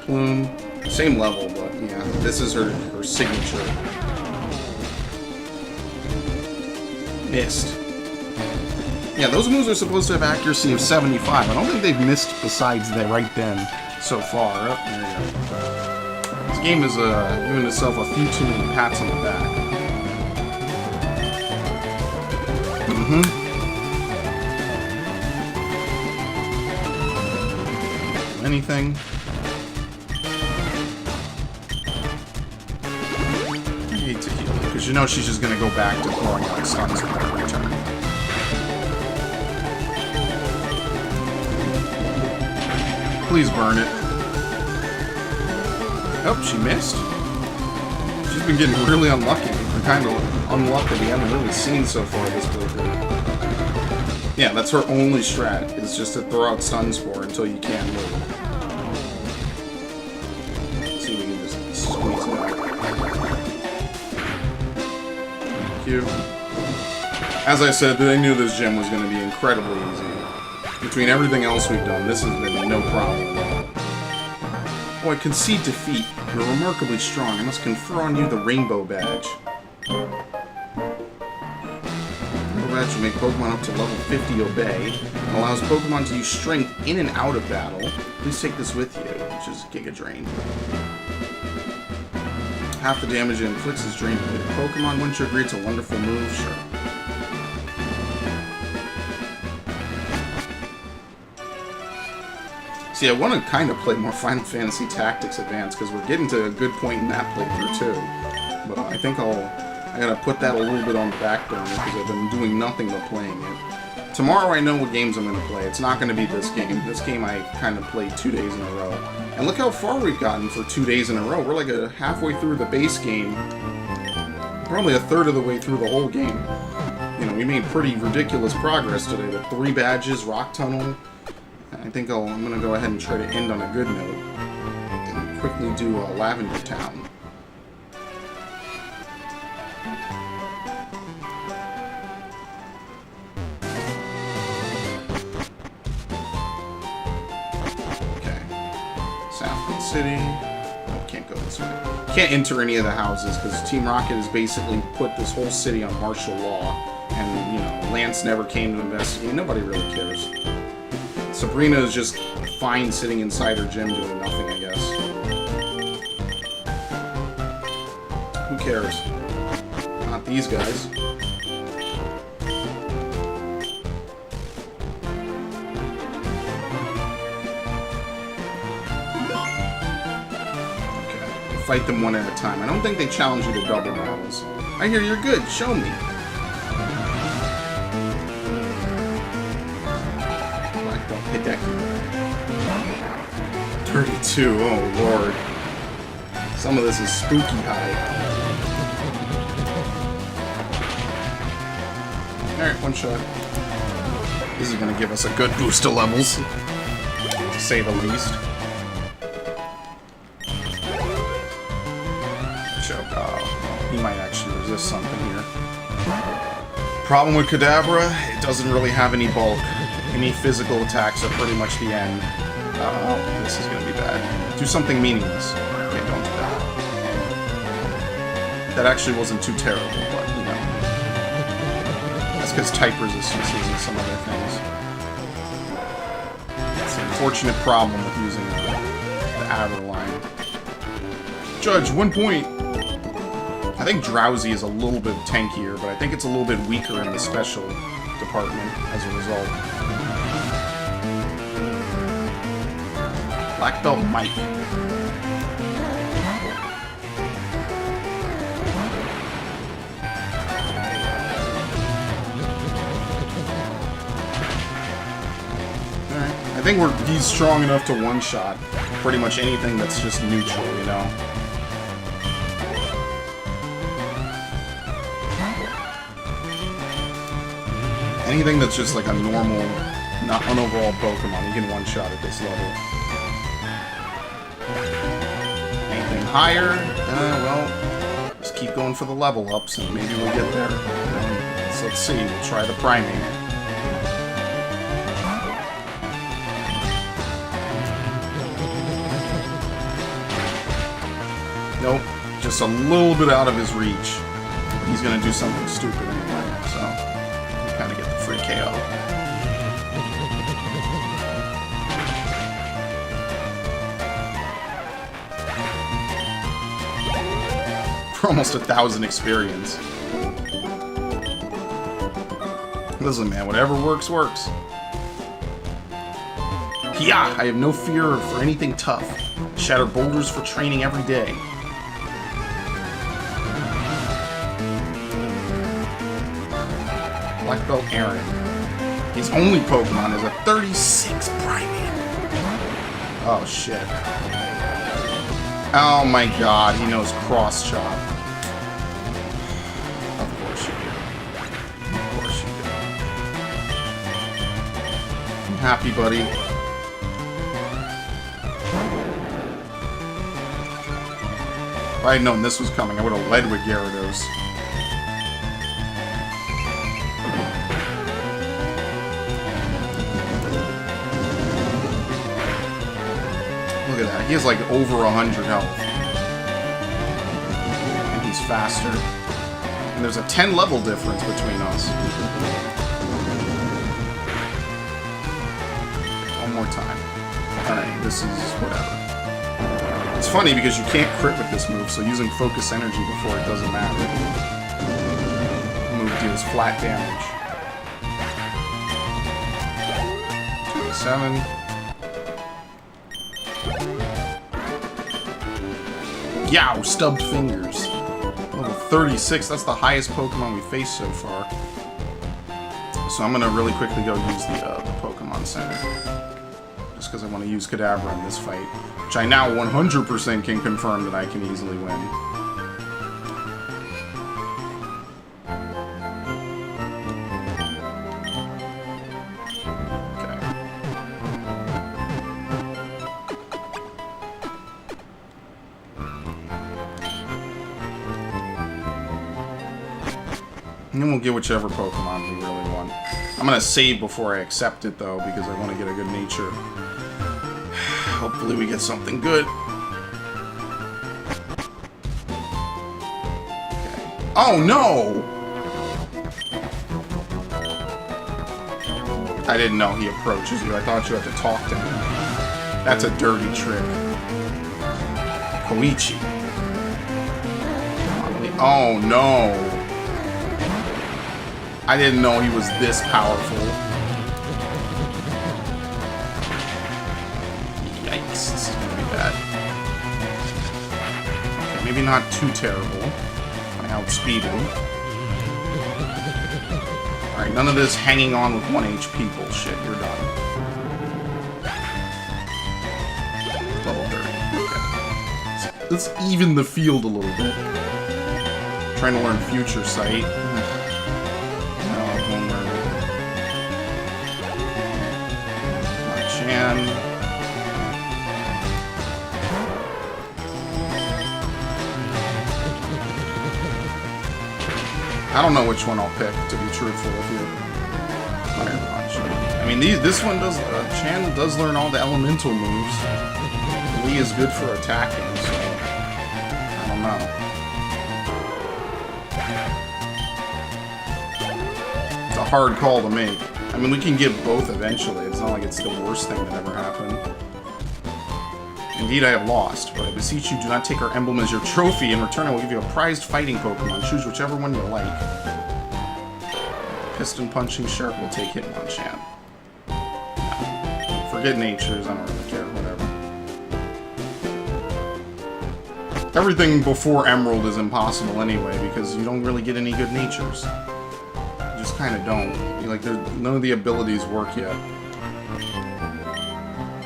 Plume. Same level, but yeah, this is her signature. Missed. Yeah, those moves are supposed to have accuracy of 75. I don't think they've missed besides that right then so far. Oh, there you go. This game is giving itself a few too many pats on the back. Anything? To heal, because you know she's just going to go back to throwing out stuns every turn. Please burn it. Oh, she missed. She's been getting really unlucky. The kind of unlucky we haven't really seen so far this playthrough. Yeah, that's her only strat, is just to throw out stuns for her until you can't move. Let's see if we can just squeeze it out. As I said, I knew this gym was going to be incredibly easy. Between everything else we've done, this has been no problem. Oh, I concede defeat. You're remarkably strong. I must confer on you the Rainbow Badge. FireRed will make Pokemon up to level 50 obey, and allows Pokemon to use strength in and out of battle. Please take this with you, which is Giga Drain. Half the damage it inflicts is drained away to Pokemon. Wouldn't you agree it's a wonderful move? Sure. See, I want to kind of play more Final Fantasy Tactics Advance, because we're getting to a good point in that playthrough, too. But I think I gotta put that a little bit on the back burner, because I've been doing nothing but playing it. Tomorrow I know what games I'm going to play. It's not going to be this game. This game I kind of played 2 days in a row. And look how far we've gotten for 2 days in a row. We're like halfway through the base game. Probably a third of the way through the whole game. You know, we made pretty ridiculous progress today. The 3 badges, Rock Tunnel. I think I'm going to go ahead and try to end on a good note. And quickly do Lavender Town. City. Oh, can't go this way. Can't enter any of the houses because Team Rocket has basically put this whole city on martial law, and you know, Lance never came to investigate. Nobody really cares. Sabrina is just fine sitting inside her gym doing nothing, I guess. Who cares? Not these guys. Fight them one at a time. I don't think they challenge you to double battles. I hear you're good. Show me. Black belt Hideout. 32. Oh lord. Some of this is spooky high. Alright, one shot. This is going to give us a good boost to levels, to say the least. He might actually resist something here. Problem with Kadabra, it doesn't really have any bulk. Any physical attacks are pretty much the end. Uh-oh, this is gonna be bad. Do something meaningless. Okay, don't do that. That actually wasn't too terrible, but, you know. That's because type resistances and some other things. It's an unfortunate problem with using the outer line. Judge, 1 point! I think Drowsy is a little bit tankier, but I think it's a little bit weaker in the special department as a result. Black Belt Mike. Alright. I think he's strong enough to one-shot pretty much anything that's just neutral, you know? Anything that's just like a normal, not an overall Pokemon, you can one-shot at this level. Anything higher, well, just keep going for the level ups and maybe we'll get there. So let's see, we'll try the priming. Nope, just a little bit out of his reach. He's gonna do something stupid anyway, so kind of get the free KO. For almost 1,000 experience. Listen, man, whatever works, works. Yeah, I have no fear for anything tough. Shatter boulders for training every day. Black Belt Aaron. His only Pokemon is a 36 Primeape. Oh shit. Oh my god, he knows Cross Chop. Of course you do. Of course you do. I'm happy, buddy. If I had known this was coming, I would have led with Gyarados. Look at that. He has like over 100 health. And he's faster. And there's a 10 level difference between us. One more time. Alright, this is whatever. It's funny because you can't crit with this move, so using focus energy before it doesn't matter. The move deals flat damage. 27. Yow! Stubbed fingers. Level 36, that's the highest Pokemon we faced so far. So I'm gonna really quickly go use the Pokemon Center. Just because I want to use Kadabra in this fight. Which I now 100% can confirm that I can easily win. And then we'll get whichever Pokemon we really want. I'm gonna save before I accept it, though, because I want to get a good nature. Hopefully we get something good. Okay. Oh, no! I didn't know he approaches you. I thought you had to talk to him. That's a dirty trick. Koichi. Oh, no. I didn't know he was this powerful. Yikes, this is gonna be bad. Okay, maybe not too terrible. I outspeed him. Alright, none of this hanging on with 1 HP bullshit. You're done. Level 30. Okay. Let's even the field a little bit. Trying to learn Future Sight. I don't know which one I'll pick, to be truthful with you. Fire Punch. I mean, this one does. Chan does learn all the elemental moves. Lee is good for attacking, so I don't know. It's a hard call to make. I mean, we can get both eventually. It's not like it's the worst thing that ever happened. Indeed, I have lost, but I beseech you, do not take our emblem as your trophy. In return, I will give you a prized fighting Pokemon. Choose whichever one you like. Piston Punching Shark will take Hitmonchan. No. Forget natures, I don't really care, whatever. Everything before Emerald is impossible anyway, because you don't really get any good natures. You just kind of don't. Like, none of the abilities work yet.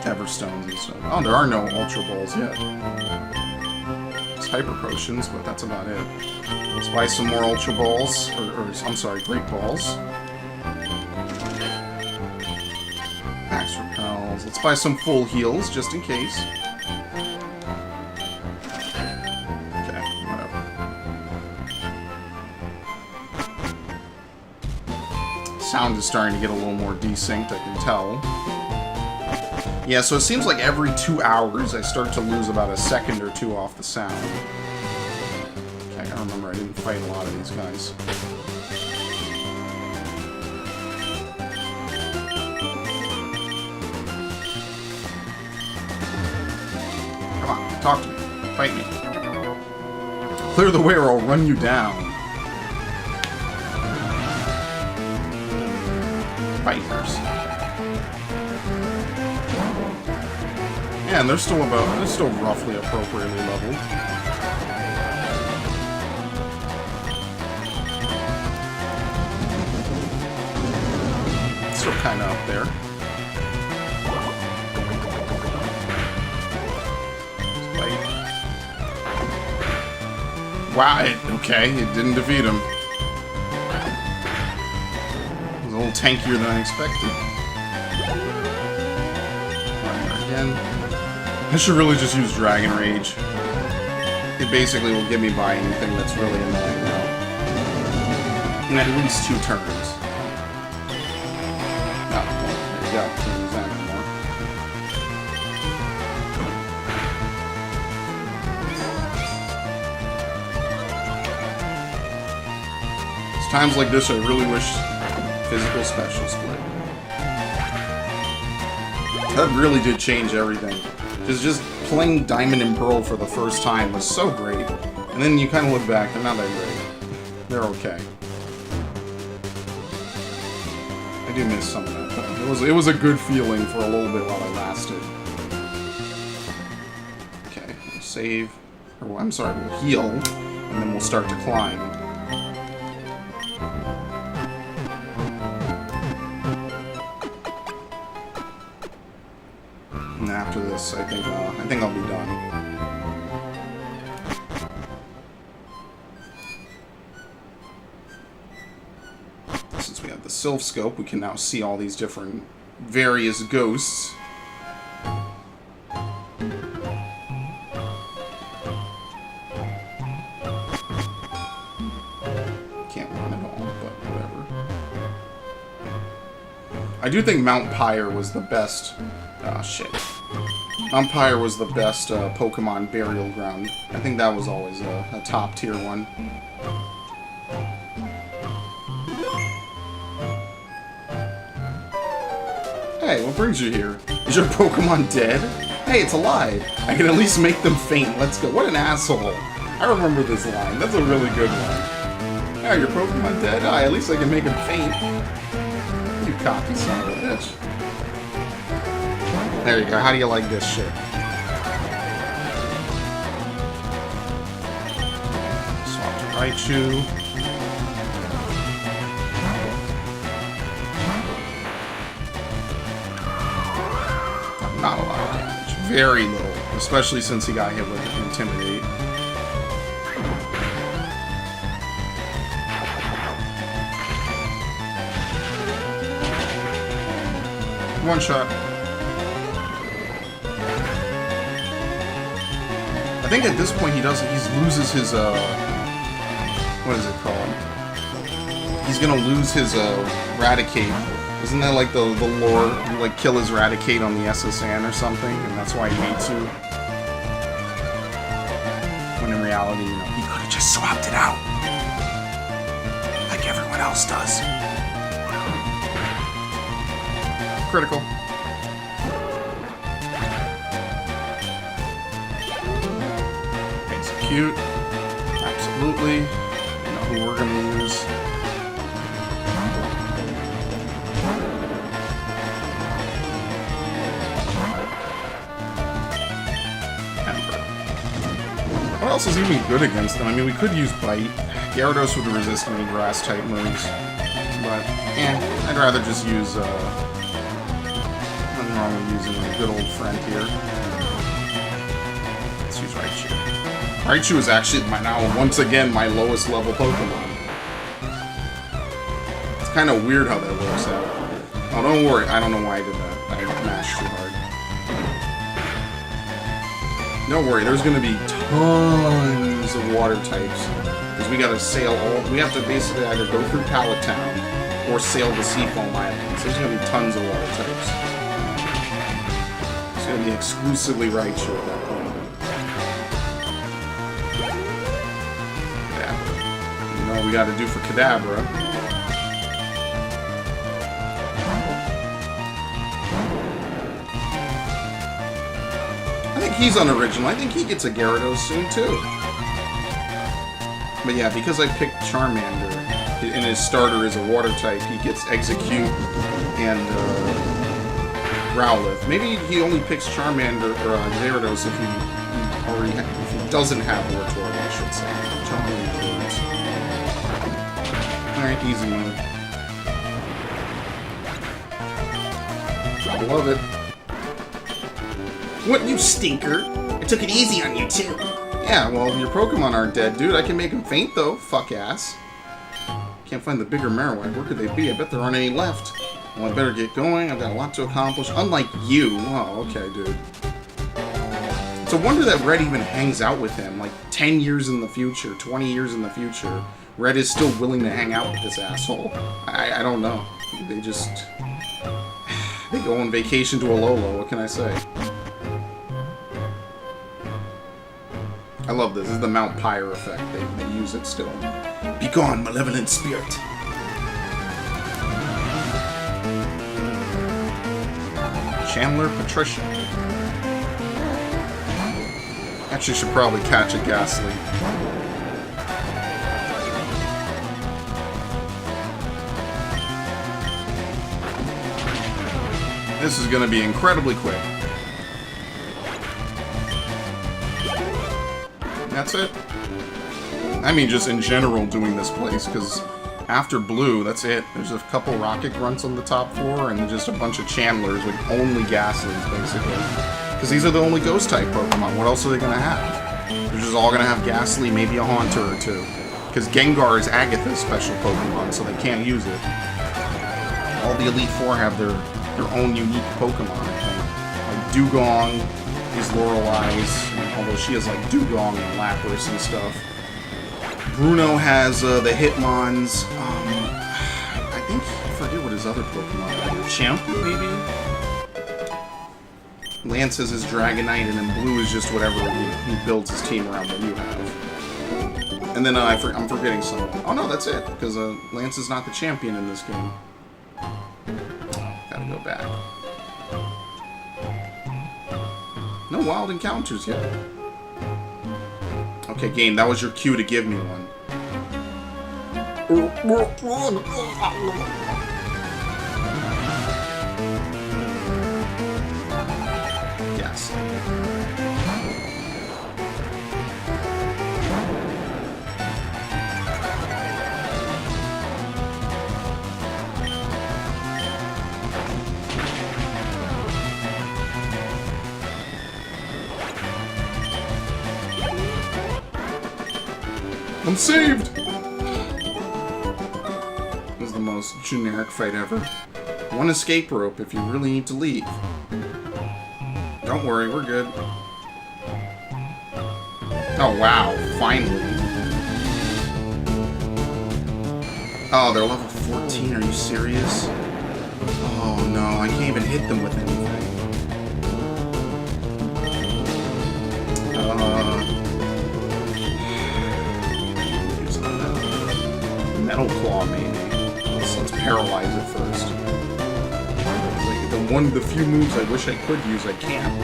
Everstones and stuff. Oh, there are no Ultra Balls yet. It's Hyper Potions, but that's about it. Let's buy some more Ultra Balls. Or I'm sorry, Great Balls. Max Repels. Let's buy some full heals, just in case. Okay, whatever. Sound is starting to get a little more desynced, I can tell. Yeah, so it seems like every 2 hours I start to lose about a second or two off the sound. Okay, I gotta remember I didn't fight a lot of these guys. Come on, talk to me. Fight me. Clear the way or I'll run you down. Fighters. Yeah, and they're still roughly appropriately leveled. Still kind of up there. Wow, okay, it didn't defeat him. It was a little tankier than I expected. Again. I should really just use Dragon Rage. It basically will get me by anything that's really annoying now. In at least 2 turns. Oh, well, there you go. Can't use that anymore. It's times like this I really wish physical special split. That really did change everything. Just playing Diamond and Pearl for the first time was so great. And then you kind of look back, they're not that great. They're okay. I do miss some of that though. It was a good feeling for a little bit while it lasted. Okay, we'll save. Or, I'm sorry, we'll heal, and then we'll start to climb. And after this, I think I'll be done. Since we have the Sylph Scope, we can now see all these different various ghosts. Can't run at all, but whatever. I do think Mount Pyre was the best. Ah, shit. Mount Pyre was the best Pokemon burial ground. I think that was always a top tier one. Hey, what brings you here? Is your Pokemon dead? Hey, it's alive. I can at least make them faint. Let's go. What an asshole. I remember this line. That's a really good one. Yeah, your Pokemon dead? Ah, at least I can make him faint. You cocky son of a bitch. There you go. How do you like this shit? Swap to Raichu. Not a lot of damage. Very little. Especially since he got hit with Intimidate. One shot. I think at this point he loses his, what is it called? He's gonna lose his, Raticate. Isn't that like the lore? You like kill his Raticate on the SSN or something, and that's why he hates you? When in reality, you know, he could have just swapped it out. Like everyone else does. Critical. Execute. Absolutely. You know who we're gonna use. Ember. What else is even good against them? I mean, we could use Bite. Gyarados would resist any grass type moves. But, I'd rather just use, nothing wrong with using a good old friend here. Let's use Raichu. Raichu is actually once again, my lowest level Pokemon. It's kind of weird how that works out. Oh, don't worry. I don't know why I did that. I mashed too hard. Don't worry. There's going to be tons of water types. Because we got to sail we have to basically either go through Pallet Town or sail the Seafoam Islands. There's going to be tons of water types. It's going to be exclusively Raichu at that point. Kadabra. You know what we got to do for Kadabra. I think he's unoriginal. I think he gets a Gyarados soon, too. But yeah, because I picked Charmander, and his starter is a water type, he gets Execute and Growlithe. Maybe he only picks Charmander or Gyarados if he doesn't have Wartortle, I should say. Alright, easy mode. I love it. What, you stinker? I took it easy on you, too. Yeah, well, your Pokemon aren't dead, dude. I can make them faint, though. Fuck ass. Can't find the bigger Marowak. Where could they be? I bet there aren't any left. Well, I better get going. I've got a lot to accomplish. Unlike you. Oh, okay, dude. It's a wonder that Red even hangs out with him. Like, 10 years in the future, 20 years in the future. Red is still willing to hang out with this asshole. I don't know. They just... They go on vacation to Alola. What can I say? I love this. This is the Mount Pyre effect. They use it still. Be gone, malevolent spirit. Chandler Patricia. Actually, should probably catch a Ghastly. This is going to be incredibly quick. That's it. I mean, just in general doing this place, because after blue, that's it. There's a couple rocket grunts on the top floor, and just a bunch of Chandlers with only Ghastlies, basically. Because these are the only Ghost-type Pokemon. What else are they going to have? They're just all going to have Ghastly, maybe a Haunter or two. Because Gengar is Agatha's special Pokemon, so they can't use it. All the Elite Four have their own unique Pokemon, I think. Like Dugong is Lorelei's, although she has like Dugong and Lapras and stuff. Bruno has the Hitmons. I think, I forget what his other Pokemon are. Champ, maybe? Lance has his Dragonite, and then Blue is just whatever he builds his team around that you have. And then I'm forgetting someone. Oh no, that's it, because Lance is not the champion in this game. Gotta go back. No wild encounters yet. Okay, game, that was your cue to give me one. Yes. I'm saved! This is the most generic fight ever. One escape rope if you really need to leave. Don't worry, we're good. Oh wow, finally. Oh, they're level 14, are you serious? Oh no, I can't even hit them with anything. Metal Claw, maybe. Let's paralyze it first. Like the few moves I wish I could use, I can't.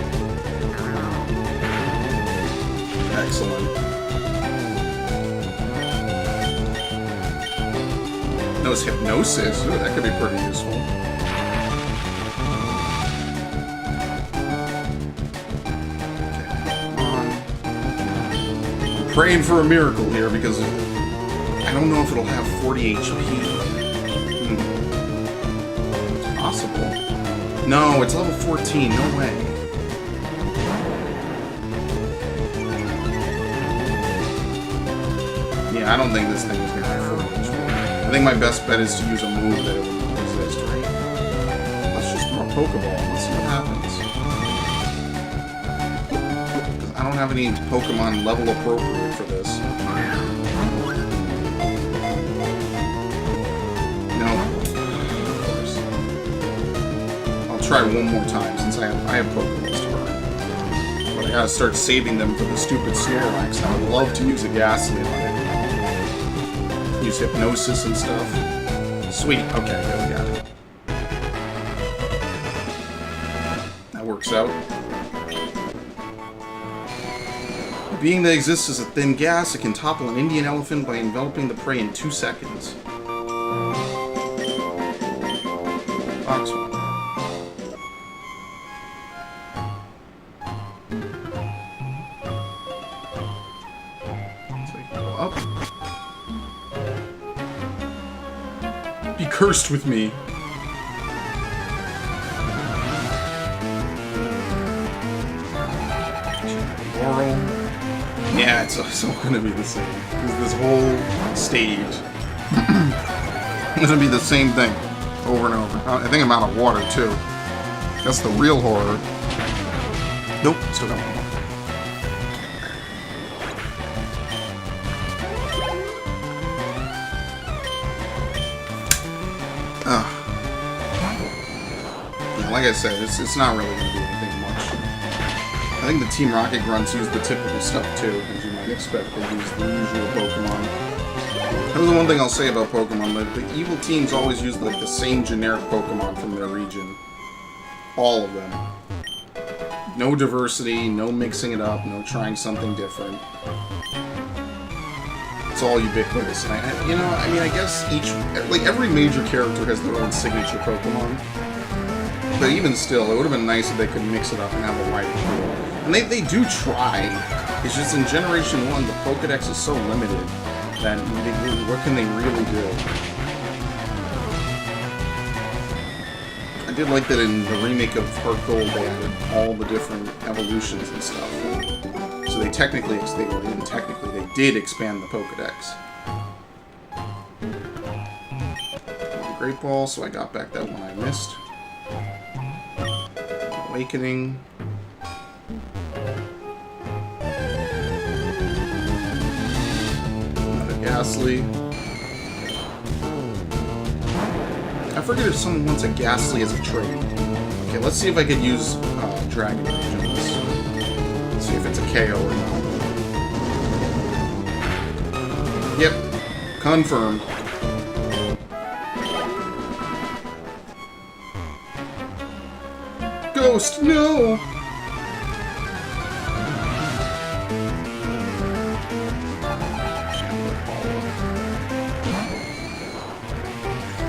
Excellent. Knows Hypnosis. Ooh, that could be pretty useful. Okay, come on. I'm praying for a miracle here because I don't know if it'll have 40 HP. It's possible. No, it's level 14. No way. Yeah, I don't think this thing is going to have 40 HP. I think my best bet is to use a move that it would resist, right? Let's just throw a Pokeball and let's see what happens. Because I don't have any Pokemon level appropriate for this. Try one more time since I have Pokeballs to burn. But I gotta start saving them for the stupid Snorlax. I would love to use a Ghastly on it. Use Hypnosis and stuff. Sweet, okay, there we got it. That works out. A being that exists as a thin gas, it can topple an Indian elephant by enveloping the prey in 2 seconds. Box one. Cursed with me. Laurel. Yeah, it's all gonna be the same. This whole stage is gonna be the same thing over and over. I think I'm out of water too. That's the real horror. Nope, still got one more. Like I said, it's not really going to be anything much. I think the Team Rocket grunts use the typical stuff too, as you might expect they use the usual Pokemon. That's the one thing I'll say about Pokemon. The evil teams always use like the same generic Pokemon from their region. All of them. No diversity, no mixing it up, no trying something different. It's all ubiquitous. And I guess every major character has their own signature Pokemon. But even still, it would have been nice if they could mix it up and have a wider pool. And they do try. It's just in Generation 1, the Pokedex is so limited that what can they really do? I did like that in the remake of Heart Gold they added all the different evolutions and stuff. So they did expand the Pokedex. Great Ball, so I got back that one I missed. Awakening. Another Ghastly. I forget if someone wants a Ghastly as a trade. Okay, let's see if I could use Dragon Rage on this. Let's see if it's a KO or not. Yep. Confirmed. Ghost, no!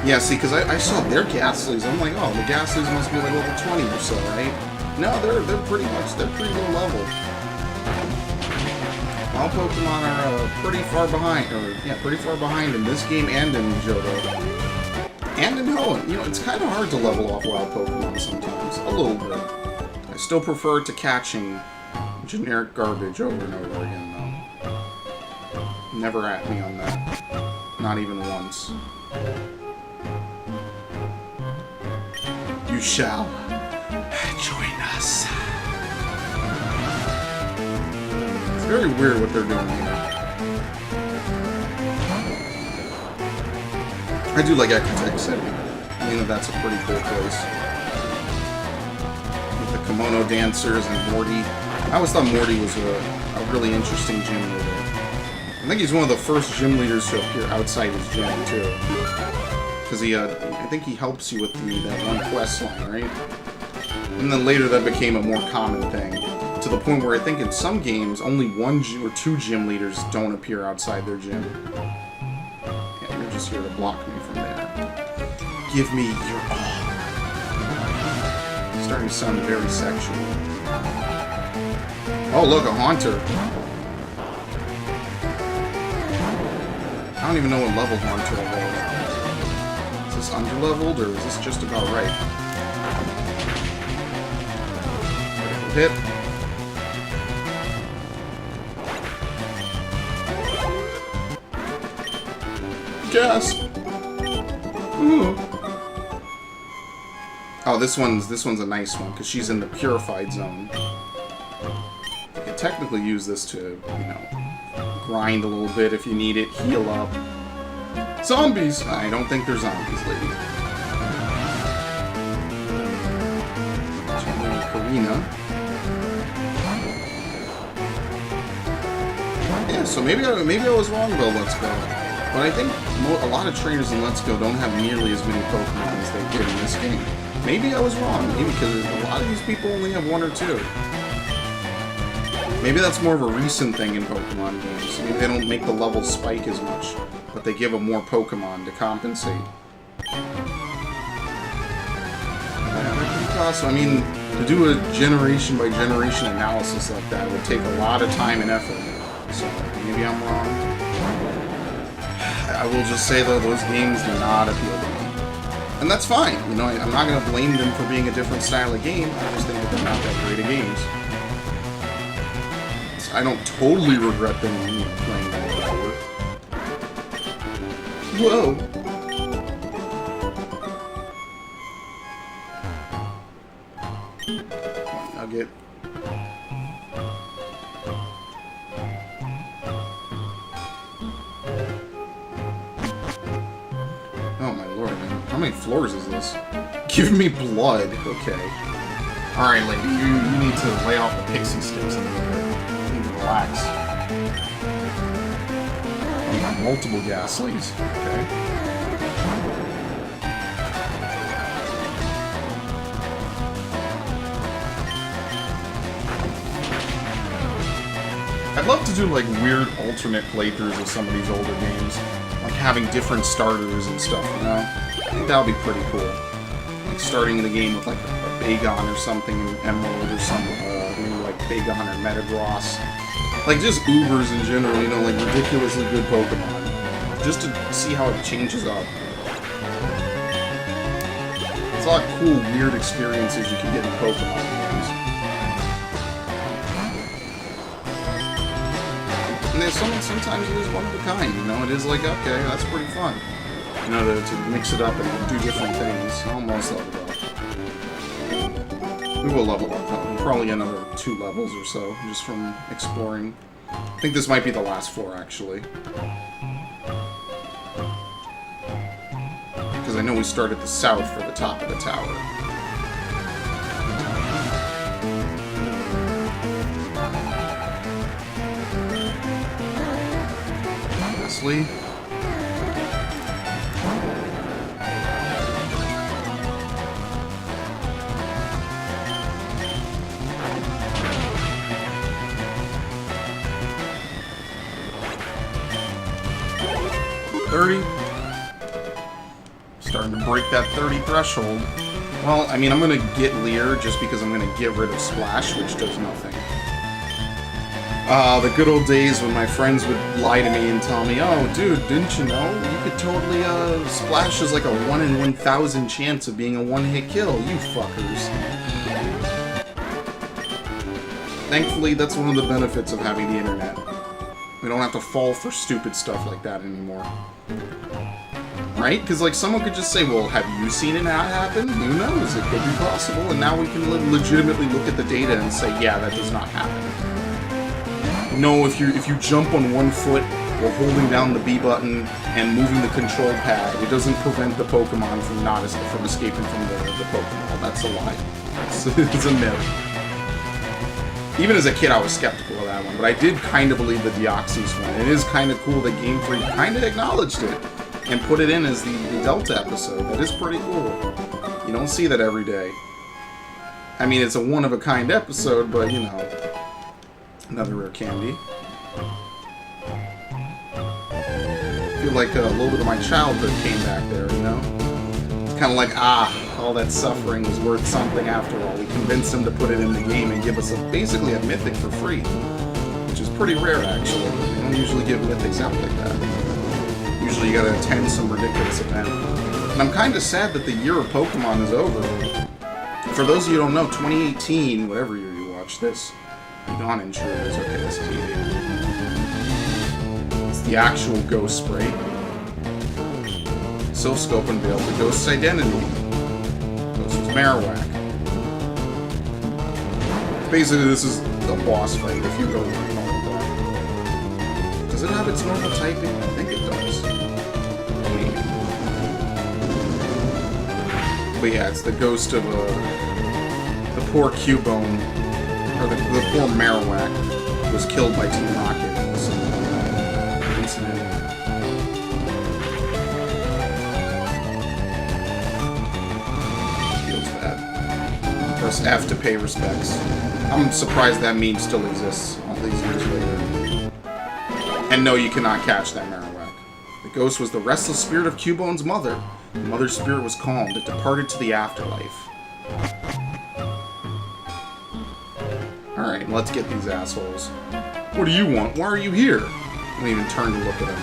Yeah, see, because I saw their Ghastlies. I'm like, oh, the Ghastlies must be like level 20 or so, right? No, they're pretty low level. All Pokemon are pretty far behind, pretty far behind in this game and in Johto. And in Hoenn. You know, it's kind of hard to level off wild Pokemon sometimes. A little bit. I still prefer it to catching generic garbage over and over again, though. Never at me on that. Not even once. You shall join us. It's very weird what they're doing here. I do like Ecotech City. I think that's a pretty cool place. With the kimono dancers and Morty. I always thought Morty was a really interesting gym leader. I think he's one of the first gym leaders to appear outside his gym, too. Because I think he helps you with that one quest line, right? And then later that became a more common thing. To the point where I think in some games, only one or two gym leaders don't appear outside their gym. Yeah, you're just here to block me from there. Give me your all. It's starting to sound very sexual. Oh, look, a Haunter. I don't even know what level Haunter was. Is this under-leveled, or is this just about right? Hit. Gasp! Ooh. Oh, this one's a nice one, because she's in the purified zone. You can technically use this to, grind a little bit if you need it, heal up. Zombies! I don't think they're zombies, lady. Karina. Yeah, so maybe I was wrong about Let's Go. But I think a lot of trainers in Let's Go don't have nearly as many Pokemon as they did in this game. Maybe I was wrong, maybe because a lot of these people only have one or two. Maybe that's more of a recent thing in Pokemon games. Maybe they don't make the levels spike as much, but they give them more Pokemon to compensate. Yeah, that could be possible. I mean, to do a generation by generation analysis like that would take a lot of time and effort. So maybe I'm wrong. I will just say though, those games do not appeal to me. And that's fine. I'm not going to blame them for being a different style of game. I just think that they're not that great of games. I don't totally regret them playing them over. Whoa! One nugget. Oh my lord, man. How many floors is this? Give me blood. Okay. Alright, lady, you need to lay off the pixie sticks a little bit. Relax. Multiple Ghastlies. Okay. I'd love to do like weird alternate playthroughs of some of these older games. Like having different starters and stuff, you know? I think that would be pretty cool. Like starting the game with like a Bagon or something, an Emerald or something, maybe like Bagon or Metagross. Like just Ubers in general, you know, like ridiculously good Pokemon. Just to see how it changes up. There's a lot of cool, weird experiences you can get in Pokemon games. And there's sometimes it is one of a kind, you know? It is like, okay, that's pretty fun. You know, to mix it up and do different things. Almost level up. We will level up, probably another 2 levels or so, just from exploring. I think this might be the last floor, actually. Because I know we start at the south for the top of the tower. Lastly. 30. Starting to break that 30 threshold. Well, I mean, I'm going to get Leer just because I'm going to get rid of Splash, which does nothing. The good old days when my friends would lie to me and tell me, oh, dude, didn't you know? You could totally, Splash is like a 1 in 1,000 chance of being a one-hit kill, you fuckers. Thankfully, that's one of the benefits of having the internet. We don't have to fall for stupid stuff like that anymore. Right? Because, like, someone could just say, well, have you seen it not happen? Who knows? It could be possible. And now we can legitimately look at the data and say, yeah, that does not happen. No, if you jump on one foot while holding down the B button and moving the control pad, it doesn't prevent the Pokemon from escaping from the Pokemon. That's a lie. It's a myth. Even as a kid, I was skeptical of that one, but I did kind of believe the Deoxys one. It is kind of cool that Game Freak kind of acknowledged it and put it in as the Delta episode. That is pretty cool. You don't see that every day. I mean, it's a one-of-a-kind episode, but, you know, another rare candy. I feel like a little bit of my childhood came back there, you know? It's kind of like, all that suffering was worth something after all. We convinced them to put it in the game and give us basically a mythic for free. Which is pretty rare, actually. They don't usually give mythics out like that. Usually you gotta attend some ridiculous event. And I'm kind of sad that the year of Pokemon is over. For those of you who don't know, 2018, whatever year you watch this, Gone Intruders. Okay, this is easy. It's the actual ghost spray. Silph Scope unveiled the ghost's identity. Ghost was Marowak. Basically, this is the boss fight if you go with normal that. Does it have its normal typing? I think it does. Maybe. But yeah, it's the ghost of the poor Cubone. Or the poor Marowak was killed by Team Rocket in some incident. Feels bad. Press F to pay respects. I'm surprised that meme still exists all these years later. And no, you cannot catch that Marowak. The ghost was the restless spirit of Cubone's mother. The mother's spirit was calmed. It departed to the afterlife. Alright, let's get these assholes. What do you want? Why are you here? I don't even turn to look at him.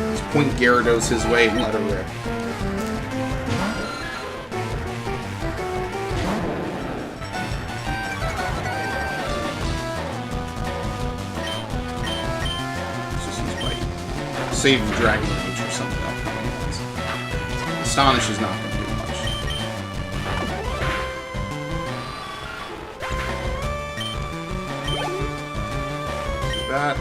Let's point Gyarados his way and let her rip. Let's just use Bite. Save the Dragon Rage or something upcoming ones. Astonish is not going to do much. That.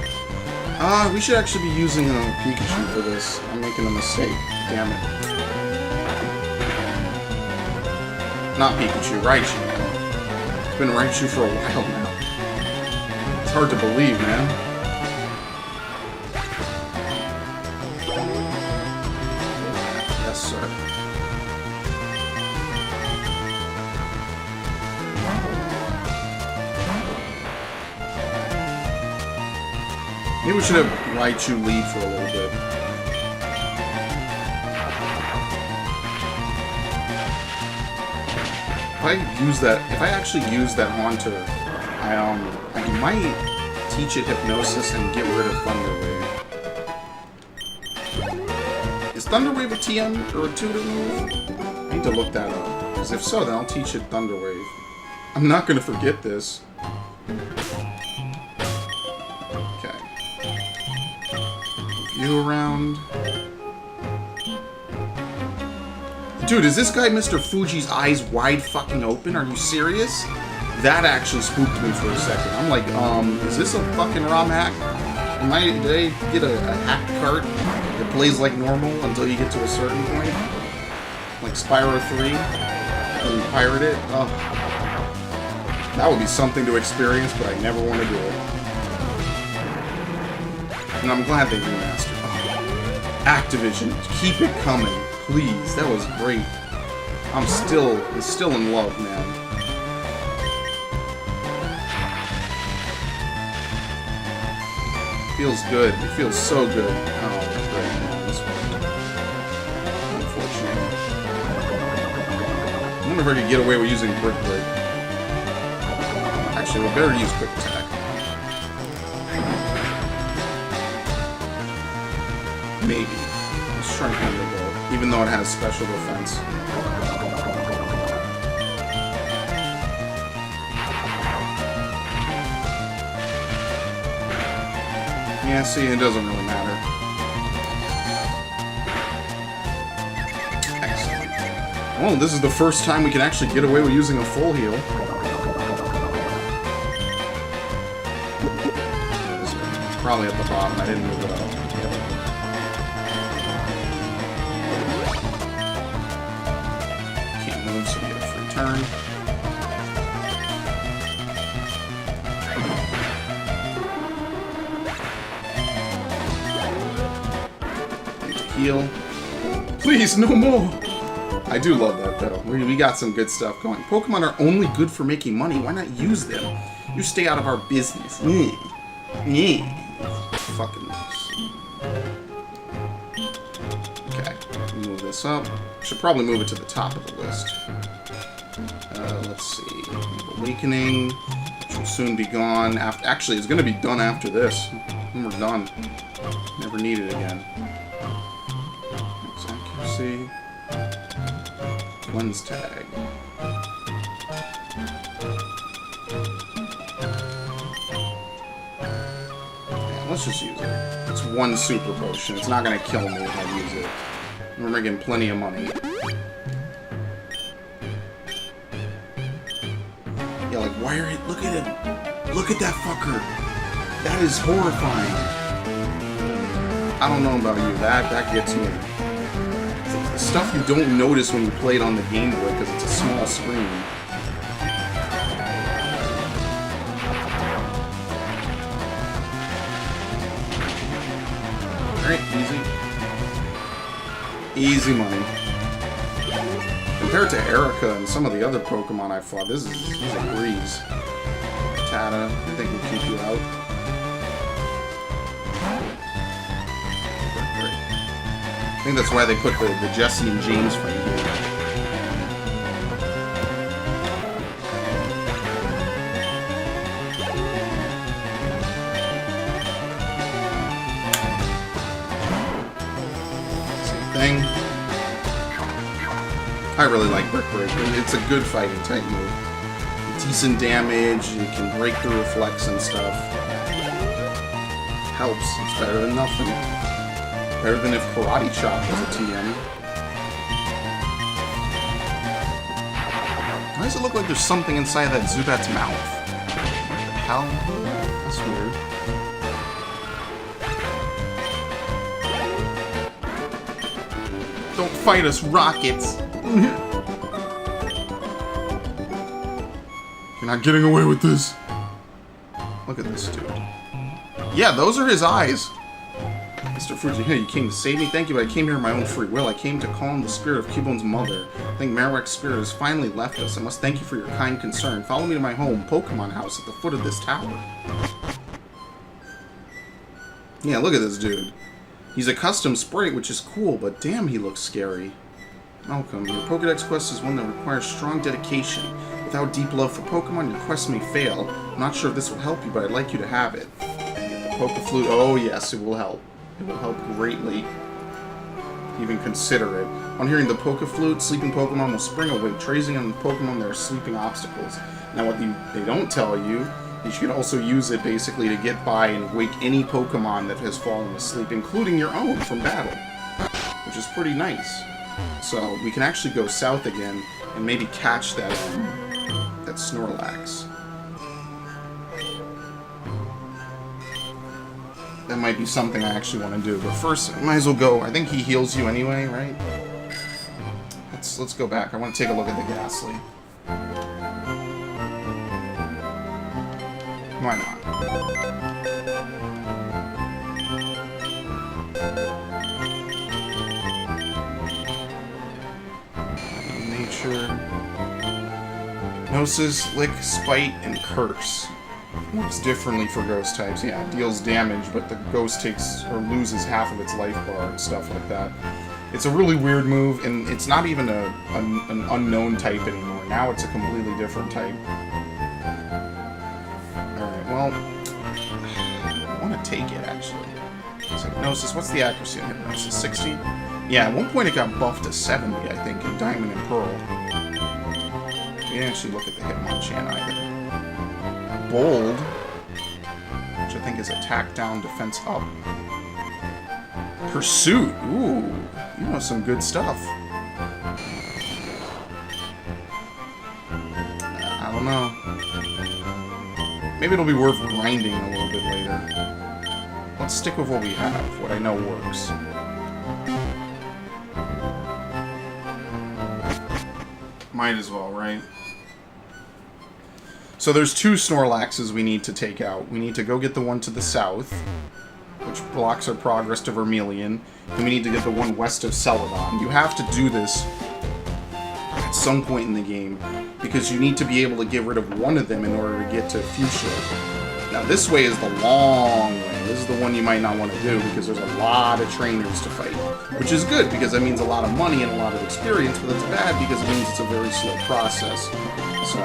We should actually be using a Pikachu for this. I'm making a mistake. Damn it. Not Pikachu, Raichu. It's been Raichu for a while now. It's hard to believe, man. Maybe we should have Raichu lead for a little bit. If I actually use that Haunter, I might teach it Hypnosis and get rid of Thunder Wave. Is Thunder Wave a TM or a tutor move? I need to look that up. Because if so, then I'll teach it Thunder Wave. I'm not going to forget this. Okay. View around. Dude, is this guy Mr. Fuji's eyes wide fucking open? Are you serious? That actually spooked me for a second. I'm like, is this a fucking ROM hack? Did I get a hack cart that plays like normal until you get to a certain point? Like Spyro 3? And you pirate it? Oh. That would be something to experience, but I never want to do it. And I'm glad they remastered. Oh. Activision, keep it coming. Please, that was great. I'm still in love, man. Feels good. It feels so good. Oh, great, man. This one. Unfortunately. I wonder if I could get away with using Brick Break. Actually, we better use Quick Attack. Maybe. Let's try and handle it. Even though it has special defense. Yeah, see, it doesn't really matter. Excellent. Well, this is the first time we can actually get away with using a full heal. It's probably at the bottom. I didn't move it up. So we get a free turn. Need to heal. Please, no more! I do love that, though. We got some good stuff going. Pokemon are only good for making money. Why not use them? You stay out of our business. Fucking nice. Okay, move this up. Should probably move it to the top of the list. Let's see. Awakening, which will soon be gone. Actually, it's going to be done after this. And we're done. Never need it again. Max accuracy. Lens tag. Yeah, let's just use it. It's one super potion. It's not going to kill me if I use it. We're making plenty of money. Yeah, like, why are you... Look at him. Look at that fucker. That is horrifying. I don't know about you. That gets me. It's the stuff you don't notice when you play it on the Game Boy because it's a small screen. Alright, easy. Easy money. Compared to Erica and some of the other Pokemon I fought, this is a breeze. Tata, I think we'll keep you out. Great. I think that's why they put the Jesse and James fight here. Thing. I really like Brick Break. It's a good fighting type move. Decent damage, you can break the reflex and stuff. Helps. It's better than nothing. Better than if Karate Chop was a TM. Why does it look like there's something inside that Zubat's mouth? What the hell? That's weird. Don't fight us, rockets! You're not getting away with this. Look at this dude. Yeah, those are his eyes. Mr. Fuji, hey, you came to save me? Thank you, but I came here of my own free will. I came to calm the spirit of Cubone's mother. I think Marowak's spirit has finally left us. I must thank you for your kind concern. Follow me to my home, Pokemon House, at the foot of this tower. Yeah, look at this dude. He's a custom sprite, which is cool, but damn, he looks scary. Welcome. Your Pokédex quest is one that requires strong dedication. Without deep love for Pokemon, your quest may fail. I'm not sure if this will help you, but I'd like you to have it. The Poké-Flute. Oh, yes, it will help. It will help greatly. Even consider it. On hearing the Poké-Flute, sleeping Pokemon will spring awake, tracing on the Pokemon that are sleeping obstacles. Now, what they don't tell you is you can also use it basically to get by and wake any Pokemon that has fallen asleep, including your own from battle, which is pretty nice. So we can actually go south again and maybe catch that Snorlax. That might be something I actually want to do. But first, I might as well go. I think he heals you anyway, right? Let's go back. I want to take a look at the Ghastly. Why not? Nature. Gnosis, Lick, Spite, and Curse. Works differently for ghost types. Yeah, it deals damage, but the ghost takes or loses half of its life bar and stuff like that. It's a really weird move, and it's not even an unknown type anymore. Now it's a completely different type. Alright, well, I want to take it, actually. It's Hypnosis. What's the accuracy on Hypnosis? 60? Yeah, at one point it got buffed to 70, I think, in Diamond and Pearl. We didn't actually look at the Hitmonchan either. Bold, which I think is attack down, defense up. Pursuit, ooh, you know some good stuff. I don't know. Maybe it'll be worth grinding a little bit later. Let's stick with what we have, what I know works. Might as well, right? So there's two Snorlaxes we need to take out. We need to go get the one to the south, which blocks our progress to Vermilion. And we need to get the one west of Celadon. You have to do this at some point in the game, because you need to be able to get rid of one of them in order to get to Fuchsia. Now this way is the long way. This is the one you might not want to do, because there's a lot of trainers to fight. Which is good, because that means a lot of money and a lot of experience, but it's bad because it means it's a very slow process. So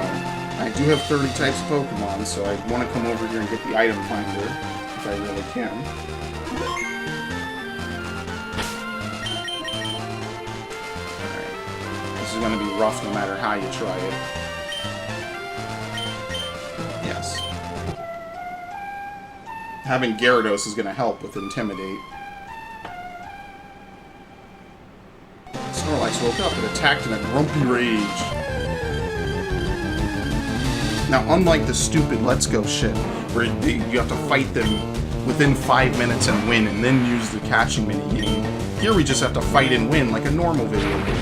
I do have 30 types of Pokemon, so I want to come over here and get the item finder, if I really can. Alright. This is going to be rough no matter how you try it. Yes. Having Gyarados is going to help with Intimidate. Snorlax woke up and attacked in a grumpy rage. Now, unlike the stupid Let's Go shit, where you have to fight them within 5 minutes and win, and then use the catching minigame, here we just have to fight and win like a normal video game.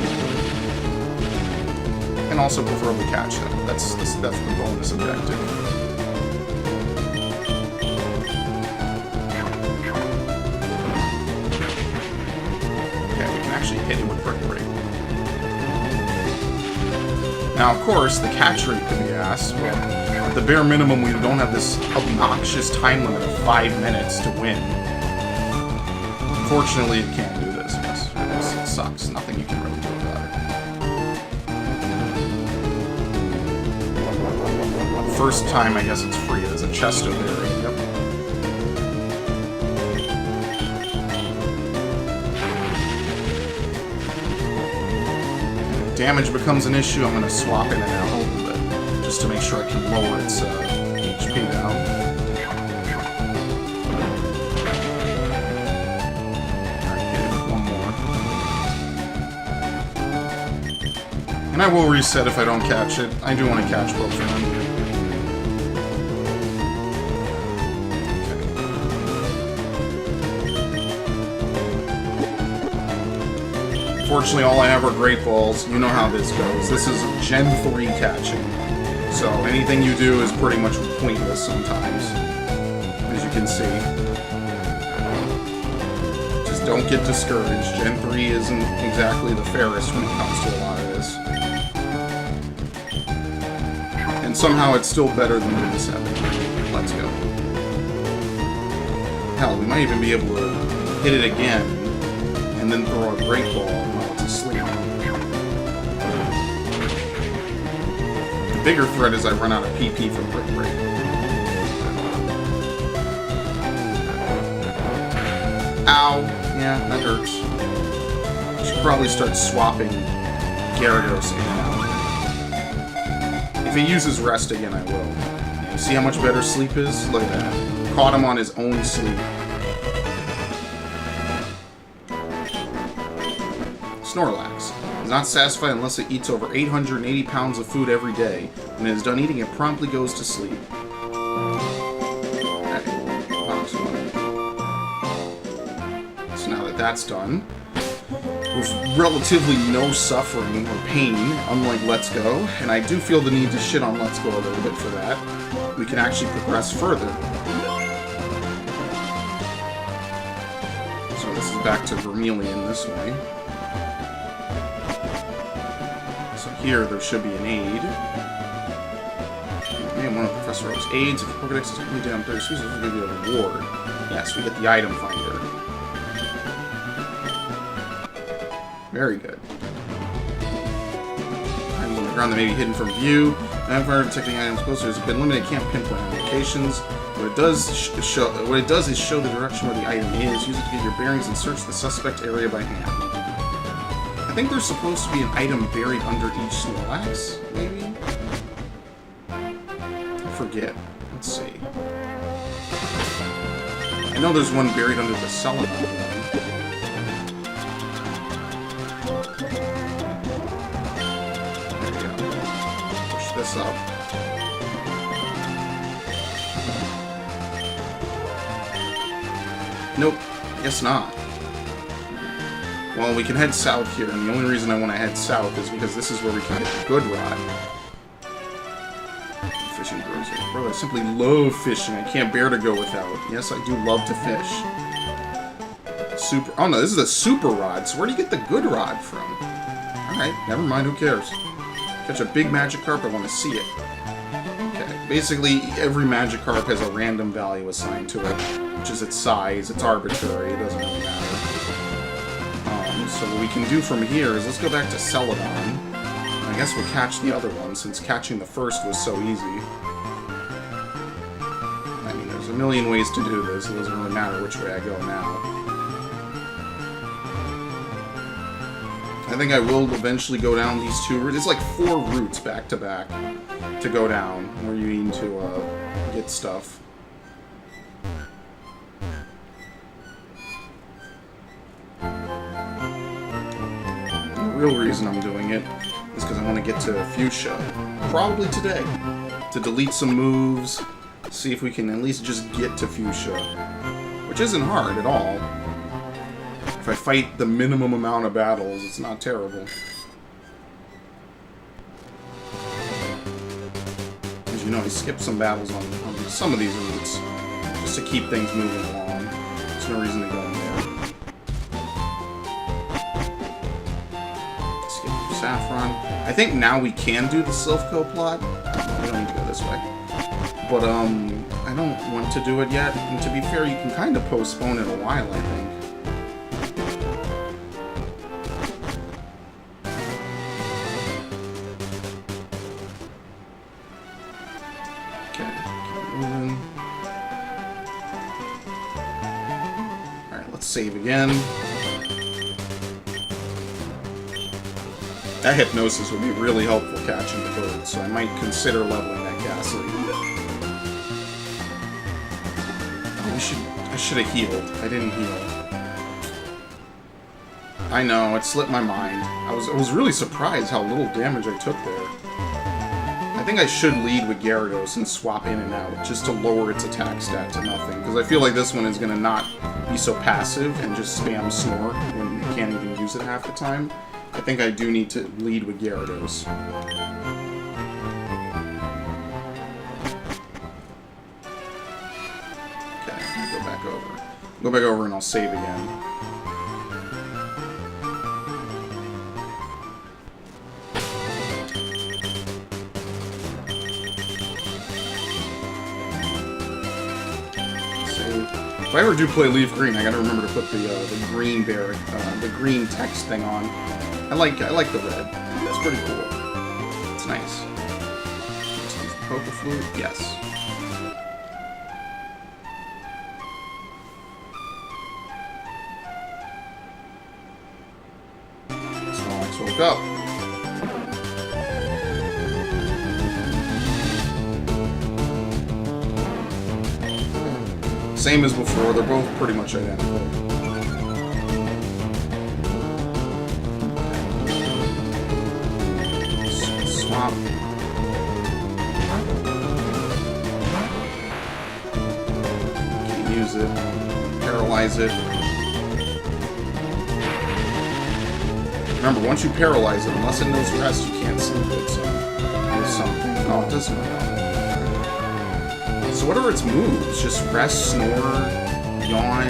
And also preferably catch them. That's the bonus objective. Okay, we can actually hit it with Brick Break. Now, of course, the catch rate could be asked, but at the bare minimum, we don't have this obnoxious time limit of 5 minutes to win. Unfortunately, it can't do this. Yes, it sucks. Nothing you can really do about it. First time, I guess it's free. There's a Chesto Berry. Yep. Damage becomes an issue, I'm going to swap in and out a little bit, just to make sure I can lower its HP down. Alright, hit it with one more. And I will reset if I don't catch it. I do want to catch both of them. Unfortunately, all I have are Great Balls. You know how this goes. This is Gen 3 catching. So anything you do is pretty much pointless sometimes, as you can see. Just don't get discouraged. Gen 3 isn't exactly the fairest when it comes to a lot of this. And somehow it's still better than Gen 7. Let's go. Hell, we might even be able to hit it again and then throw a great ball while it's asleep. The bigger threat is I run out of PP for Brick Break. Ow! Yeah, that hurts. I should probably start swapping Gyarados in and out. If he uses Rest again, I will. Yeah, you see how much better Sleep is? Look at that. Caught him on his own sleep. Snorlax is not satisfied unless it eats over 880 pounds of food every day. When it is done eating, it promptly goes to sleep. So now that that's done, with relatively no suffering or pain, unlike Let's Go, and I do feel the need to shit on Let's Go a little bit for that, we can actually progress further. So this is back to Vermilion this way. So here there should be an aid. And one of Professor Oak's aids. If the Pokedex is completely down 30 species, we'll give you a reward. Yes, we get the item finder. Very good. Items on the ground that may be hidden from view. Fire detecting items closer has been limited. It can't pinpoint on locations. What it does is show the direction where the item is. Use it to get your bearings and search the suspect area by hand. I think there's supposed to be an item buried under each Snorlax, maybe? I forget. Let's see. I know there's one buried under the Celadon one. This up. Nope, guess not. Well, we can head south here, and the only reason I want to head south is because this is where we can get the good rod. Fishing grows here. Bro, I simply love fishing. I can't bear to go without. Yes, I do love to fish. Super. Oh no, this is a super rod. So where do you get the good rod from? Alright, never mind, who cares? Catch a big Magikarp, I want to see it. Okay, basically every Magikarp has a random value assigned to it, which is its size. It's arbitrary, it doesn't really matter. So what we can do from here is let's go back to Celadon. I guess we'll catch the other one, since catching the first was so easy. I mean, there's a million ways to do this, it doesn't really matter which way I go now. I think I will eventually go down these two routes. It's like 4 routes back to back to go down where you need to get stuff. The real reason I'm doing it is because I want to get to Fuchsia. Probably today. To delete some moves, see if we can at least just get to Fuchsia. Which isn't hard at all. If I fight the minimum amount of battles, it's not terrible. As you know, I skipped some battles on some of these routes, just to keep things moving along. There's no reason to go in there. Skip Saffron. I think now we can do the Silphco plot. No, we don't need to go this way. But, I don't want to do it yet. And to be fair, you can kind of postpone it a while, I think. Save again. That Hypnosis would be really helpful catching the bird, so I might consider leveling that Ghastly. Oh, I should have healed. I didn't heal. I know, it slipped my mind. I was really surprised how little damage I took there. I think I should lead with Gyarados and swap in and out, just to lower its attack stat to nothing, because I feel like this one is going to not be so passive and just spam Snore when you can't even use it half the time. I think I do need to lead with Gyarados. Okay, go back over. Go back over and I'll save again. If I ever do play Leaf Green, I gotta remember to put the green the green text thing on. I like the red. That's pretty cool. It's nice. Just use the poker flute. Yes. Snorlax woke up. Same as before, they're both pretty much identical. Swap. Can't use it. Paralyze it. Remember, once you paralyze it, unless it knows rest, you can't sleep it, so there's something. Oh, it doesn't know. So what are its moves? Just rest, snore, yawn.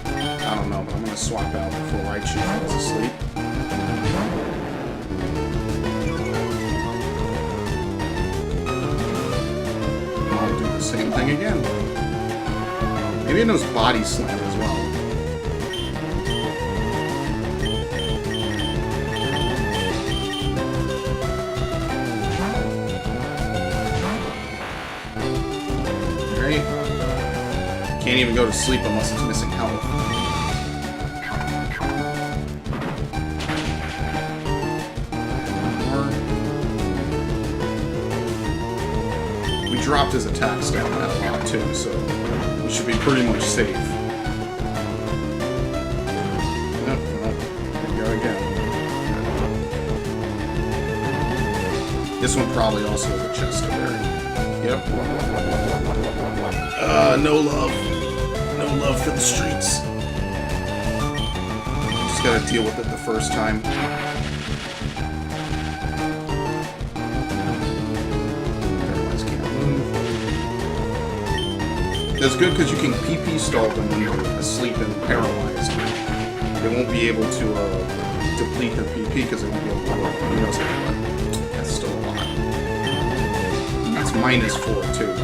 I don't know, but I'm gonna swap out before Raichu falls asleep. I'll do the same thing again. Maybe it knows Body Slam as well. Can't even go to sleep unless it's missing health. We dropped his attacks down that a lot too, so we should be pretty much safe. Nope, there we go again. This one probably also has a chest to bury. Yep. No love. No love for the streets. Just gotta deal with it the first time. Paralyzed can't move. That's good because you can PP stall them when you're asleep and paralyzed. They won't be able to deplete their PP because they won't be able to work. Who knows what? That's still a lot. That's -4 too.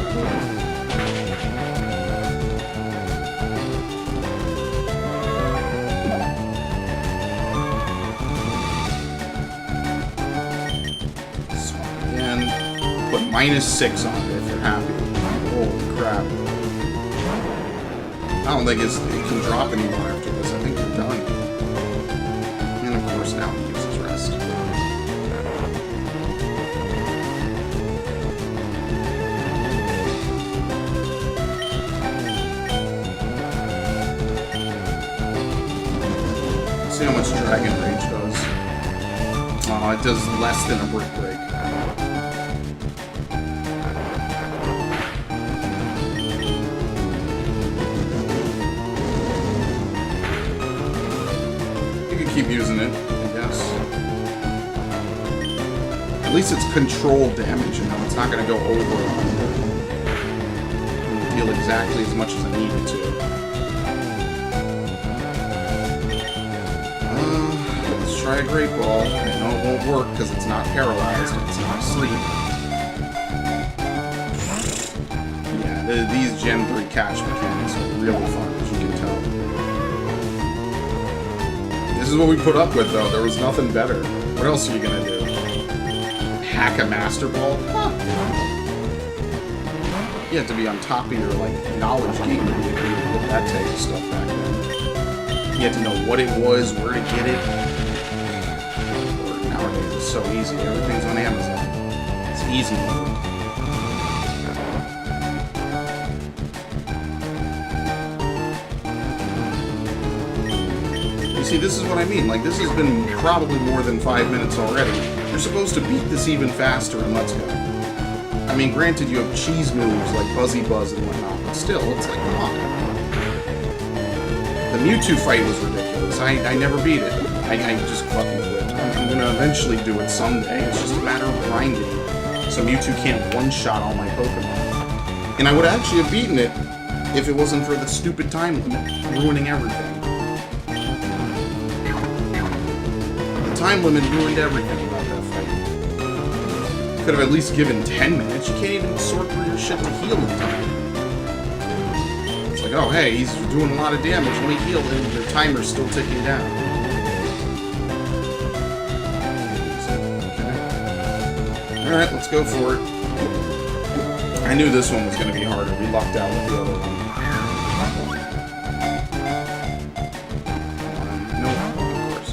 -6 on it if you're happy. Holy crap. I don't think it can drop anymore after this. I think we're done. And of course now he uses rest. See how much Dragon Rage does. It does less than a Brick Break. Keep using it, I guess. At least it's controlled damage, you know, it's not going to go over or under. It'll deal exactly as much as I need it to. Let's try a Great Ball. I know it won't work because it's not paralyzed and it's not asleep. Yeah, these Gen 3 catch mechanics are really fun, as you can tell. This is what we put up with, though. There was nothing better. What else are you gonna do? Hack a Master Ball? Huh. You have to be on top of your, like, knowledge geek to be able to get that type of stuff back then. You had to know what it was, where to get it. Nowadays, it's so easy. Everything's on Amazon. It's easy mode. See, this is what I mean. Like, this has been probably more than 5 minutes already. You're supposed to beat this even faster in Let's Go. I mean, granted, you have cheese moves like Buzzy Buzz and whatnot, but still, it's like, come on. The Mewtwo fight was ridiculous. I never beat it. I just fucking quit. I'm gonna eventually do it someday. It's just a matter of grinding. So Mewtwo can't one-shot all my Pokemon. And I would actually have beaten it if it wasn't for the stupid time limit, ruining everything. Time limit ruined everything about that fight. Could have at least given 10 minutes. You can't even sort through your shit to heal in time. oh, hey, he's doing a lot of damage. Let me heal him. The timer's still ticking down. Okay. Alright, let's go for it. I knew this one was going to be harder. We lucked out with the other one. No, of course.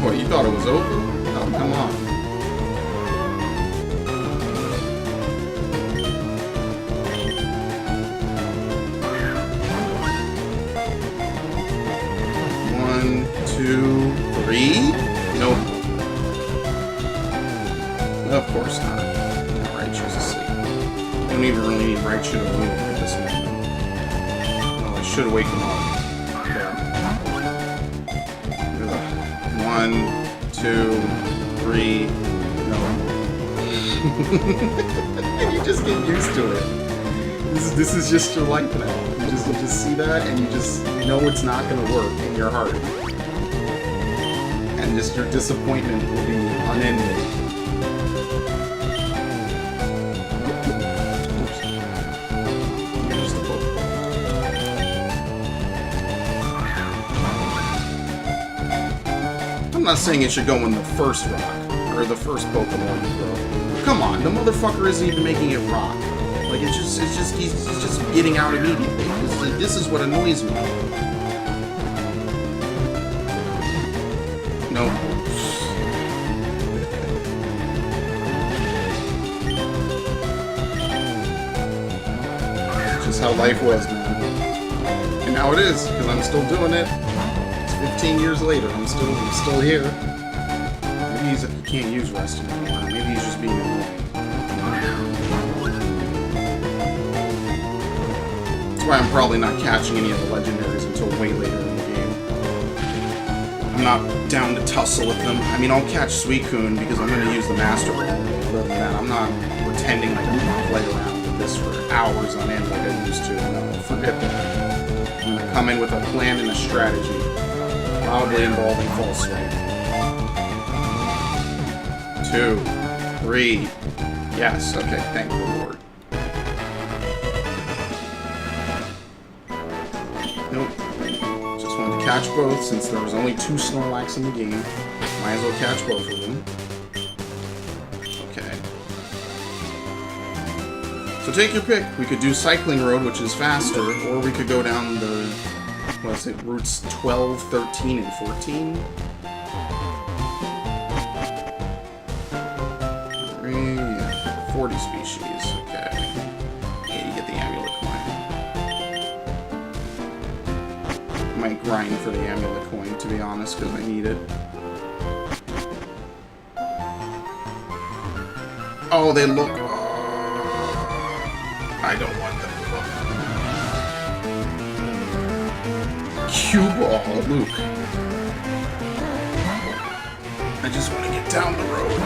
What, you thought it was over? Oh, come on. Two, three? Nope. Of course not. Raichu's asleep. You don't even really need Raichu to move at this moment. Oh, I should wake him up. There. 1, 2, 3. No. You just get used to it. This is just your life now. You just see that and you know it's not gonna work in your heart. And just your disappointment will be unending. Oops. Here's the boat. I'm not saying it should go in the first rock, or the first Pokemon you throw. Come on, the motherfucker isn't even making it rock. Like, he's just getting out immediately. This is what annoys me. Nope. Just how life was, man. And now it is, because I'm still doing it. It's 15 years later. I'm still here. Maybe he can't use rest anymore. Maybe he's just being annoying. That's why I'm probably not catching any of the legendaries until way later in the game. I'm not down to tussle with them. I mean, I'll catch Suicune because I'm going to use the Master Ball. Other than that, I'm not pretending like I'm going to play around with this for hours on end like I used to. No, forget that. I'm going to come in with a plan and a strategy, probably involving False Swipe. 2, 3. Yes, okay, thank the Lord. Nope. Just wanted to catch both since there was only 2 Snorlax in the game. Might as well catch both of them. Okay. So take your pick. We could do Cycling Road, which is faster, or we could go down the, what is it, routes 12, 13, and 14? 40 species, okay. Yeah, you get the amulet coin. I might grind for the amulet coin, to be honest, because I need it. Oh, they look... I don't want them to look. Cue ball, Luke. I just want to get down the road.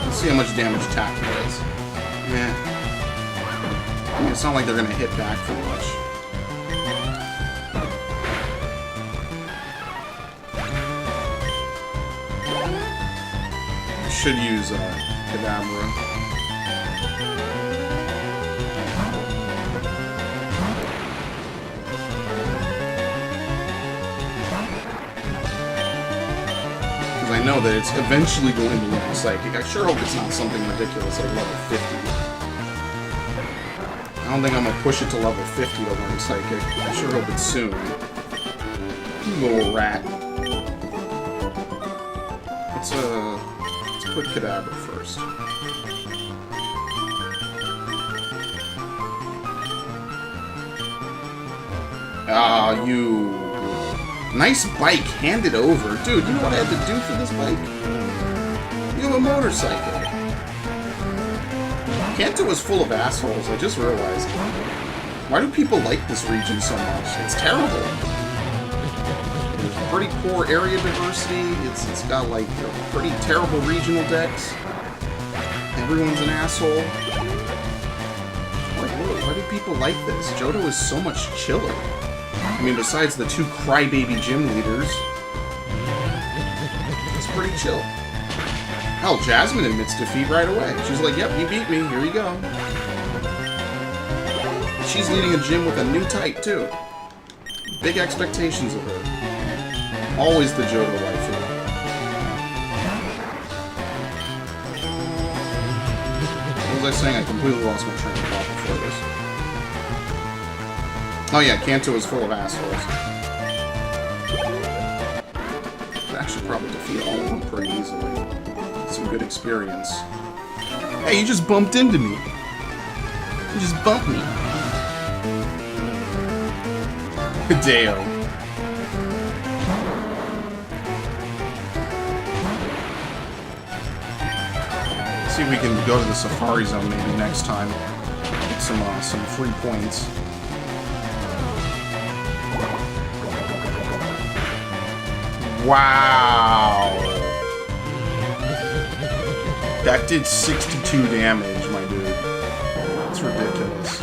Let's see how much damage tackle does. Yeah. I mean, it's not like they're gonna hit back for much. I should use Kadabra. I know that it's eventually going to level Psychic. I sure hope it's not something ridiculous like level 50. I don't think I'm going to push it to level 50 to learn Psychic. I sure hope it's soon. You little rat. Let's put Kadabra first. Ah, you... Nice bike, hand it over. Dude, you know what I had to do for this bike? You have a motorcycle. Kanto is full of assholes, I just realized. Why do people like this region so much? It's terrible. There's pretty poor area diversity. It's got like pretty terrible regional decks. Everyone's an asshole. Like, why do people like this? Johto is so much chiller. I mean, besides the 2 crybaby gym leaders, it's pretty chill. Hell, Jasmine admits defeat right away. She's like, yep, you beat me. Here you go. She's leading a gym with a new type, too. Big expectations of her. Always the Johto waifu. What was I saying? I completely lost my train of thought before this. Oh yeah, Kanto is full of assholes. Could actually probably defeat all of them pretty easily. Some good experience. Hey, you just bumped into me. You just bumped me. Hideo. See if we can go to the Safari Zone maybe next time. Get some free points. Wow. That did 62 damage, my dude. That's ridiculous.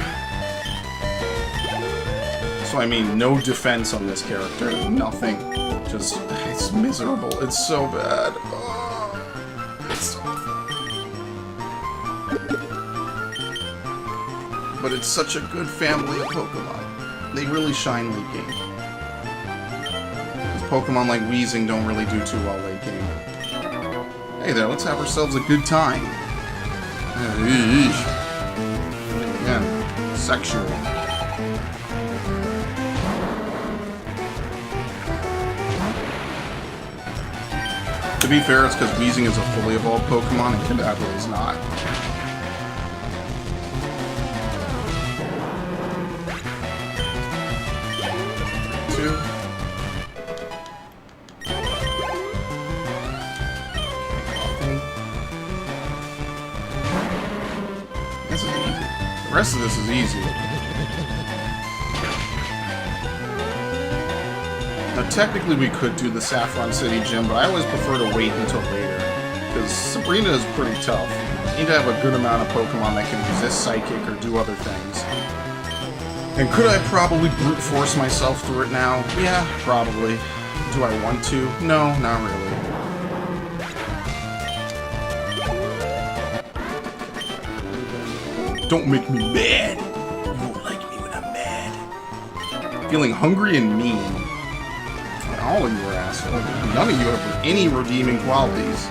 So I mean, no defense on this character. Nothing. Just, it's miserable. It's so bad. Oh, but it's such a good family of Pokemon. They really shine late game. Because Pokemon like Weezing don't really do too well late game. Hey there, let's have ourselves a good time. Again, sexual. To be fair, it's because Weezing is a fully evolved Pokemon and Kadabra is not. This is easy. The rest of this is easy. Now, technically we could do the Saffron City gym, but I always prefer to wait until later. Because Sabrina is pretty tough. You need to have a good amount of Pokemon that can resist Psychic or do other things. And could I probably brute force myself through it now? Yeah, probably. Do I want to? No, not really. Don't make me mad. You won't like me when I'm mad. Feeling hungry and mean. All of you are assholes. None of you have any redeeming qualities.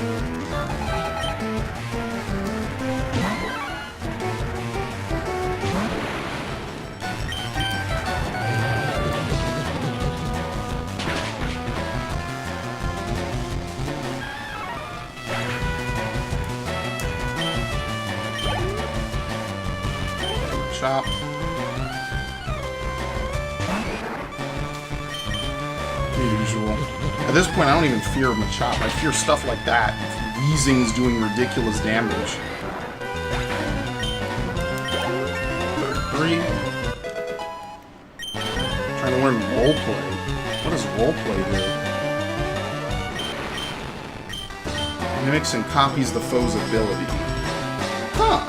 Chop. Usual. At this point, I don't even fear Machop. I fear stuff like that. Weezing's doing ridiculous damage. 3. Trying to learn roleplay. What does roleplay do? Mimics and copies the foe's ability. Huh.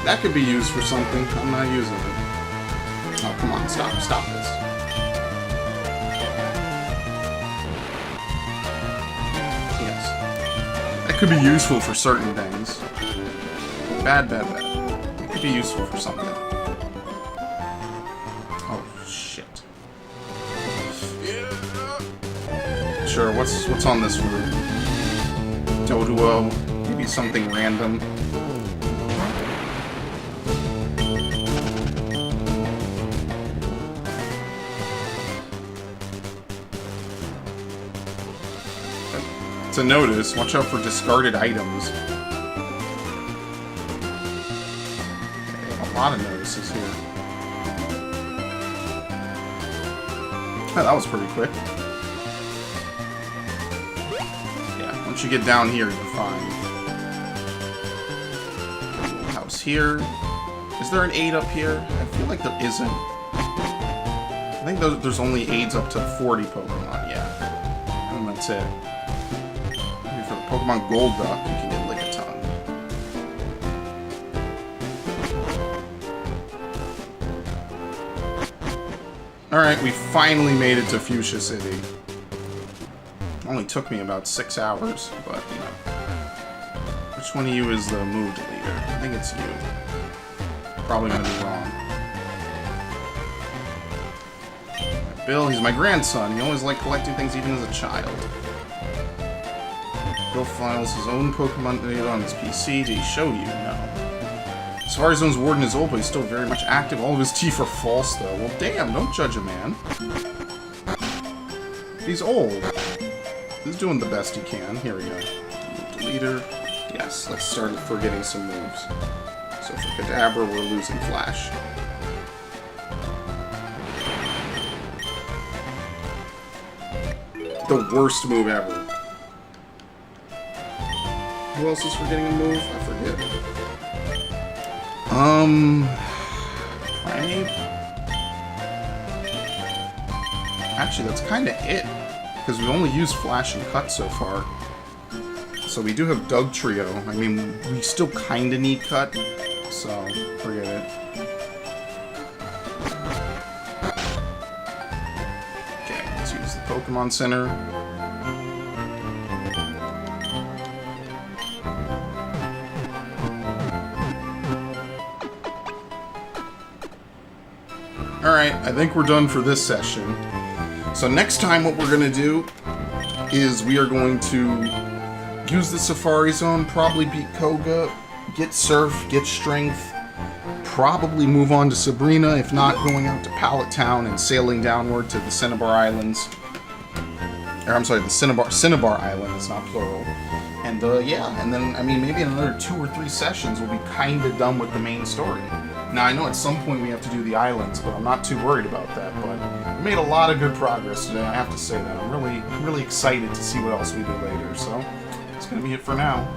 That could be used for something. I'm not using it. Oh, come on. Stop this. Yes. That could be useful for certain things. Bad. It could be useful for something. Oh, shit. Sure, what's on this route? Doduo. Maybe something random. To notice, watch out for discarded items. Okay, a lot of notices here. Oh, that was pretty quick. Yeah, once you get down here, you're fine. House here. Is there an aid up here? I feel like there isn't. I think there's only aids up to 40 Pokemon, yeah. And that's it. Pokemon Gold Duck, you can get Lickitung. Alright, we finally made it to Fuchsia City. Only took me about 6 hours, but, you know. Which one of you is the move deleter? I think it's you. Probably gonna be wrong. Bill, he's my grandson. He always liked collecting things even as a child. Bill files his own Pokemon data on his PC. Did he show you? No. Safari Zone's warden is old, but he's still very much active. All of his teeth are false, though. Well, damn, don't judge a man. He's old. He's doing the best he can. Here we go. Deleter. Yes, let's start forgetting some moves. So for Kadabra, we're losing Flash. The worst move ever. Who else is forgetting a move? I forget. Primeape? Actually, that's kind of it. Because we've only used Flash and Cut so far. So we do have Dugtrio. I mean, we still kind of need Cut. So, forget it. Okay, let's use the Pokemon Center. Alright, I think we're done for this session. So next time what we're going to do is we are going to use the Safari Zone, probably beat Koga, get Surf, get Strength, probably move on to Sabrina, if not going out to Pallet Town and sailing downward to the Cinnabar Islands. Or I'm sorry, the Cinnabar Island is not plural. And yeah, and then, I mean, maybe in another 2 or 3 sessions we'll be kind of done with the main story. Now, I know at some point we have to do the islands, but I'm not too worried about that. But we made a lot of good progress today, I have to say that. I'm really excited to see what else we do later, so it's going to be it for now.